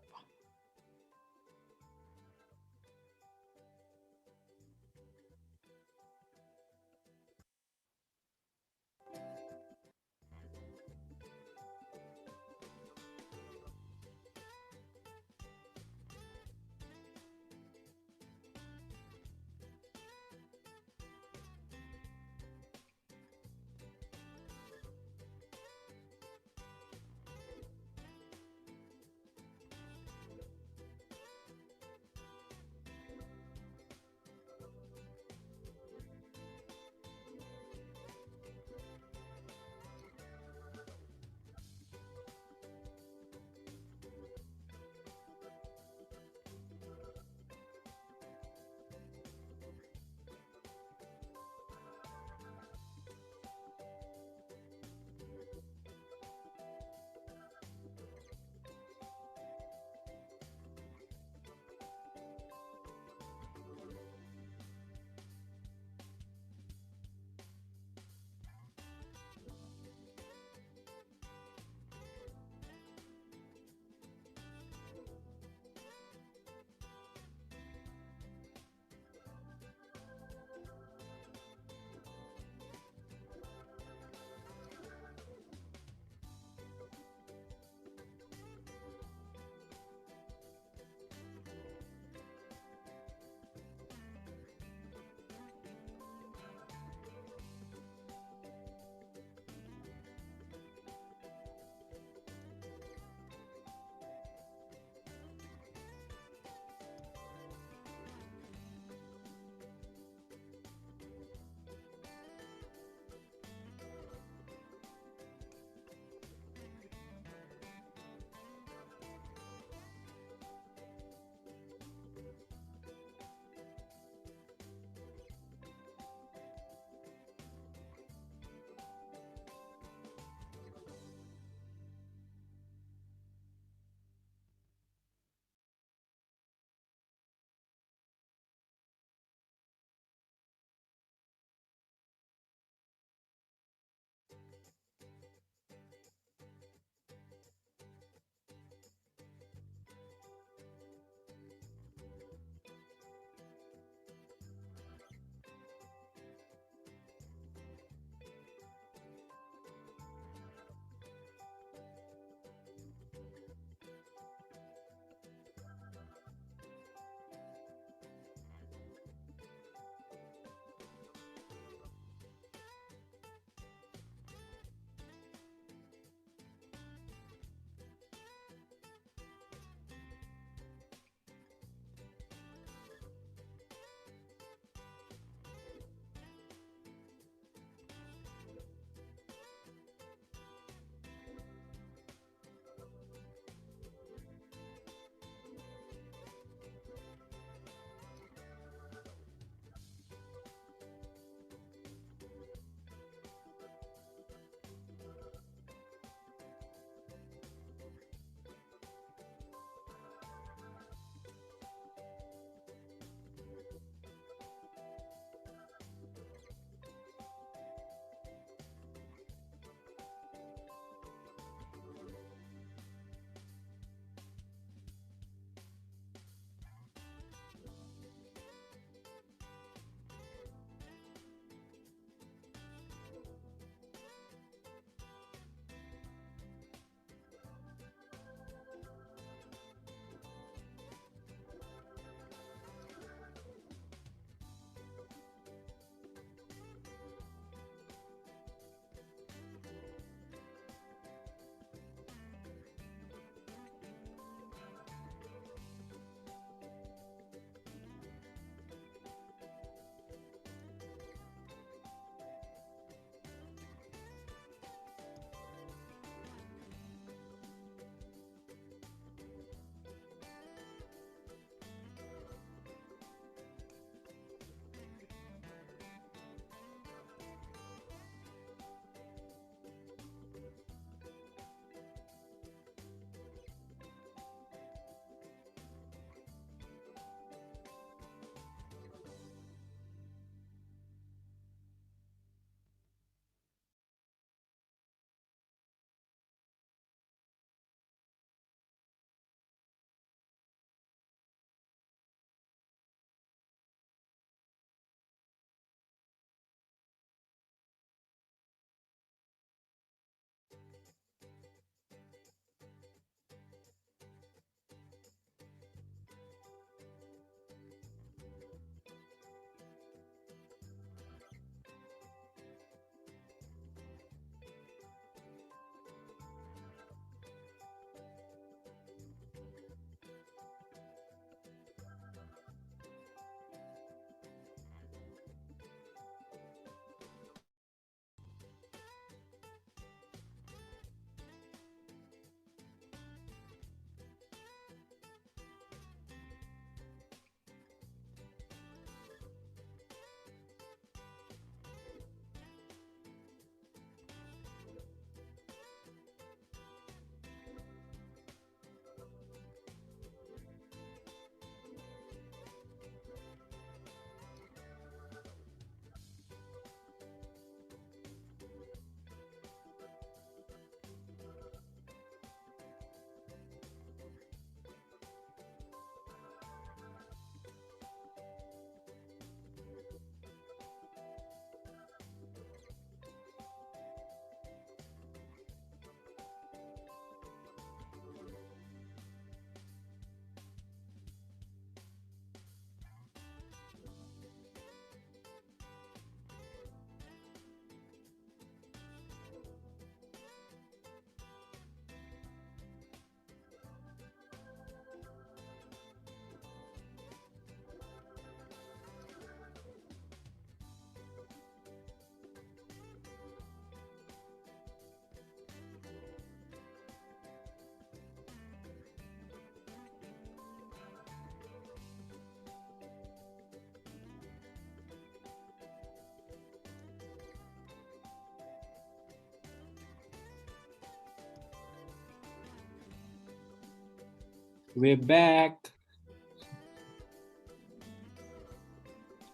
We're back.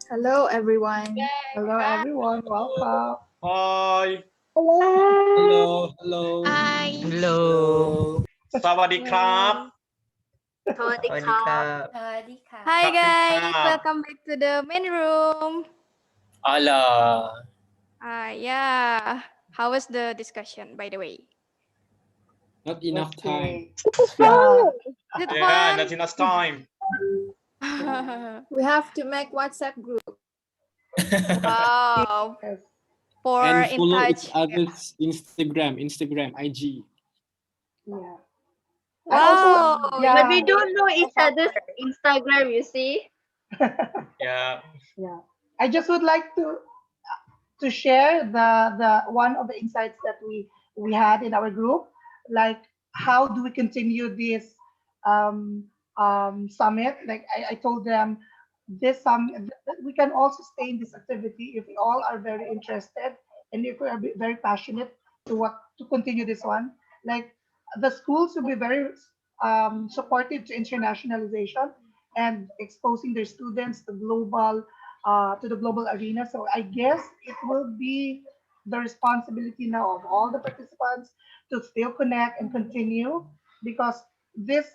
Hello, everyone. Hello, everyone. Welcome. Hi. Hello. Hello. Hi. Hello. สวัสดีครับ Sawadee-krap. Hi guys, Krap. welcome back to the main room. Ala. Yeah. How was the discussion, by the way? Not enough time. Good Yeah, one. not enough time. We have to make WhatsApp group. Wow. For And in follow touch. each other's Instagram, IG. Yeah. Wow. But we don't know each other's Instagram, you see. Yeah. Yeah. I just would like to share the one of the insights that we had in our group, like how do we continue this summit. Like I told them this summit we can also stay in this activity if we all are very interested and if we are very passionate to continue this one. Like the schools will be very supportive to internationalization and exposing their students to the global arena. So I guess it will be the responsibility now of all the participants to still connect and continue because this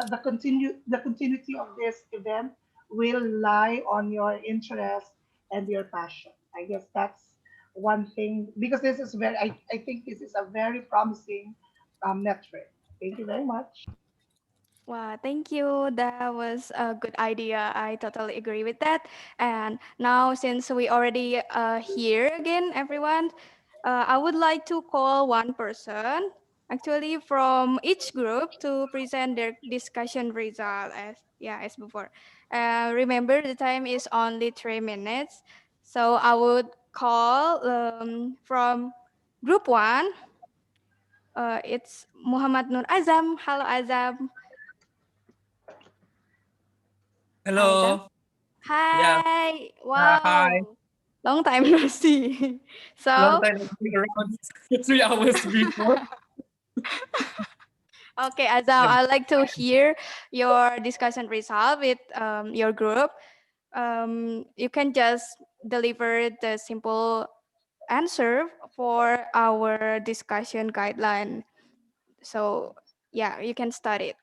the continuity of this event will lie on your interest and your passion. I guess that's one thing because this is I think this is a very promising network. Thank you very much. Wow, thank you. That was a good idea. I totally agree with that. And now, since we already here again, everyone, I would like to call one person, actually from each group, to present their discussion result as before. Remember, the time is only 3 minutes. So I would call from group one. It's Muhammad Nur Azam. Hello, Azam. Azam. Hello. Yeah. Hi. Hi. Wow. Long time no see. Long So, time around 3 hours before. okay, Azam, I'd like to hear your discussion result with your group. You can just deliver the simple answer for our discussion guideline. So, yeah, you can start it.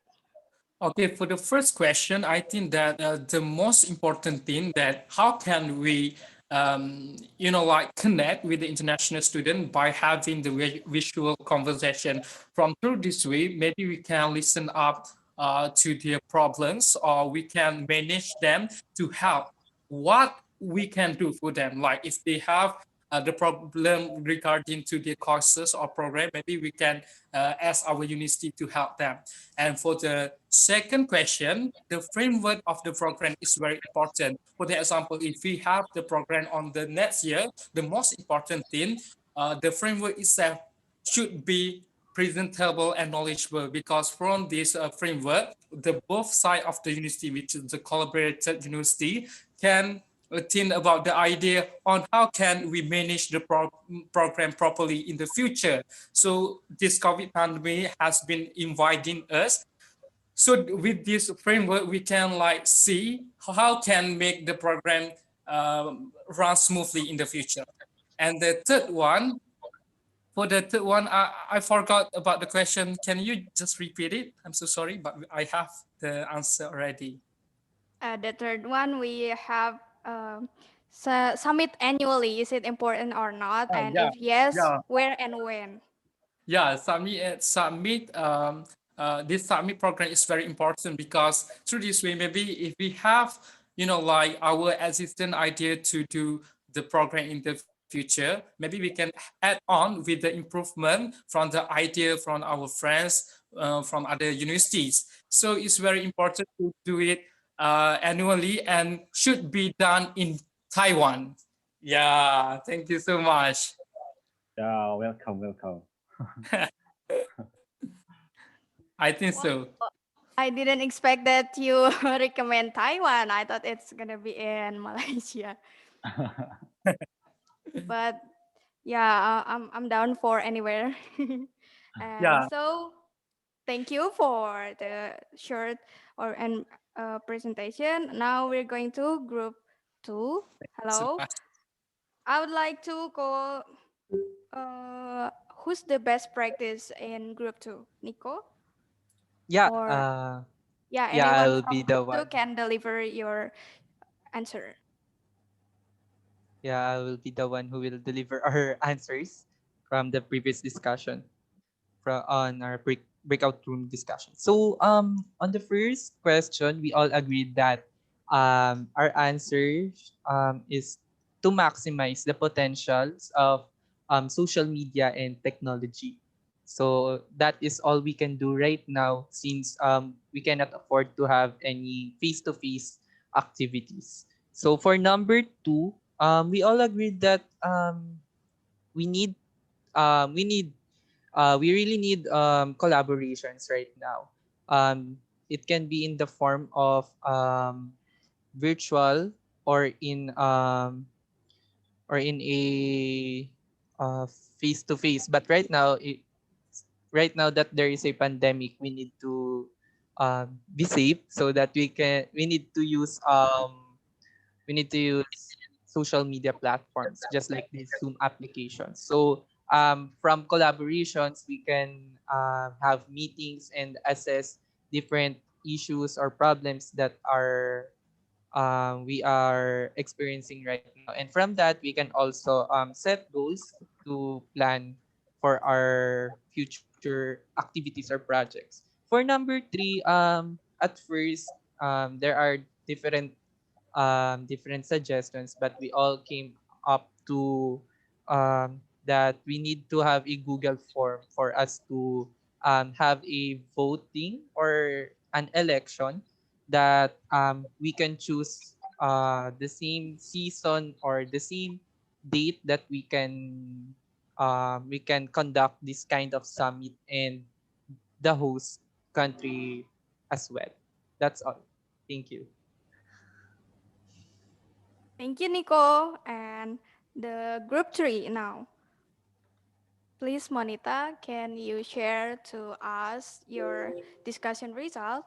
Okay, for the first question, I think that the most important thing that how can we, like connect with the international student by having the visual conversation. From through this way, maybe we can listen up to their problems or we can manage them to help what we can do for them. Like if they have the problem regarding to their courses or program, maybe we can ask our university to help them. And for the second question, the framework of the program is very important. For the example, if we have the program on the next year, the most important thing, the framework itself should be presentable and knowledgeable because from this framework, the both side of the university, which is the collaborated university, can think about the idea on how can we manage the program properly in the future. So this COVID pandemic has been inviting us. So with this framework, we can like see how can make the program run smoothly in the future. And the third one, for the third one, I forgot about the question. Can you just repeat it? I'm so sorry, but I have the answer already. The third one, we have summit annually. Is it important or not? And Yeah, if yes, yeah. where and when? Yeah, this summit program is very important because through this way, maybe if we have, like our existing idea to do the program in the future, maybe we can add on with the improvement from the idea from our friends from other universities. So it's very important to do it annually and should be done in Taiwan. Yeah, thank you so much. Yeah, welcome. I think so. I didn't expect that you recommend Taiwan. I thought it's gonna be in Malaysia. But yeah, I'm down for anywhere. And Yeah. so Thank you for the short presentation. Now we're going to group 2. Hello. I would like to go. Who's the best practice in group 2? Nico? Yeah. Or yeah, Yeah, I anyone will from be the group 2 one. can deliver your answer. Yeah, I will be the one who will deliver our answers from the previous discussion on our breakout room discussion. So on the first question, we all agreed that our answer is to maximize the potentials of social media and technology. So that is all we can do right now since we cannot afford to have any face-to-face activities. So for number two, we all agreed that we need we need we really need collaborations right now. It can be in the form of virtual or in a uh, face to face. But right now that there is a pandemic, we need to be safe so that we need to use social media platforms just like these Zoom applications. So from collaborations, we can have meetings and assess different issues or problems that we are experiencing right now. And from that, we can also set goals to plan for our future activities or projects. For number three, at first, there are different different suggestions, but we all came up to that we need to have a Google form for us to have a voting or an election that we can choose the same season or the same date that we can conduct this kind of summit and the host country as well. That's all. Thank you. Thank you, Nico. And the group 3 now. Please, Monita, can you share to us your discussion result?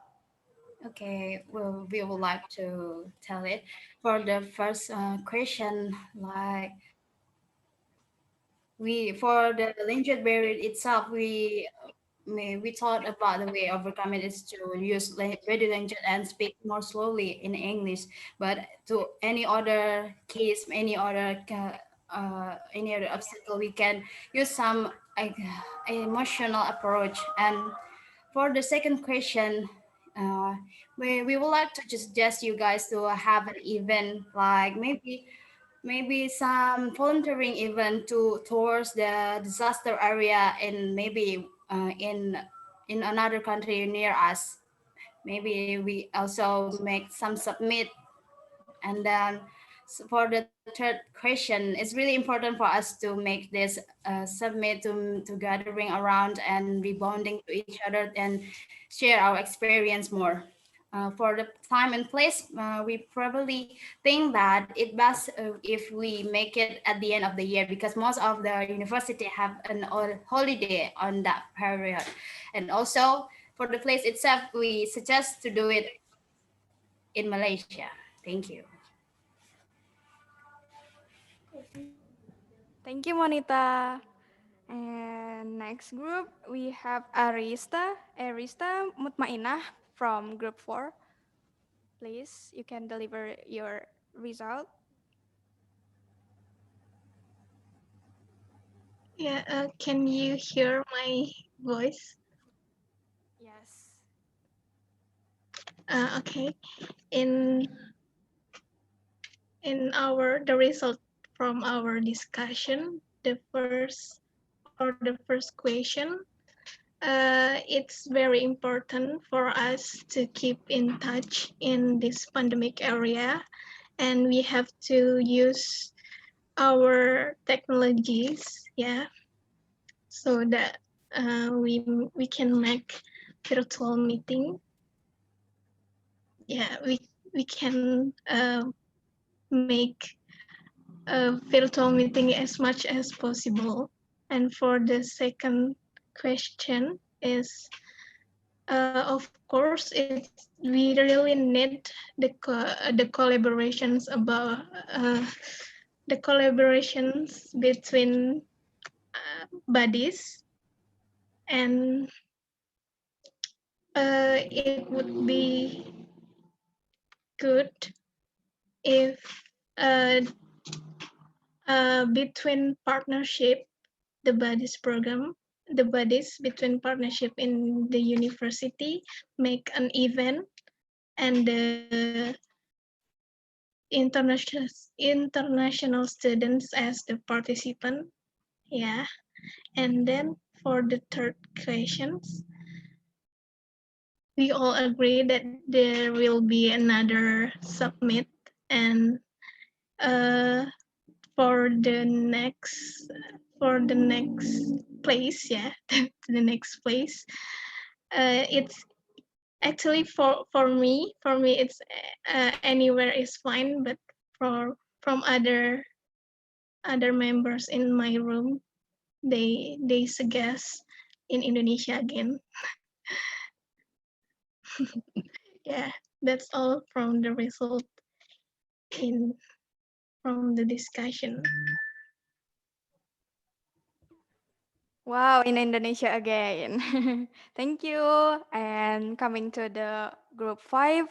Okay, well, we would like to tell it. For the first question, like for the language barrier itself, we thought about the way overcome it is to use body language and speak more slowly in English. But to any other obstacle, we can use some emotional approach. And for the second question, uh, we would like to just suggest you guys to have an event like maybe some volunteering event towards the disaster area and maybe in another country near us. Maybe we also make some submit. And then for the third question, it's really important for us to make this submit to gathering around and be bonding to each other and share our experience more. For the time and place, we probably think that it best if we make it at the end of the year because most of the university have an holiday on that period. And also for the place itself, we suggest to do it in Malaysia. Thank you. Thank you, Monita. And next group, we have Arista Mutmainah from group 4. Please, you can deliver your result. Yeah, can you hear my voice? Yes. Okay. In the result from our discussion, the first question, it's very important for us to keep in touch in this pandemic area, and we have to use our technologies, yeah, so that we can make virtual meeting. Yeah, we can make a virtual meeting as much as possible. And for the second question is Of course, we really need the collaborations about the collaborations between bodies, and it would be good if uh, between partnership, the bodies program, the bodies between partnership in the university make an event, and the international students as the participant. Yeah, and then for the third questions, we all agree that there will be another submit, and uh, for the next place, yeah, the next place. It's actually for me it's anywhere is fine, but from other members in my room, they suggest in Indonesia again. Yeah, that's all from the result in from the discussion. Wow, in Indonesia again. Thank you. And coming to the group 5,